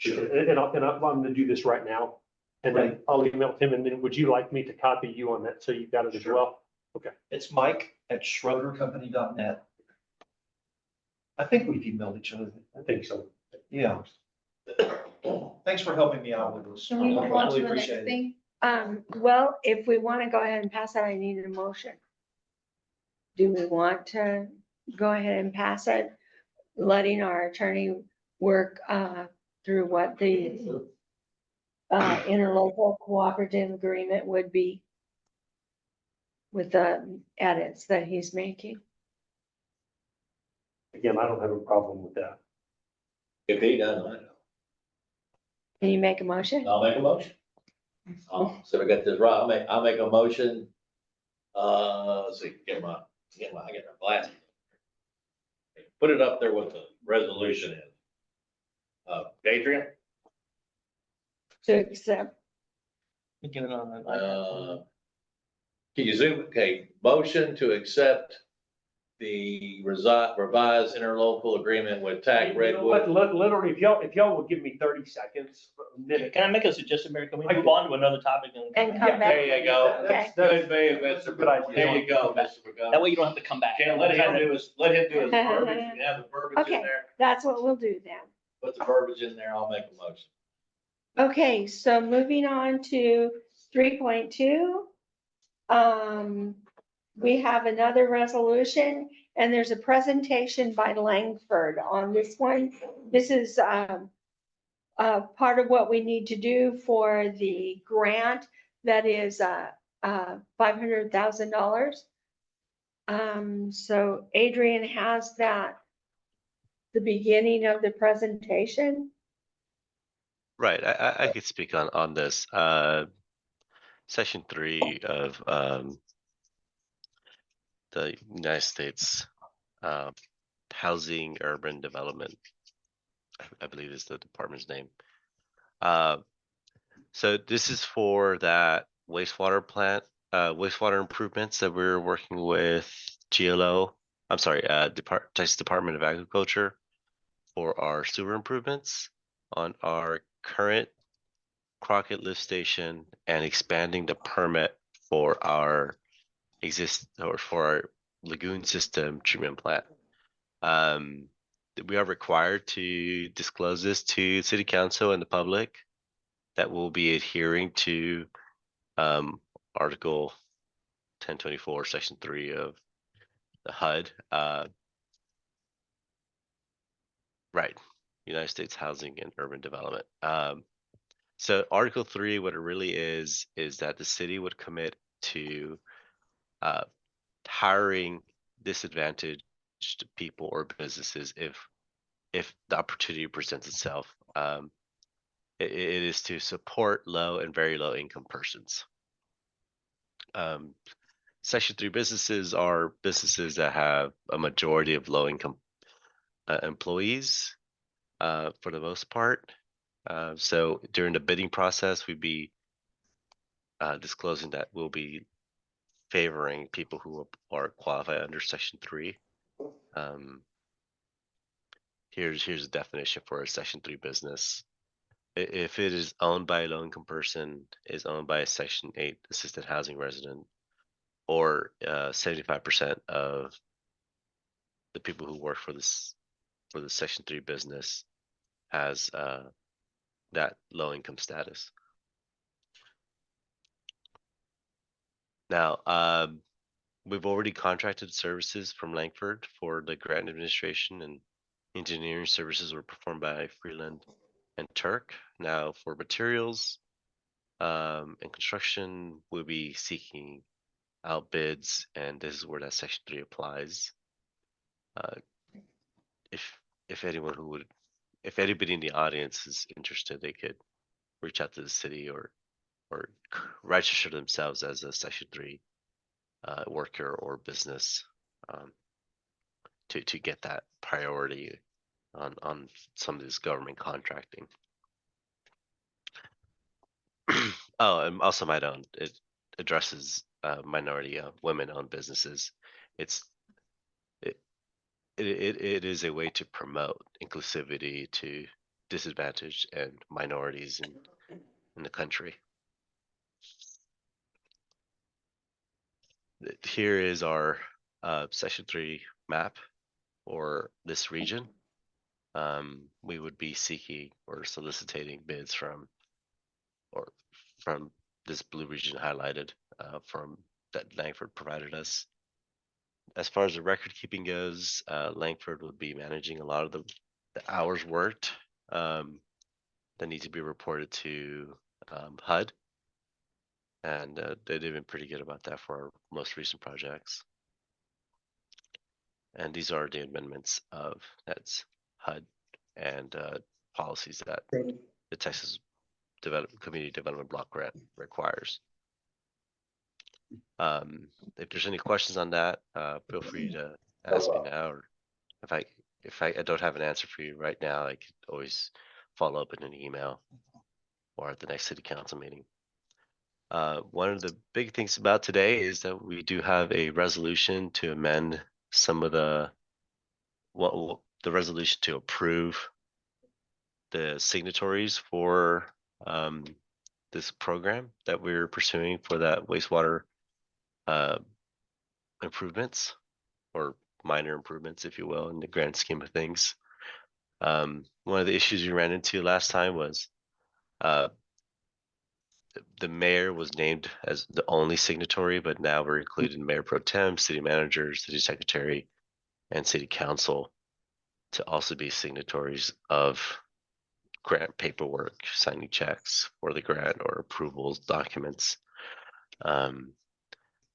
Speaker 11: And I'm gonna do this right now, and then I'll email him, and then would you like me to copy you on that, so you've got it as
Speaker 15: Sure.
Speaker 11: well? Okay.
Speaker 15: It's Mike@schroedercompany.net. I think we've emailed each other.
Speaker 11: I think so.
Speaker 15: Yeah. Thanks for helping me out with this.
Speaker 8: Can we move on to
Speaker 15: Really
Speaker 8: the next
Speaker 15: appreciate it.
Speaker 8: thing?
Speaker 2: Well, if we want to go ahead and pass that, I need a motion. Do we want to go ahead and pass it, letting our attorney work, through what the, interlocal cooperative agreement would be with the edits that he's making?
Speaker 11: Again, I don't have a problem with that.
Speaker 9: If he doesn't, I know.
Speaker 2: Can you make a motion?
Speaker 9: I'll make a motion. So I got this right. I'll make a motion. Let's see, get my Yeah, well, I got my glasses. Put it up there with the resolution in. Adrian?
Speaker 2: To accept,
Speaker 5: Get it on the
Speaker 9: Can you zoom, okay, motion to accept the revised interlocal agreement with TAC
Speaker 11: You know what,
Speaker 9: Redwood.
Speaker 11: literally, if y'all would give me 30 seconds, a minute.
Speaker 5: Can I make a suggestion, Mary? Can we move on to another topic?
Speaker 2: and come back.
Speaker 9: There you go.
Speaker 2: Okay.
Speaker 9: Good move, Mr.
Speaker 11: Good idea.
Speaker 9: There you go, Mr.
Speaker 5: That
Speaker 9: McGovern.
Speaker 5: way you don't have to come back.
Speaker 9: Can let him do his verbiage, you can have the verbiage
Speaker 2: Okay.
Speaker 9: in there,
Speaker 2: That's what we'll do then.
Speaker 9: put the verbiage in there, I'll make a motion.
Speaker 2: Okay, so moving on to 3.2. We have another resolution and there's a presentation by Langford on this one. This is part of what we need to do for the grant that is $500,000. So Adrian has that, the beginning of the presentation.
Speaker 12: Right, I could speak on this. Section 3 of the United States Housing Urban Development, I believe is the department's name. So this is for that wastewater plant, wastewater improvements that we're working with GLO, I'm sorry, Texas Department of Agriculture for our sewer improvements on our current Crockett lift station and expanding the permit for our for our lagoon system treatment plant. We are required to disclose this to city council and the public that will be adhering to Article 1024, Section 3 of the HUD. Right, United States Housing and Urban Development. So Article 3, what it really is that the city would commit to hiring disadvantaged people or businesses if the opportunity presents itself. It is to support low and very low income persons. Section 3 businesses are businesses that have a majority of low income employees for the most part. So during the bidding process, we'd be disclosing that we'll be favoring people who are qualified under Section 3. Here's a definition for a Section 3 business. If it is owned by a low income person, is owned by a Section 8 assisted housing resident, or 75% of the people who work for the Section 3 business has that low income status. Now, we've already contracted services from Langford for the grant administration, and engineering services were performed by Freeland and Turk. Now for materials and construction, we'll be seeking out bids, and this is where that Section 3 applies. If anybody in the audience is interested, they could reach out to the city or register themselves as a Section 3 worker or business to get that priority on some of this government contracting. Oh, and also might own, it addresses minority women-owned businesses. It is a way to promote inclusivity to disadvantaged and minorities in the country. Here is our Section 3 map for this region. We would be seeking or soliciting bids from this blue region highlighted from that Langford provided us. As far as the record keeping goes, Langford would be managing a lot of the hours worked that need to be reported to HUD. And they've been pretty good about that for our most recent projects. And these are the amendments of that's HUD and policies that the Texas Community Development Block Grant requires. If there's any questions on that, feel free to ask me now, or if I don't have an answer for you right now, I could always follow up in an email or at the next city council meeting. One of the big things about today is that we do have a resolution to amend some of the resolution to approve the signatories for this program that we're pursuing for that wastewater improvements, or minor improvements, if you will, in the grand scheme of things. One of the issues we ran into last time was the mayor was named as the only signatory, but now we're including mayor pro tem, city manager, city secretary, and city council to also be signatories of grant paperwork, signing checks for the grant or approvals documents. It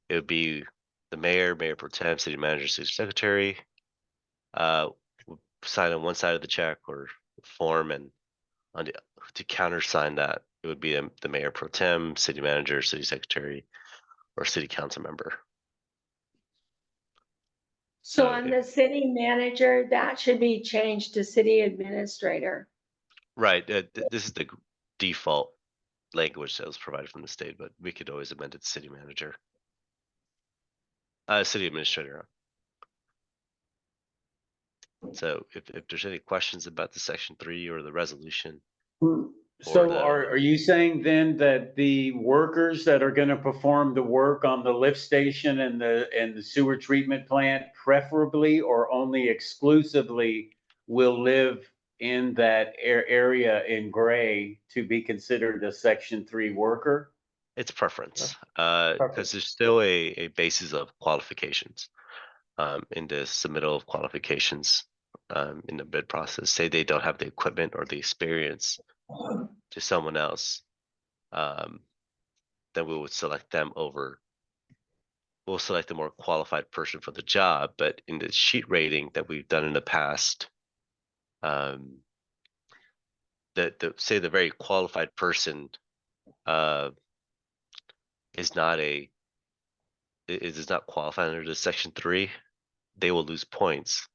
Speaker 12: would be the mayor, mayor pro tem, city manager, city secretary, would sign on one side of the check or form, and to countersign that, it would be the mayor pro tem, city manager, city secretary, or city council member.
Speaker 2: So
Speaker 12: So
Speaker 2: on the city manager, that should be changed to city administrator.
Speaker 12: Right, this is the default language that was provided from the state, but we could always amend it to city manager. City administrator. So if there's any questions about the section 3 or the resolution.
Speaker 7: So are you saying then that the workers that are gonna perform the work on the lift station and the sewer treatment plant preferably or only exclusively will live in that area in gray to be considered a section 3 worker?
Speaker 12: It's preference, because there's still a basis of qualifications in the submittal of qualifications in the bid process. Say they don't have the equipment or the experience to someone else, then we would select them over. We'll select a more qualified person for the job, but in the sheet rating that we've done in the past, say the very qualified person is not qualified under the section 3, they will lose points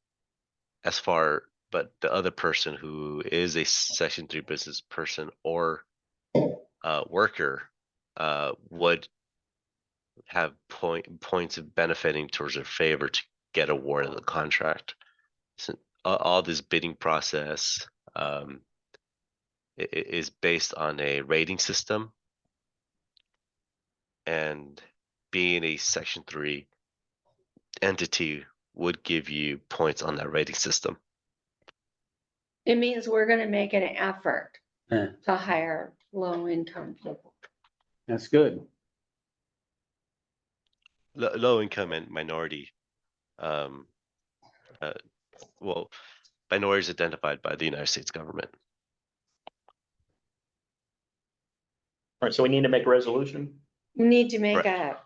Speaker 12: but the other person who is a section 3 business person or worker would have points of benefiting towards their favor to get awarded the contract. So all this bidding process is based on a rating system, and being a section 3 entity would give you points on that rating system.
Speaker 2: It means we're gonna make an effort
Speaker 7: Yeah.
Speaker 2: to hire low income people.
Speaker 7: That's good.
Speaker 12: Low income and minority, minorities identified by the United States government.
Speaker 5: All right, so we need to make a resolution.
Speaker 2: We need to make
Speaker 12: Right.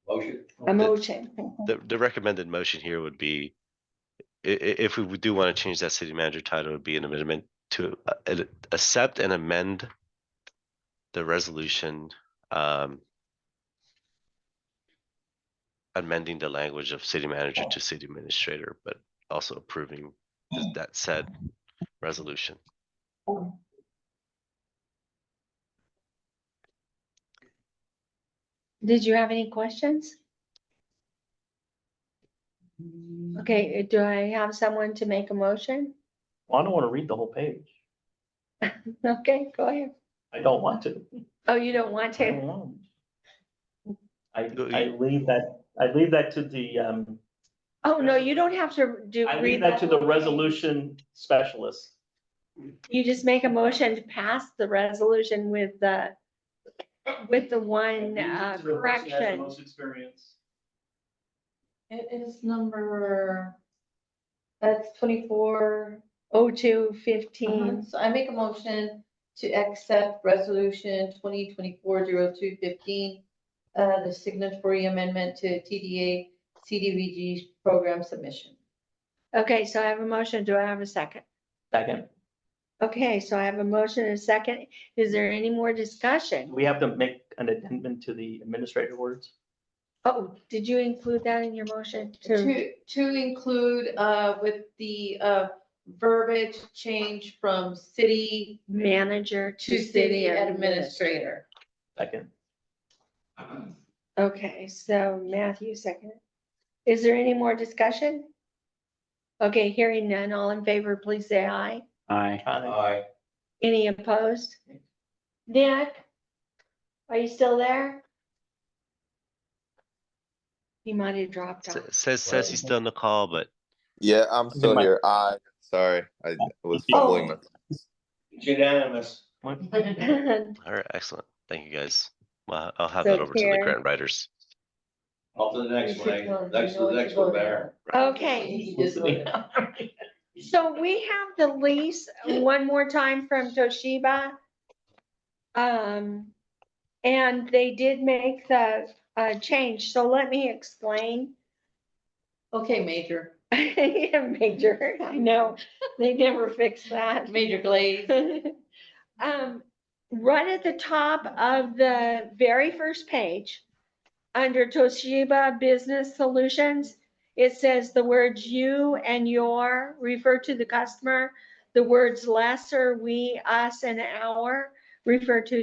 Speaker 14: Motion.
Speaker 2: a motion.
Speaker 12: The recommended motion here would be, if we do want to change that city manager title, it would be an amendment to accept and amend the resolution, amending the language of city manager to city administrator, but also approving that said resolution.
Speaker 2: Did you have any questions? Okay, do I have someone to make a motion?
Speaker 5: Well, I don't want to read the whole page.
Speaker 2: Okay, go ahead.
Speaker 5: I don't want to.
Speaker 2: Oh, you don't want
Speaker 5: I don't
Speaker 2: to?
Speaker 5: want to. I leave that to the,
Speaker 2: Oh, no, you don't have to
Speaker 5: I leave
Speaker 2: read
Speaker 5: that to the
Speaker 2: whole
Speaker 5: resolution specialist.
Speaker 2: thing. You just make a motion to pass the resolution with the one correction.
Speaker 5: Most experience.
Speaker 8: It is number, that's 24.
Speaker 2: 02-15.
Speaker 8: So I make a motion to accept resolution 2024-02-15, the signatory amendment to TDA CDBG program submission.
Speaker 2: Okay, so I have a motion. Do I have a second?
Speaker 5: Second.
Speaker 2: Okay, so I have a motion and a second. Is there any more discussion?
Speaker 5: We have to make an amendment to the administrative words.
Speaker 2: Oh, did you include that in your motion to?
Speaker 8: To include, with the, verbiage change from city
Speaker 2: Manager
Speaker 8: to city administrator.
Speaker 5: Second.
Speaker 2: Okay, so Matthew second. Is there any more discussion? Okay, hearing none, all in favor, please say aye.
Speaker 7: Aye.
Speaker 9: Aye.
Speaker 2: Any opposed? Nick? Are you still there? He might have dropped off.
Speaker 12: Says he's still on the call, but
Speaker 4: Yeah, I'm still here. Sorry, I was fumbling.
Speaker 2: Oh.
Speaker 9: It's unanimous.
Speaker 12: all right, excellent. Thank you guys. Well, I'll have
Speaker 2: So
Speaker 12: that over to the
Speaker 2: Karen-
Speaker 12: grant writers.
Speaker 9: On to the next one, next to the next one, Mayor.
Speaker 2: Okay, so we have the lease one more time from Toshiba. And they did make the change, so let me explain.
Speaker 8: Okay, Major,
Speaker 2: Yeah, Major, I know, they never fix that.
Speaker 8: Major Glaze.
Speaker 2: Right at the top of the very first page, under Toshiba Business Solutions, it says the words you and your refer to the customer. The words lesser, we, us, and our refer to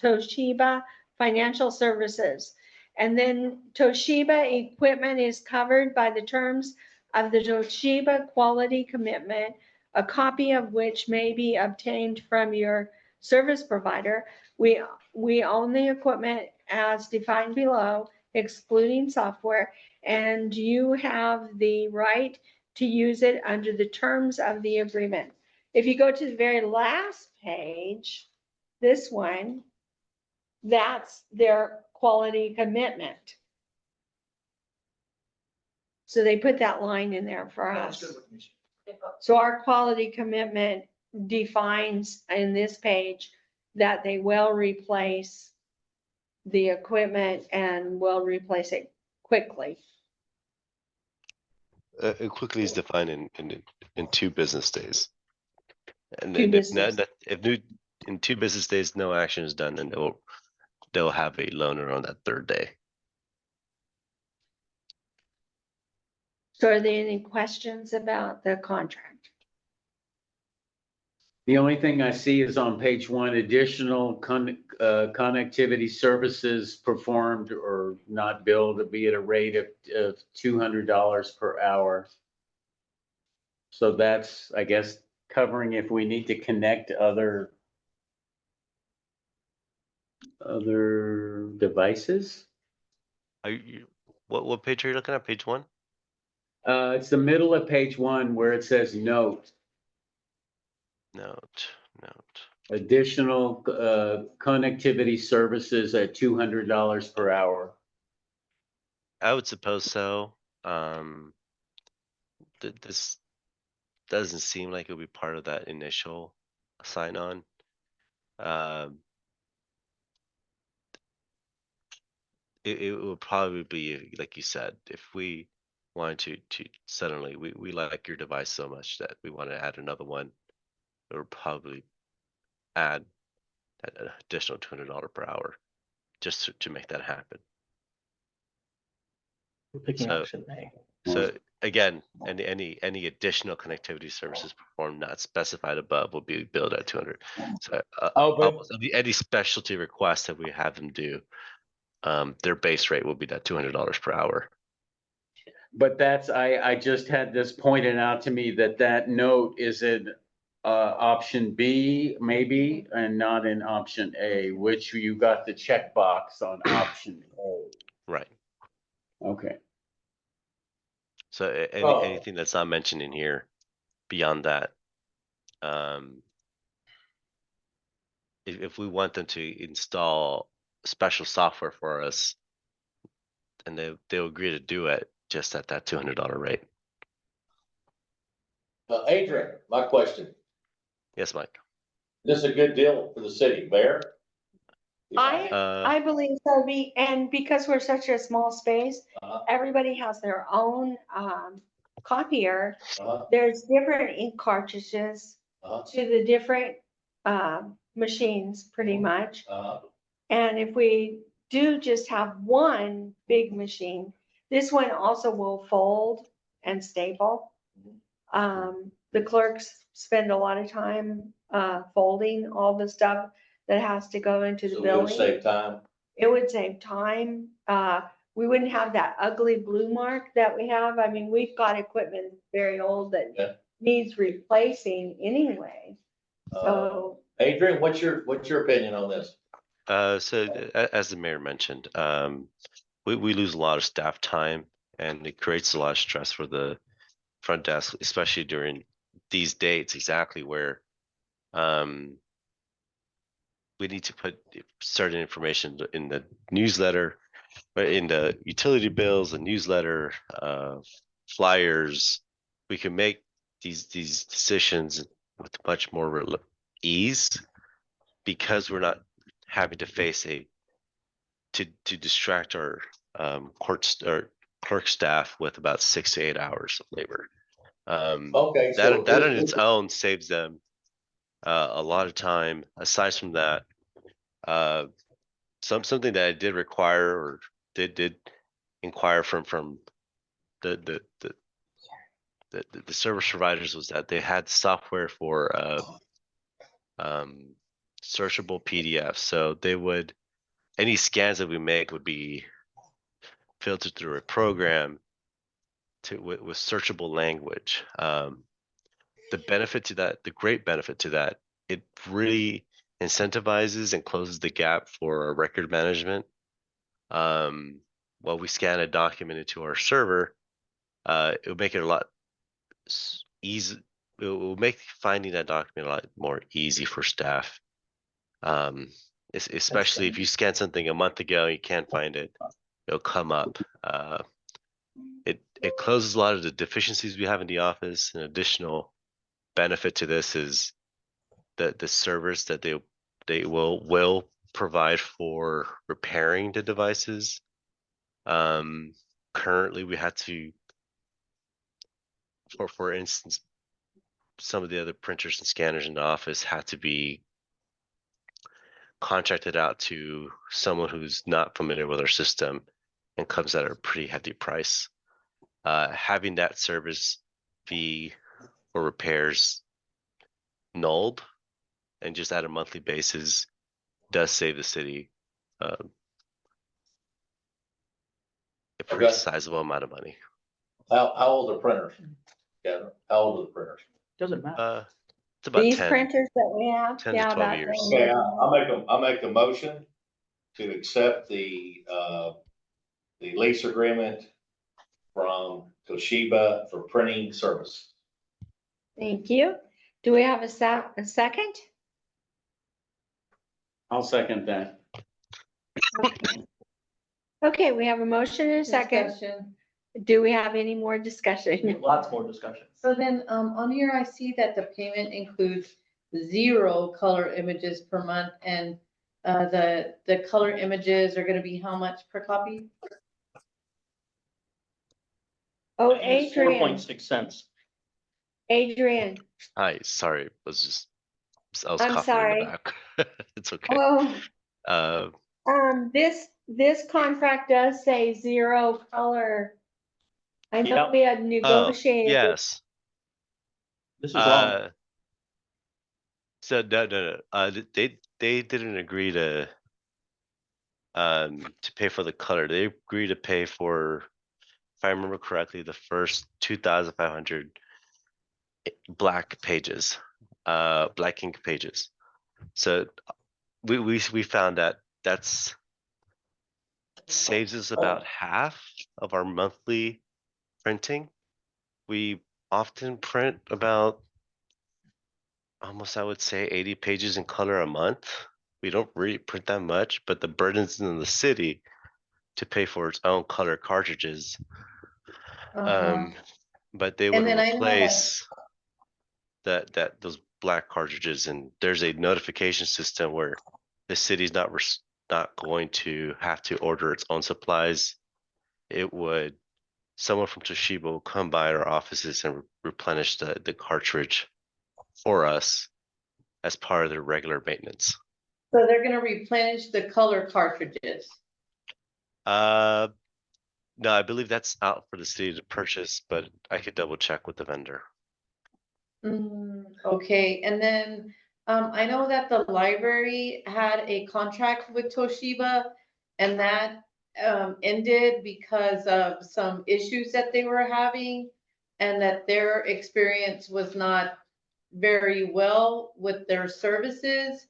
Speaker 2: Toshiba Financial Services. And then Toshiba equipment is covered by the terms of the Toshiba Quality Commitment, a copy of which may be obtained from your service provider. We own the equipment as defined below, excluding software, and you have the right to use it under the terms of the agreement. If you go to the very last page, this one, that's their quality commitment. So they put that line in there for us. So our quality commitment defines in this page that they will replace the equipment and will replace it quickly.
Speaker 12: It quickly is defined in 2 business days. And
Speaker 2: Two
Speaker 12: then
Speaker 2: business-
Speaker 12: in 2 business days, no action is done, and they'll have a loaner on that 3rd day.
Speaker 2: So are there any questions about the contract?
Speaker 7: The only thing I see is on page 1, additional connectivity services performed or not billed to be at a rate of $200 per hour. So that's, I guess, covering if we need to connect other devices.
Speaker 12: What page are you looking at? Page 1?
Speaker 7: It's the middle of page 1 where it says note.
Speaker 12: Note.
Speaker 7: Additional connectivity services at $200 per hour.
Speaker 12: I would suppose so. This doesn't seem like it would be part of that initial sign-on. It would probably be, like you said, if we wanted to suddenly, we like your device so much that we want to add another one, it would probably add an additional $200 per hour just to make that happen.
Speaker 5: We're picking
Speaker 12: So-
Speaker 5: option A.
Speaker 12: So again, any additional connectivity services performed not specified above will be billed at 200. So almost any specialty request that we have them do, their base rate will be that $200 per hour.
Speaker 7: But that's, I just had this pointed out to me that note is in option B, maybe, and not in option A, which you got the checkbox on option A.
Speaker 12: Right.
Speaker 7: Okay.
Speaker 12: So anything that's not mentioned in here beyond that, if we want them to install special software for us, and they'll agree to do it just at that $200 rate.
Speaker 9: Adrian, my question,
Speaker 12: Yes, Mike.
Speaker 9: this is a good deal for the city, Mayor?
Speaker 2: I believe so, and because we're such a small space, everybody has their own copier. There's different ink cartridges to the different, machines, pretty much. And if we do just have one big machine, this one also will fold and staple. The clerks spend a lot of time, folding all the stuff that has to go into the
Speaker 9: So it'll
Speaker 2: billing.
Speaker 9: save time.
Speaker 2: It would save time. We wouldn't have that ugly blue mark that we have. I mean, we've got equipment very old
Speaker 9: Yeah.
Speaker 2: that needs replacing anyway. So,
Speaker 9: Adrian, what's your opinion on this?
Speaker 12: As the mayor mentioned, we lose a lot of staff time and it creates a lot of stress for the front desk, especially during these dates exactly where we need to put certain information in the newsletter, but in the utility bills, the newsletter, flyers. We can make these decisions with much more ease because we're not having to face to distract our clerk staff with about 6 to 8 hours of labor.
Speaker 9: Okay, so
Speaker 12: That on its own saves them a lot of time. Aside from that, something that I did require or did inquire from the service providers was that they had software for searchable PDFs. So they would, any scans that we make would be filtered through a program with searchable language. The benefit to that, the great benefit to that, it really incentivizes and closes the gap for our record management. While we scan a document into our server, it will make it a lot easy. It will make finding that document a lot more easy for staff. Especially if you scan something a month ago, you can't find it, it'll come up. It closes a lot of the deficiencies we have in the office. An additional benefit to this is the service that they will provide for repairing the devices. Currently we had to, for instance, some of the other printers and scanners in the office had to be contracted out to someone who's not familiar with our system and comes at a pretty hefty price. Having that service fee for repairs nulled and just at a monthly basis does save the city a pretty
Speaker 9: Okay.
Speaker 12: sizable amount of money.
Speaker 9: How old are printers? Yeah, how old are the printers?
Speaker 5: Doesn't matter.
Speaker 12: It's about
Speaker 2: these
Speaker 12: 10,
Speaker 2: printers that we have,
Speaker 12: 10 to
Speaker 2: yeah,
Speaker 12: 12
Speaker 2: about
Speaker 12: years.
Speaker 2: 10
Speaker 9: Okay,
Speaker 2: years.
Speaker 9: I'll make a motion to accept the lease agreement from Toshiba for printing service.
Speaker 2: Thank you. Do we have a second?
Speaker 7: I'll second that.
Speaker 2: Okay, we have a motion and a second.
Speaker 8: Discussion.
Speaker 2: Do we have any more discussion?
Speaker 5: Lots more discussion.
Speaker 8: So then, on here, I see that the payment includes 0 color images per month, and the color images are gonna be how much per copy?
Speaker 2: Oh,
Speaker 5: It's 4.6
Speaker 2: Adrian,
Speaker 5: cents.
Speaker 2: Adrian,
Speaker 12: Hi, sorry, I was
Speaker 2: I'm
Speaker 12: coughing in
Speaker 2: sorry.
Speaker 12: the back. It's okay.
Speaker 2: Oh,
Speaker 12: Uh,
Speaker 2: this contract does say 0 color. I know
Speaker 5: Yep.
Speaker 2: we had
Speaker 12: oh,
Speaker 2: negotiated.
Speaker 12: yes.
Speaker 5: This is wrong.
Speaker 12: So no. They didn't agree to pay for the color. They agreed to pay for, if I remember correctly, the first 2,500 black pages, black ink pages. So we found that that's saves us about half of our monthly printing. We often print about almost, I would say, 80 pages in color a month. We don't really print that much, but the burden's in the city to pay for its own color cartridges. But they would
Speaker 8: And then I know, like-
Speaker 12: replace those black cartridges, and there's a notification system where the city's not going to have to order its own supplies. Someone from Toshiba will come by our offices and replenish the cartridge for us as part of their regular maintenance.
Speaker 8: So they're gonna replenish the color cartridges.
Speaker 12: No, I believe that's out for the city to purchase, but I could double check with the vendor.
Speaker 8: Okay, and then, I know that the library had a contract with Toshiba and that, ended because of some issues that they were having and that their experience was not very well with their services.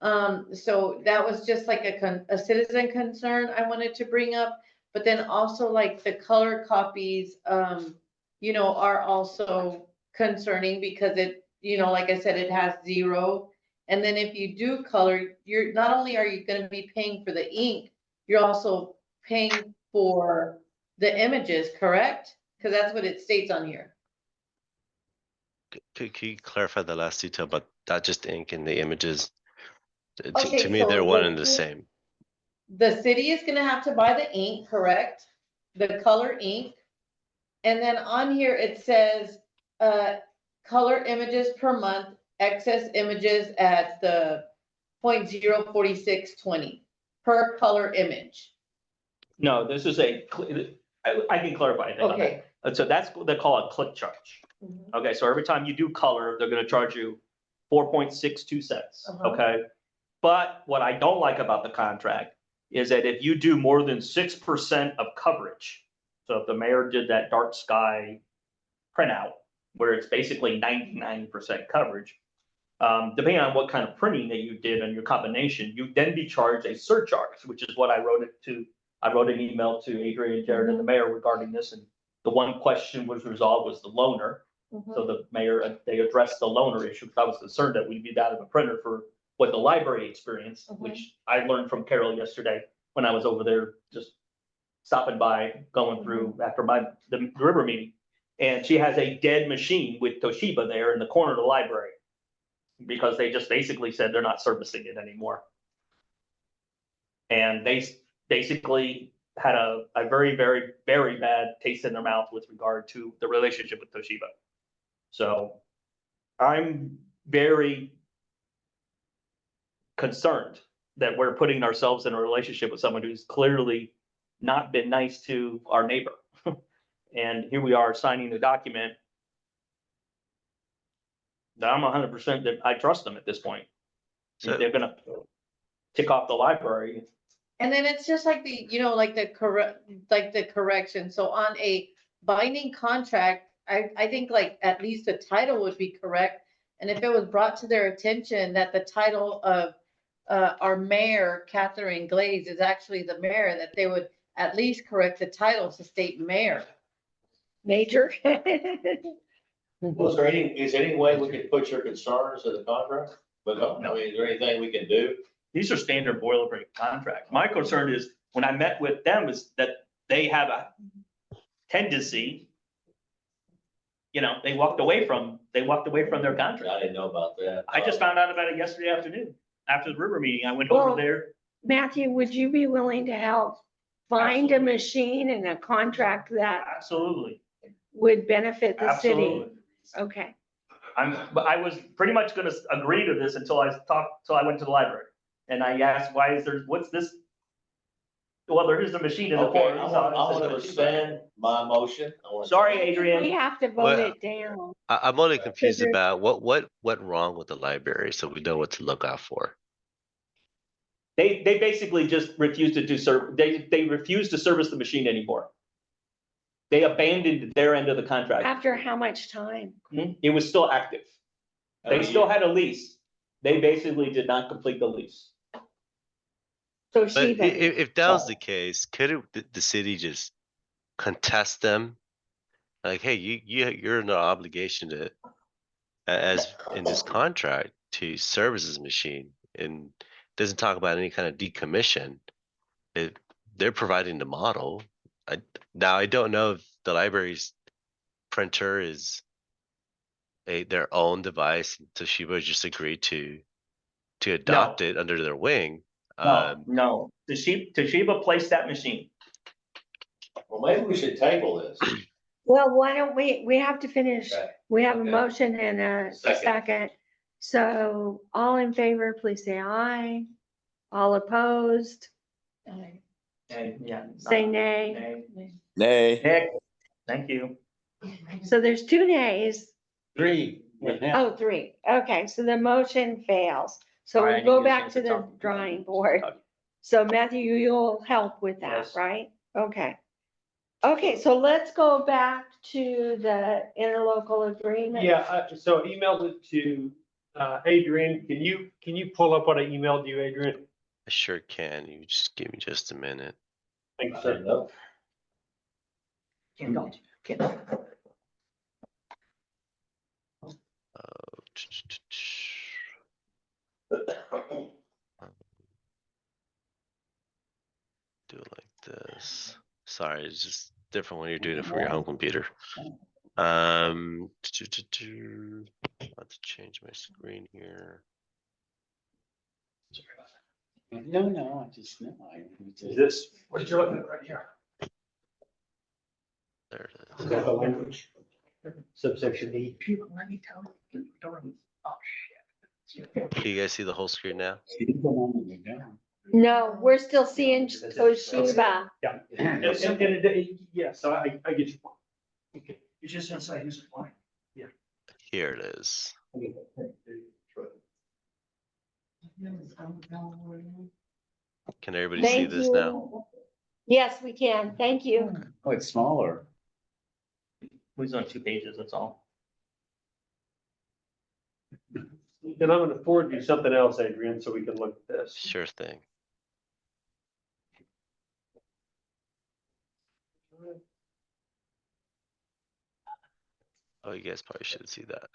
Speaker 8: So that was just like a citizen concern I wanted to bring up, but then also like the color copies, you know, are also concerning because it, you know, like I said, it has 0. And then if you do color, you're, not only are you gonna be paying for the ink, you're also paying for the images, correct? Cause that's what it states on here.
Speaker 12: Could you clarify the last detail about not just ink and the images?
Speaker 8: Okay,
Speaker 12: To me,
Speaker 8: so
Speaker 12: they're one
Speaker 8: the-
Speaker 12: and the same.
Speaker 8: The city is gonna have to buy the ink, correct? The color ink. And then on here, it says, color images per month, excess images at the 0.04620 per color image.
Speaker 5: No, this is I can clarify. I think, on that.
Speaker 8: Okay.
Speaker 5: So that's, they call it click charge. Okay, so every time you do color, they're gonna charge you 4.62 cents,
Speaker 8: Uh-huh.
Speaker 5: okay? But what I don't like about the contract is that if you do more than 6% of coverage, so if the mayor did that dark sky printout, where it's basically 99% coverage, depending on what kind of printing that you did and your combination, you'd then be charged a surcharge, which is what I wrote an email to Adrian, Jared, and the mayor regarding this, and the one question was resolved was the loaner. So the mayor, they addressed the loaner issue, because I was concerned that we'd be out of a printer for what the library experienced, which I learned from Carol yesterday when I was over there, just stopping by, going through after the river meeting. And she has a dead machine with Toshiba there in the corner of the library, because they just basically said they're not servicing it anymore. And they basically had a very, very, very bad taste in their mouth with regard to the relationship with Toshiba. So I'm very concerned that we're putting ourselves in a relationship with someone who's clearly not been nice to our neighbor. And here we are signing the document that I'm 100% that I trust them at this point.
Speaker 12: So-
Speaker 5: They're gonna tick off the library.
Speaker 8: And then it's just like the, you know, like the correction. So on a binding contract, I think like at least the title would be correct. And if it was brought to their attention that the title of our mayor, Catherine Glaze, is actually the mayor, that they would at least correct the title to state mayor.
Speaker 2: Major.
Speaker 9: Was there is there any way we could put your concerns in the contract? But no, I mean, is there anything we can do?
Speaker 5: These are standard boilerplate contracts. My concern is, when I met with them, is that they have a tendency, you know, they walked away from their contract.
Speaker 9: I didn't know about that.
Speaker 5: I just found out about it yesterday afternoon, after the river meeting. I went over
Speaker 2: Well-
Speaker 5: there.
Speaker 2: Matthew, would you be willing to help find a machine and a contract that
Speaker 5: Absolutely,
Speaker 2: would benefit the city?
Speaker 5: absolutely.
Speaker 2: Okay.
Speaker 5: But I was pretty much gonna agree to this until I went to the library. And I asked, what's this? Well, there is a machine in the
Speaker 9: Okay,
Speaker 5: corner.
Speaker 9: I want to rescind my motion.
Speaker 5: Sorry,
Speaker 2: We
Speaker 5: Adrian.
Speaker 2: have to vote
Speaker 12: Well,
Speaker 2: it down.
Speaker 12: I'm only confused
Speaker 2: there's-
Speaker 12: about what went wrong with the library, so we know what to look out for.
Speaker 5: They basically just refused to they refused to service the machine anymore. They abandoned their end of the contract.
Speaker 2: After how much time?
Speaker 5: It was still active. They still had a lease. They basically did not complete the lease.
Speaker 2: So
Speaker 12: But
Speaker 2: she,
Speaker 12: if that was the case, could the city just contest them? Like, hey, you're in an obligation to, as in this contract, to service this machine, and doesn't talk about any kind of decommission. They're providing the model. Now I don't know if the library's printer is their own device. Toshiba just agreed to adopt it under their wing.
Speaker 5: No. Toshiba placed that machine.
Speaker 9: Well, maybe we should table this.
Speaker 2: well, why don't we have to finish
Speaker 9: Okay.
Speaker 2: We have a
Speaker 3: Okay.
Speaker 2: motion and a
Speaker 3: Second.
Speaker 2: second. So all in favor, please say aye. All opposed,
Speaker 5: And, yeah.
Speaker 2: say nay.
Speaker 4: Nay.
Speaker 5: Nick, thank you.
Speaker 2: So there's 2 nays.
Speaker 7: 3 with him.
Speaker 2: Oh, 3. Okay, so the motion fails. So
Speaker 5: All right, I
Speaker 2: we'll
Speaker 5: need
Speaker 2: go
Speaker 5: you to
Speaker 2: back
Speaker 5: change
Speaker 2: to
Speaker 5: the
Speaker 2: the
Speaker 5: top.
Speaker 2: drawing board.
Speaker 5: Okay.
Speaker 2: So Matthew, you'll help with that,
Speaker 5: Yes.
Speaker 2: right? Okay. Okay, so let's go back to the interlocal agreement.
Speaker 11: Yeah, so I emailed it to, Adrian. Can you pull up what I emailed you, Adrian?
Speaker 12: I sure can. You just give me just a minute.
Speaker 11: Thanks, sir.
Speaker 5: Can't go. Can't go.
Speaker 12: Do it like this. Sorry, it's just different when you're doing it from your home computer. About to change my screen here.
Speaker 7: No, I just know.
Speaker 11: Is this, what you're looking at right here?
Speaker 12: There it
Speaker 11: Is
Speaker 12: is.
Speaker 11: that the language? Subsection E.
Speaker 12: Can you guys see the whole screen now?
Speaker 2: No, we're still seeing Toshiba.
Speaker 11: Yeah. Yeah, so I get your point. Okay.
Speaker 15: It's just inside who's applying.
Speaker 12: Here it is. Can everybody see
Speaker 2: Thank
Speaker 12: this now?
Speaker 2: you. Yes, we can. Thank you.
Speaker 7: Oh, it's smaller.
Speaker 5: We're on 2 pages, that's all.
Speaker 11: And I'm gonna forward you something else, Adrian, so we can look at this.
Speaker 12: Sure thing. Oh, you guys probably should see that.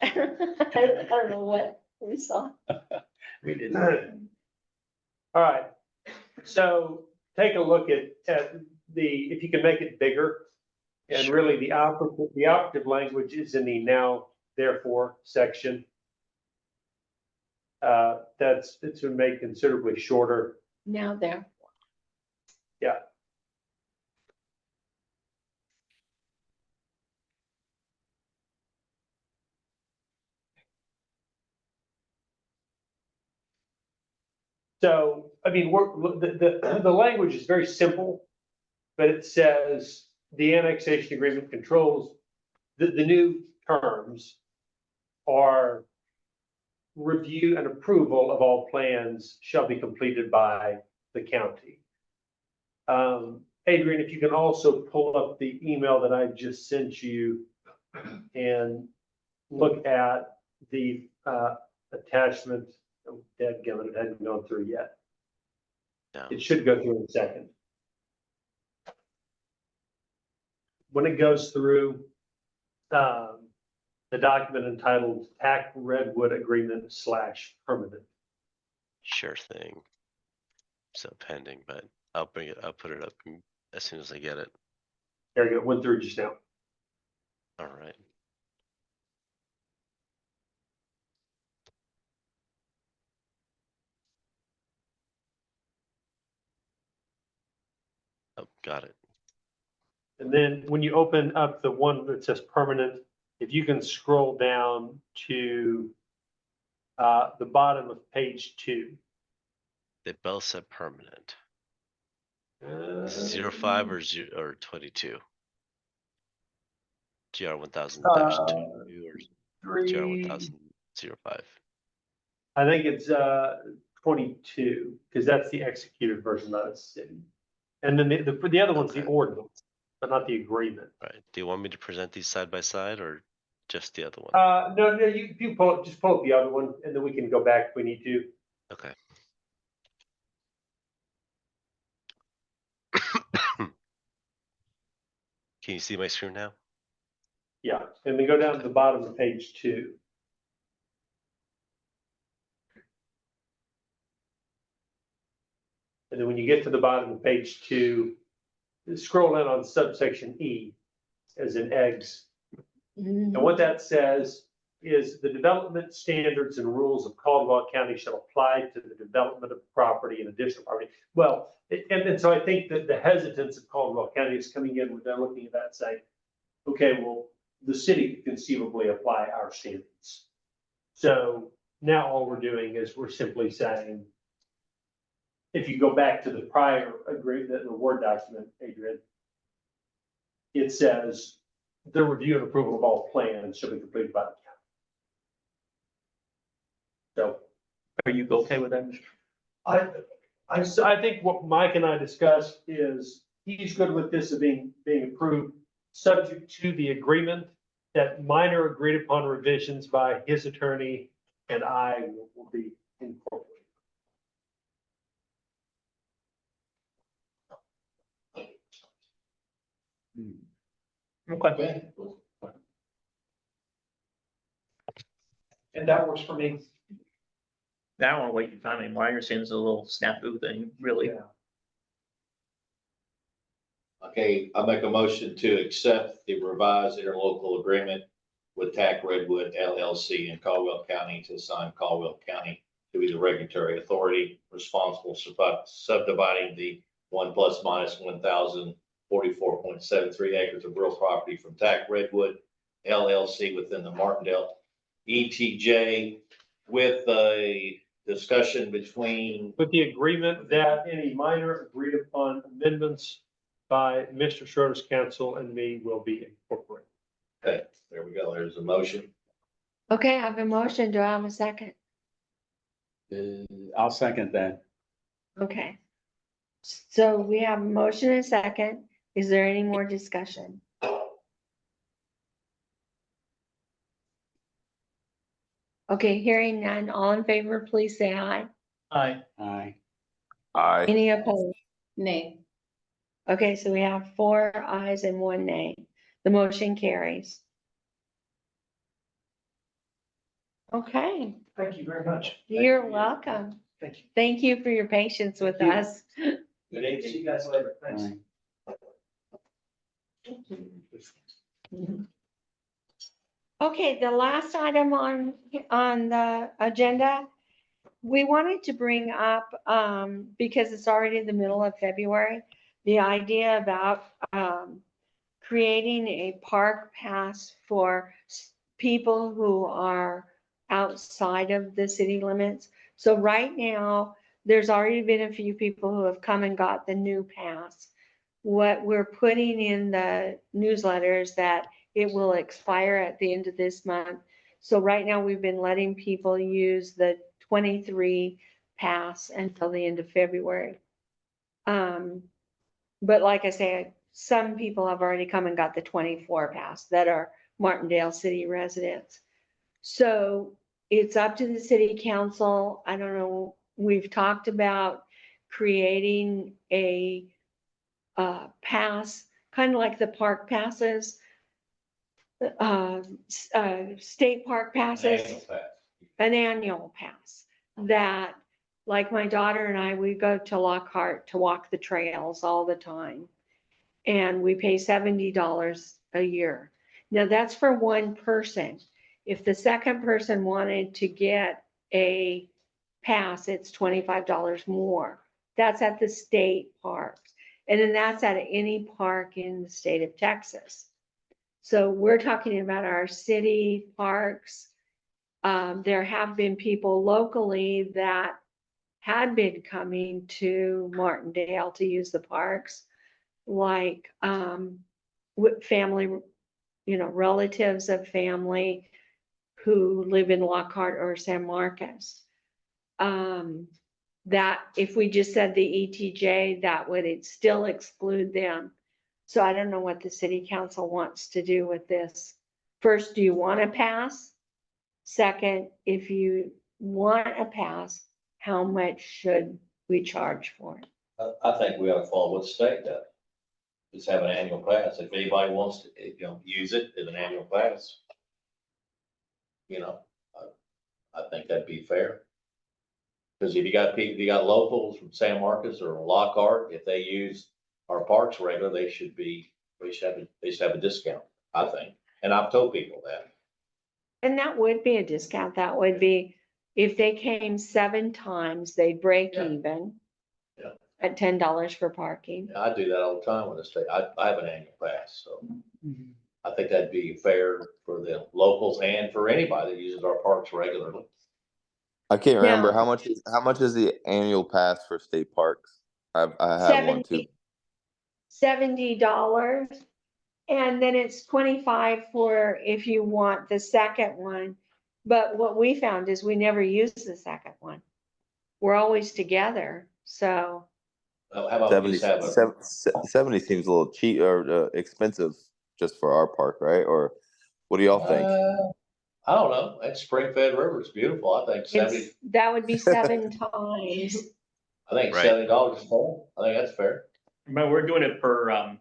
Speaker 2: I don't know what we saw.
Speaker 5: We did.
Speaker 11: All right, so take a look at if you can make it bigger. And
Speaker 12: Sure.
Speaker 11: really the operative language is in the now therefore section. It's been made considerably shorter.
Speaker 2: Now there.
Speaker 11: Yeah. So, I mean, the language is very simple, but it says the annexation agreement controls, the new terms are review and approval of all plans shall be completed by the county. Adrian, if you can also pull up the email that I just sent you and look at the attachment. Oh, dadgummit, it hasn't gone through yet.
Speaker 12: No.
Speaker 11: It should go through in a second. When it goes through, the document entitled TAC Redwood Agreement / Permanent.
Speaker 12: Sure thing. So pending, but I'll put it up as soon as I get it.
Speaker 11: There you go, went through just now.
Speaker 12: All right. Oh, got it.
Speaker 11: And then when you open up the one that says permanent, if you can scroll down to the bottom of page 2.
Speaker 12: They both said permanent.
Speaker 11: Uh,
Speaker 12: 05 or 22? GR 1000-2 or GR 1000-05?
Speaker 11: I think it's 22, because that's the executed version of the city. And then the other one's the
Speaker 12: Okay.
Speaker 11: ordinance, but not the agreement.
Speaker 12: Right. Do you want me to present these side by side or just the other one?
Speaker 11: No, you just pull up the other one, and then we can go back if we need to.
Speaker 12: Okay. Can you see my screen now?
Speaker 11: Yeah, and then go down to the bottom of page 2. And then when you get to the bottom of page 2, scroll in on subsection E, as in eggs. And what that says is the development standards and rules of Caldwell County shall apply to the development of property and additional property. Well, and so I think that the hesitance of Caldwell County is coming in when they're looking at that saying, okay, well, the city could conceivably apply our standards. So now all we're doing is we're simply saying, if you go back to the prior agreement, the Word document, Adrian, it says the review and approval of all plans shall be completed by the county. So
Speaker 5: Are you okay with that, Mr.?
Speaker 11: I think what Mike and I discussed is he's good with this being approved, subject to the agreement that minor agreed upon revisions by his attorney and I will be incorporated.
Speaker 5: Okay.
Speaker 15: And that works for me.
Speaker 5: I don't want to wait your time anymore. I understand it's a little snafu thing, really.
Speaker 9: Okay, I make a motion to accept the revised interlocal agreement with TAC Redwood LLC in Caldwell County to assign Caldwell County to be the regulatory authority responsible for subdividing the 1 ± 1,044.73 acres of real property from TAC Redwood LLC within the Martindale ETJ with a discussion between.
Speaker 11: With the agreement that any minor agreed upon amendments by Mr. Schroeder's counsel and me will be incorporated.
Speaker 9: Okay, there we go. There's a motion.
Speaker 2: Okay, I have a motion. Do I have a second?
Speaker 7: I'll second that.
Speaker 2: Okay. So we have a motion and a second. Is there any more discussion? Okay, hearing none, all in favor, please say aye.
Speaker 5: Aye.
Speaker 7: Aye.
Speaker 4: Aye.
Speaker 2: Any opposed?
Speaker 8: Nay.
Speaker 2: Okay, so we have 4 ayes and 1 nay. The motion carries. Okay,
Speaker 15: Thank you very much.
Speaker 2: you're welcome.
Speaker 15: Thank you.
Speaker 2: Thank you for your patience with
Speaker 15: Thank you.
Speaker 2: us.
Speaker 9: Good evening.
Speaker 15: See you guys later. Thanks.
Speaker 7: Aye.
Speaker 2: Okay, the last item on the agenda, we wanted to bring up, because it's already the middle of February, the idea about creating a park pass for people who are outside of the city limits. So right now, there's already been a few people who have come and got the new pass. What we're putting in the newsletter is that it will expire at the end of this month. So right now, we've been letting people use the 23 pass until the end of February. But like I say, some people have already come and got the 24 pass that are Martindale City residents. So it's up to the city council. I don't know, we've talked about creating a pass, kind of like the park passes, state park passes.
Speaker 9: Annual pass.
Speaker 2: An annual pass that, like my daughter and I, we go to Lockhart to walk the trails all the time. And we pay $70 a year. Now that's for one person. If the second person wanted to get a pass, it's $25 more. That's at the state parks. And then that's at any park in the state of Texas. So we're talking about our city parks. There have been people locally that had been coming to Martindale to use the parks, like with family, relatives of family who live in Lockhart or San Marcos. That if we just said the ETJ, that would still exclude them. So I don't know what the city council wants to do with this. First, do you want a pass? Second, if you want a pass, how much should we charge for it?
Speaker 9: I think we ought to follow what the state does. Just have an annual pass. If anybody wants to, use it as an annual pass. I think that'd be fair. Because if you got people, you got locals from San Marcos or Lockhart, if they use our parks regularly, they should have a discount, I think. And I've told people that.
Speaker 2: And that would be a discount. That would be, if they came 7 times, they'd break
Speaker 9: Yeah.
Speaker 2: even
Speaker 9: Yeah.
Speaker 2: at $10 for parking.
Speaker 9: I do that all the time with the state. I have an annual pass, so I think that'd be fair for the locals and for anybody that uses our parks regularly.
Speaker 4: I can't remember
Speaker 2: Now-
Speaker 4: how much is the annual pass for state parks? I have one too.
Speaker 2: $70. And then it's 25 for if you want the second one. But what we found is we never use the second one. We're always together, so.
Speaker 9: How about we
Speaker 4: 70,
Speaker 9: just have a,
Speaker 4: 70 seems a little cheap or expensive just for our park, right? Or what do y'all think?
Speaker 9: I don't know, that spring-fed river is beautiful, I think
Speaker 2: It's, that would be 7 times.
Speaker 9: I think
Speaker 12: Right.
Speaker 9: $70 is fair, I think that's fair.
Speaker 5: Remember, we're doing it per,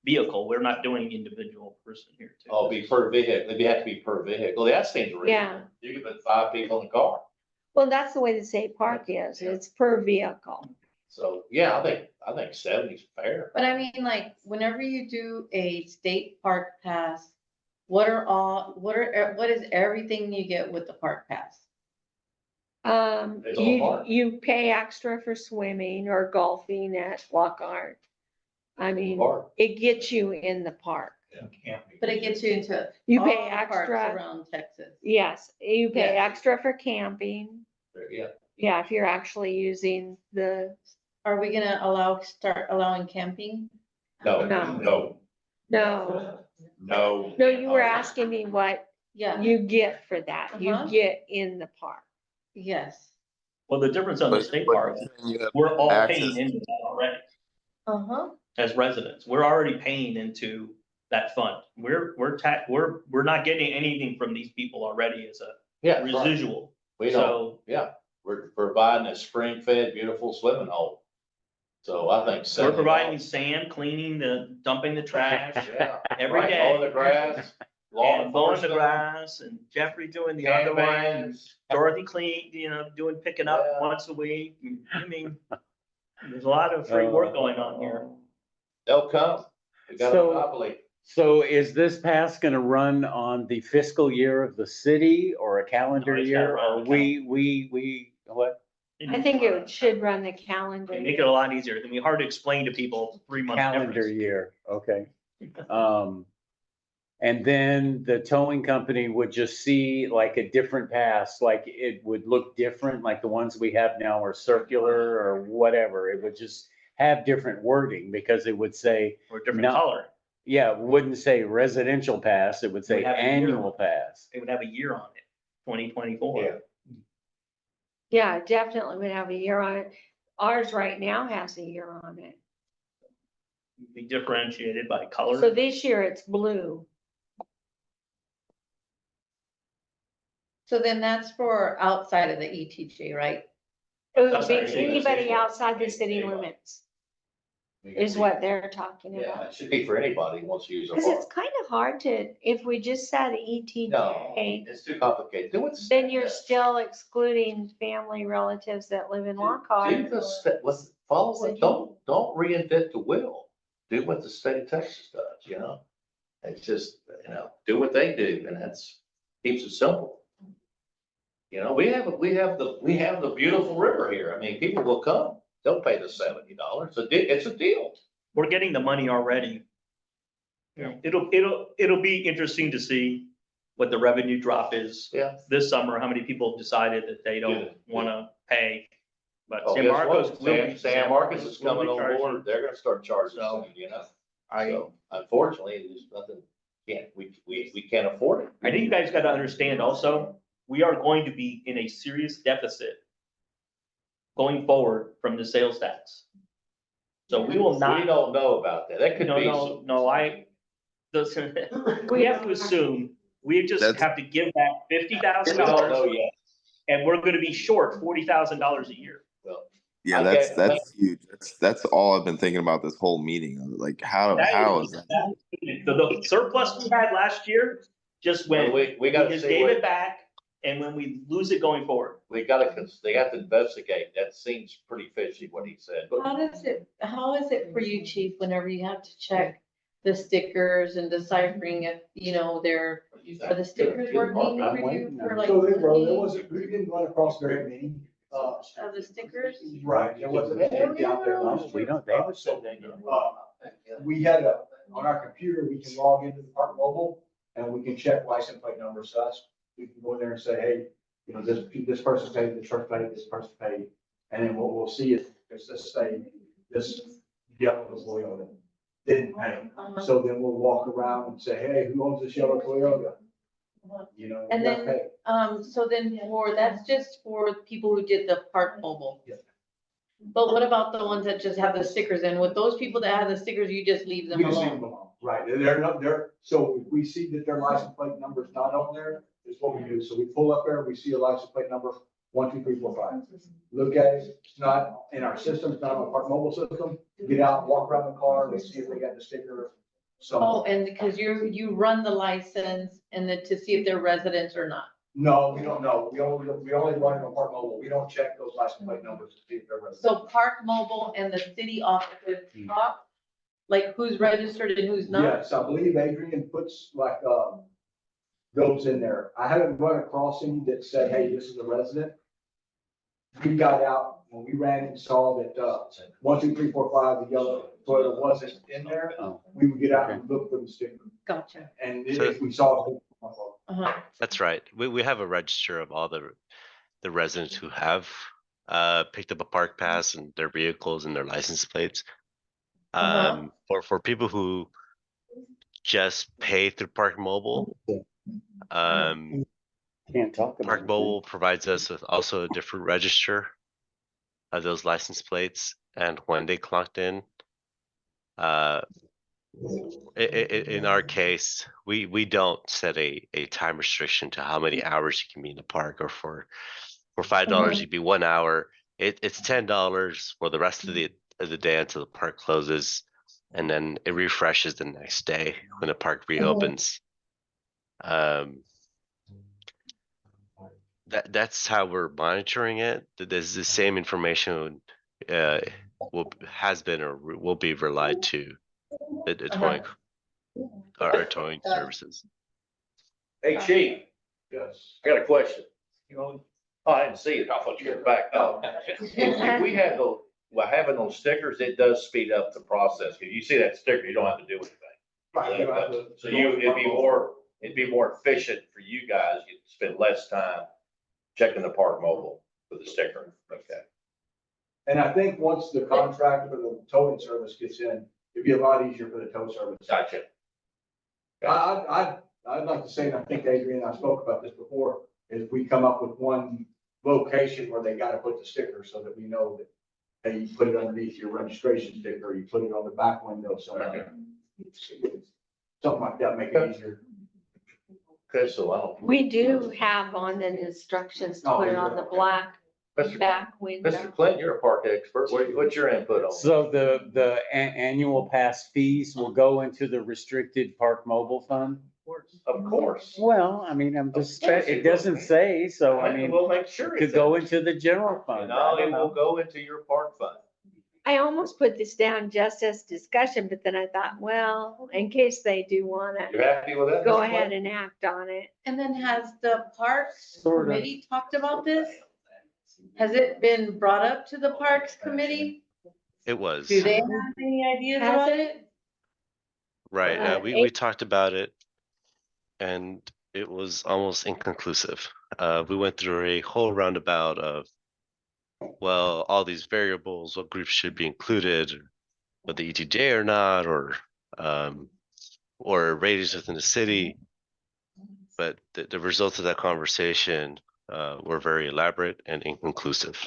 Speaker 5: vehicle. We're not doing individual person here too.
Speaker 9: Oh, be per vehicle, it'd have to be per vehicle, that seems reasonable.
Speaker 2: Yeah.
Speaker 9: You could put 5 people in the car,
Speaker 2: Well, that's the way the state park is. It's per vehicle.
Speaker 9: so, yeah, I think 70 is fair.
Speaker 8: But I mean, like, whenever you do a state park pass, what is everything you get with the park pass?
Speaker 9: It's all part.
Speaker 2: You pay extra for swimming or golfing at Lockhart. I mean,
Speaker 9: Park.
Speaker 2: it gets you in the park.
Speaker 8: But it gets you into
Speaker 2: You
Speaker 8: all
Speaker 2: pay
Speaker 8: the parks
Speaker 2: extra.
Speaker 8: around Texas.
Speaker 2: Yes, you pay
Speaker 8: Yeah.
Speaker 2: extra for camping.
Speaker 9: Yeah,
Speaker 2: Yeah, if you're actually using the,
Speaker 8: Are we gonna start allowing camping?
Speaker 9: no,
Speaker 2: No.
Speaker 9: no,
Speaker 2: no,
Speaker 9: no.
Speaker 2: you were asking me what
Speaker 8: Yeah,
Speaker 2: you get for that. You
Speaker 8: Uh-huh.
Speaker 2: get in the park.
Speaker 8: yes.
Speaker 5: Well, the difference on the state park,
Speaker 4: You have
Speaker 5: we're all
Speaker 4: access.
Speaker 5: paying into that already
Speaker 8: Uh-huh.
Speaker 5: as residents. We're already paying into that fund. We're not getting anything from these people already as a
Speaker 9: Yeah, right.
Speaker 5: residual.
Speaker 9: We don't,
Speaker 5: So
Speaker 9: yeah, we're providing a spring-fed, beautiful swimming hole. So I think.
Speaker 5: we're providing
Speaker 9: $70.
Speaker 5: sand, cleaning dumping the trash
Speaker 9: Yeah,
Speaker 5: every
Speaker 9: right,
Speaker 5: day.
Speaker 9: mowing the grass, law
Speaker 5: and mowing the
Speaker 9: enforcement.
Speaker 5: grass, and Jeffrey doing the other one, and
Speaker 9: Caravans.
Speaker 5: Dorothy clean, picking up
Speaker 9: Yeah.
Speaker 5: once a week. I mean, there's a lot of free work going on here.
Speaker 9: They'll come. We got a
Speaker 7: So-
Speaker 9: monopoly.
Speaker 7: So is this pass gonna run on the fiscal year of the city or a calendar
Speaker 5: No, it's gotta
Speaker 7: year?
Speaker 5: run on
Speaker 7: Or
Speaker 5: the
Speaker 7: what?
Speaker 2: I think it should run the calendar.
Speaker 5: They make it a lot easier. It'd be hard to explain to people 3 months
Speaker 7: Calendar
Speaker 5: difference.
Speaker 7: year, okay. And then the towing company would just see like a different pass, like it would look different, like the ones we have now are circular or whatever. It would just have different wording because it would say,
Speaker 5: Or a different
Speaker 7: No.
Speaker 5: color.
Speaker 7: yeah, it wouldn't say residential pass, it would say
Speaker 5: Would have a year.
Speaker 7: annual pass.
Speaker 5: It would have a year on it, 2024.
Speaker 9: Yeah.
Speaker 2: Yeah, it definitely would have a year on it. Ours right now has a year on it.
Speaker 5: Be differentiated by
Speaker 2: So
Speaker 5: color.
Speaker 2: this year it's blue.
Speaker 8: So then that's for outside of the ETJ, right?
Speaker 2: It would
Speaker 5: That's
Speaker 2: be
Speaker 5: what I'm saying.
Speaker 2: anybody outside the city limits is what they're talking
Speaker 9: Yeah,
Speaker 2: about.
Speaker 9: it should be for anybody who wants to use a
Speaker 2: Cause it's
Speaker 9: park.
Speaker 2: kind of hard to, if we just said
Speaker 9: No,
Speaker 2: ETJ,
Speaker 9: it's too complicated. Do what the
Speaker 2: then
Speaker 9: state
Speaker 2: you're
Speaker 9: does.
Speaker 2: still excluding family relatives that live in
Speaker 9: Do
Speaker 2: Lockhart.
Speaker 9: the state, follow it, don't reinvent the wheel. Do what the state of Texas does, It's just, do what they do, and that's, keeps it simple. We have the beautiful river here. I mean, people will come, they'll pay the $70. It's a deal.
Speaker 5: We're getting the money already. It'll be interesting to see what the revenue drop is
Speaker 9: Yeah.
Speaker 5: this summer, how many people have decided that they don't
Speaker 9: Yeah.
Speaker 5: wanna pay. But
Speaker 9: Oh,
Speaker 5: San
Speaker 9: guess
Speaker 5: Marcos
Speaker 9: what?
Speaker 5: will be.
Speaker 9: San Marcos is
Speaker 5: will be
Speaker 9: coming on
Speaker 5: charging.
Speaker 9: board. They're gonna start charging
Speaker 5: So,
Speaker 9: soon,
Speaker 5: I
Speaker 9: So unfortunately, there's nothing, we can't afford it.
Speaker 5: think you guys gotta understand also, we are going to be in a serious deficit going forward from the sales tax. So we will
Speaker 9: We
Speaker 5: not,
Speaker 9: don't know about that. That could be.
Speaker 5: listen, we have to assume, we just
Speaker 4: That's-
Speaker 5: have to give back $50,000
Speaker 9: We don't know yet.
Speaker 5: and we're gonna be short $40,000 a year.
Speaker 9: Well,
Speaker 4: Yeah,
Speaker 9: Okay,
Speaker 4: that's huge. That's all I've been thinking about this whole meeting. Like how is that?
Speaker 5: The surplus we had last year just went,
Speaker 9: we
Speaker 5: we
Speaker 9: gotta
Speaker 5: just
Speaker 9: see
Speaker 5: gave
Speaker 9: what,
Speaker 5: it back, and when we lose it going forward.
Speaker 9: they have to investigate. That seems pretty fishy what he said.
Speaker 8: How is it for you, chief, whenever you have to check the stickers and deciphering if, are the stickers working for you for like?
Speaker 14: So they were, there
Speaker 8: looking
Speaker 14: wasn't, we didn't run across very many,
Speaker 8: Of the stickers?
Speaker 14: right, there wasn't any out there. last
Speaker 7: We
Speaker 14: year.
Speaker 7: don't, they would
Speaker 14: So, we had on our computer, we can log into the Park Mobile and we can check license plate numbers. So that's, we can go in there and say, hey, you know, this person paid, this person paid, this person paid. And then we'll see if, let's say, this yellow Toyota didn't pay. So then we'll walk around and say, hey, who owns this yellow Toyota? You know.
Speaker 8: And
Speaker 14: you gotta
Speaker 8: then,
Speaker 14: pay.
Speaker 8: so then that's just for people who did the Park Mobile.
Speaker 14: Yeah.
Speaker 8: But what about the ones that just have the stickers in? With those people that have the stickers, you just leave them
Speaker 14: We just leave them
Speaker 8: alone?
Speaker 14: alone. Right, they're not, so if we see that their license plate number is not on there, is what we do. So we pull up there, we see a license plate number, 1, 2, 3, 4, 5. Look at it, it's not in our system, it's not on our mobile system. Get out, walk around the car, and see if they got the sticker. So,
Speaker 8: Oh, and because you run the license and then to see if they're residents or not.
Speaker 14: no, we don't know. We only run it on Park Mobile. We don't check those license plate numbers to see if they're registered.
Speaker 8: So Park Mobile and the city offices talk, like who's registered and who's not?
Speaker 14: Yes, I believe Adrian puts like, those in there. I haven't run across any that said, hey, this is a resident. We got out, when we ran and saw that, 1, 2, 3, 4, 5, the yellow Toyota wasn't in there,
Speaker 7: Oh,
Speaker 14: we would get out and look for the sticker.
Speaker 8: Gotcha.
Speaker 14: And
Speaker 12: So-
Speaker 14: if we saw.
Speaker 8: Uh-huh.
Speaker 12: That's right. We have a register of all the residents who have picked up a park pass and their vehicles and their license plates.
Speaker 8: Uh-huh.
Speaker 12: For people who just pay through Park Mobile,
Speaker 7: can't talk about
Speaker 12: Park
Speaker 7: it.
Speaker 12: Mobile provides us with also a different register of those license plates and when they clocked in. In our case, we don't set a time restriction to how many hours you can be in the park, or for $5 you can be 1 hour. It's $10 for the rest of the day until the park closes, and then it refreshes the next day when the park reopens. That's how we're monitoring it. There's the same information has been or will be relied to the towing our towing services.
Speaker 9: Hey, Chief,
Speaker 14: Yes.
Speaker 9: I got a question. Oh, I didn't see it. I thought you were back up. If we had having those stickers, it does speed up the process. If you see that sticker, you don't have to do anything.
Speaker 14: Right. you have to-
Speaker 9: So it'd be more efficient for you guys. You'd spend less time checking the Park Mobile with the sticker. Okay.
Speaker 14: And I think once the contract for the towing service gets in, it'd be a lot easier for the tow service.
Speaker 9: Gotcha.
Speaker 14: I'd like to say, and I think Adrian and I spoke about this before, is we come up with one location where they gotta put the sticker so that we know that, hey, you put it underneath your registration sticker, you put it on the back window, something like that, make it easier.
Speaker 9: Okay, so I don't.
Speaker 2: We do have on the instructions to
Speaker 14: Oh,
Speaker 2: put it
Speaker 14: yeah.
Speaker 2: on the black
Speaker 9: Mr.
Speaker 2: back window.
Speaker 9: Mr. Clinton, you're a park expert. What's your input on?
Speaker 7: So the annual pass fees will go into the restricted Park Mobile Fund?
Speaker 9: Of course.
Speaker 7: Well, I mean, it doesn't say, so I mean,
Speaker 9: We'll make sure.
Speaker 7: it could go into the general fund. I
Speaker 9: No,
Speaker 7: don't
Speaker 9: it will
Speaker 7: know.
Speaker 9: go into your park fund.
Speaker 2: I almost put this down just as discussion, but then I thought, well, in case they do wanna
Speaker 9: You happy with that?
Speaker 2: go
Speaker 9: Mr.
Speaker 2: ahead
Speaker 9: Clinton?
Speaker 2: and act on it.
Speaker 8: And then has the Parks
Speaker 7: Sort of.
Speaker 8: Committee talked about this? Has it been brought up to the Parks Committee?
Speaker 12: It was,
Speaker 8: Do they have any ideas
Speaker 2: Has
Speaker 8: about
Speaker 2: it?
Speaker 8: it?
Speaker 12: right, we
Speaker 2: April-
Speaker 12: talked about it, and it was almost inconclusive. We went through a whole roundabout of, well, all these variables, what groups should be included, whether the ETJ or not, or radius within the city. But the results of that conversation were very elaborate and inconclusive.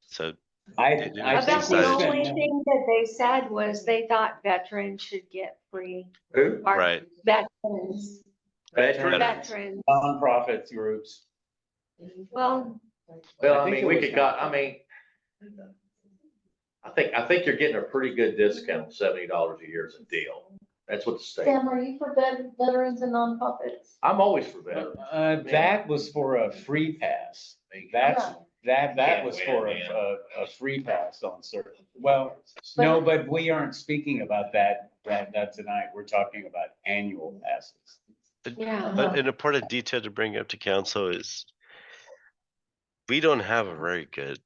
Speaker 12: So
Speaker 7: I
Speaker 12: About
Speaker 7: think
Speaker 2: About the
Speaker 12: decided-
Speaker 2: only thing that they said was they thought veterans should get free.
Speaker 9: Who?
Speaker 2: park-
Speaker 12: Right.
Speaker 2: Veterans,
Speaker 9: Veterans?
Speaker 2: veterans.
Speaker 7: nonprofit groups.
Speaker 2: Well,
Speaker 9: Well,
Speaker 7: I
Speaker 9: I
Speaker 7: think
Speaker 9: mean,
Speaker 7: it
Speaker 9: we
Speaker 7: was
Speaker 9: could got, I mean, I think you're getting a pretty good discount, $70 a year is a deal. That's what the state,
Speaker 8: Sam, are you for veterans and nonprofits?
Speaker 9: I'm always for veterans.
Speaker 7: That was for a free pass. That was for a free pass on certain, well, no, but we aren't speaking about that tonight. We're talking about annual passes.
Speaker 2: yeah.
Speaker 12: an important detail to bring up to council is we don't have a very good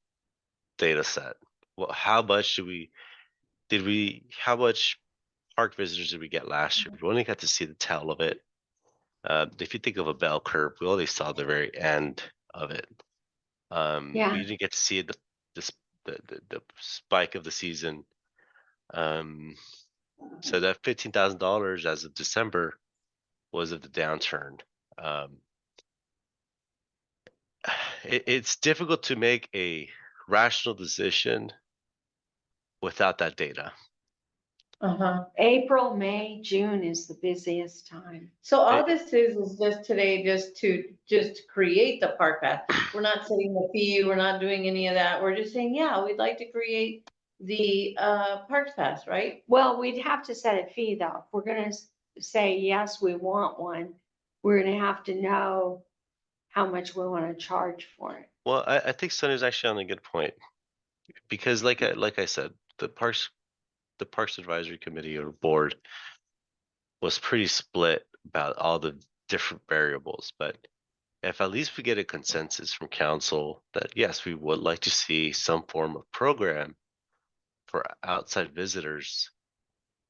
Speaker 12: data set. Well, how much do we how much park visitors did we get last year? We only got to see the tail of it. If you think of a bell curve, we only saw the very end of it.
Speaker 2: Yeah.
Speaker 12: We didn't get to see the spike of the season. So that $15,000 as of December was of the downturn. It's difficult to make a rational decision without that data.
Speaker 2: April, May, June is the busiest time.
Speaker 8: So all this is just today, just to create the park pass. We're not setting the fee, we're not doing any of that. We're just saying, yeah, we'd like to create the parks pass, right?
Speaker 2: Well, we'd have to set a fee though. If we're gonna say, yes, we want one, we're gonna have to know how much we want to charge for it.
Speaker 12: Well, I think Sonny's actually on a good point, because like I said, the Parks Advisory Committee or board was pretty split about all the different variables. But if at least we get a consensus from council that yes, we would like to see some form of program for outside visitors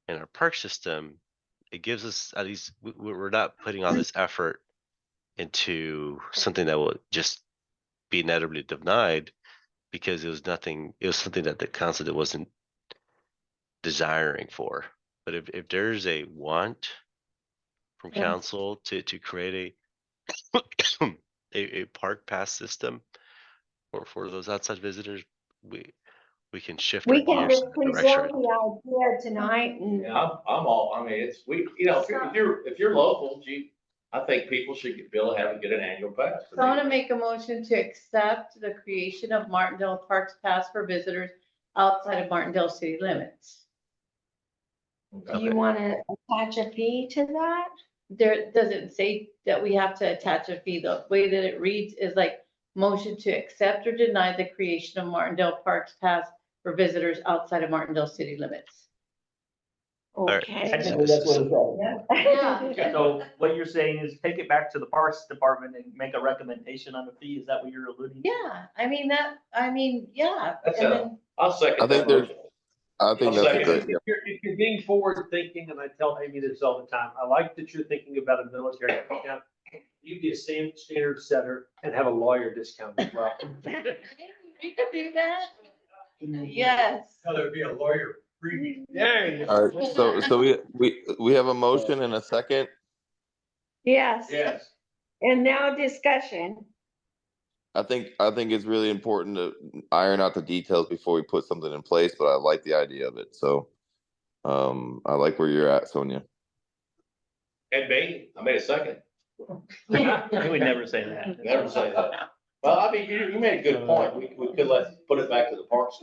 Speaker 12: in our park system, it gives us at least, we're not putting all this effort into something that will just be inevitably denied because it was something that the council that wasn't desiring for. But if there's a want from
Speaker 2: Yes.
Speaker 12: council to create a park pass system for those outside visitors, we can shift our
Speaker 2: We can
Speaker 12: gears
Speaker 2: just
Speaker 12: in the direction.
Speaker 2: present the idea tonight and
Speaker 9: Yeah, I'm all, I mean, it's, if you're local, I think people should be able to get an annual pass.
Speaker 8: So I want to make a motion to accept the creation of Martindale Parks Pass for visitors outside of Martindale city limits.
Speaker 2: do you want to attach a fee to that?
Speaker 8: There doesn't say that we have to attach a fee. The way that it reads is like motion to accept or deny the creation of Martindale Parks Pass for visitors outside of Martindale city limits.
Speaker 12: right.
Speaker 2: Okay.
Speaker 5: Technically, that's what it
Speaker 8: Yeah.
Speaker 5: So what you're saying is take it back to the Parks Department and make a recommendation on the fee? Is that what you're alluding to?
Speaker 8: Yeah, yeah.
Speaker 9: That's
Speaker 8: And
Speaker 9: a-
Speaker 8: then
Speaker 9: I'll second
Speaker 4: I think
Speaker 9: that
Speaker 4: there's,
Speaker 9: motion.
Speaker 4: I think
Speaker 9: I'll
Speaker 4: that's a
Speaker 9: second
Speaker 4: great,
Speaker 9: it.
Speaker 11: If you're being forward thinking, and I tell Amy this all the time, I like that you're thinking about a military discount. You be a standard setter and have a lawyer discount as well.
Speaker 8: you can do that. Yes.
Speaker 11: There'd be a lawyer freebie. There you
Speaker 4: all right, so we have a motion and a second.
Speaker 2: Yes.
Speaker 9: Yes.
Speaker 2: And now discussion.
Speaker 4: I think it's really important to iron out the details before we put something in place, but I like the idea of it, so, I like where you're at, Sonia.
Speaker 9: And me, I made a second.
Speaker 5: I would never say that.
Speaker 9: Never say that. Well, I mean, you made a good point. We could put it back to the parks.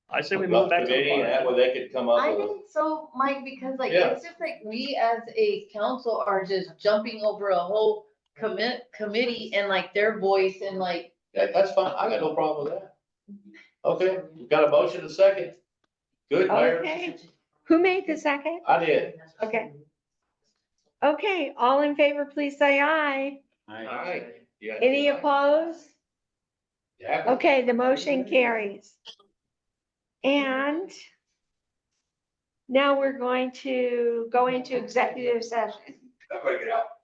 Speaker 5: I say we move back to the
Speaker 9: Committee, and that
Speaker 5: park.
Speaker 9: way they could come up
Speaker 8: I
Speaker 9: with.
Speaker 8: think so, Mike, because like,
Speaker 9: Yeah.
Speaker 8: it's just like we as a council are just jumping over a whole committee and like their voice and like.
Speaker 9: That's fine. I got no problem with that. Okay, we got a motion and a second. Good, Mayor.
Speaker 2: Okay. Who made the second?
Speaker 9: I did.
Speaker 2: Okay. Okay, all in favor, please say aye.
Speaker 9: All right. Yeah.
Speaker 2: Any opposed?
Speaker 9: Yeah.
Speaker 2: Okay, the motion carries. And now we're going to go into executive session.
Speaker 9: Everybody get out.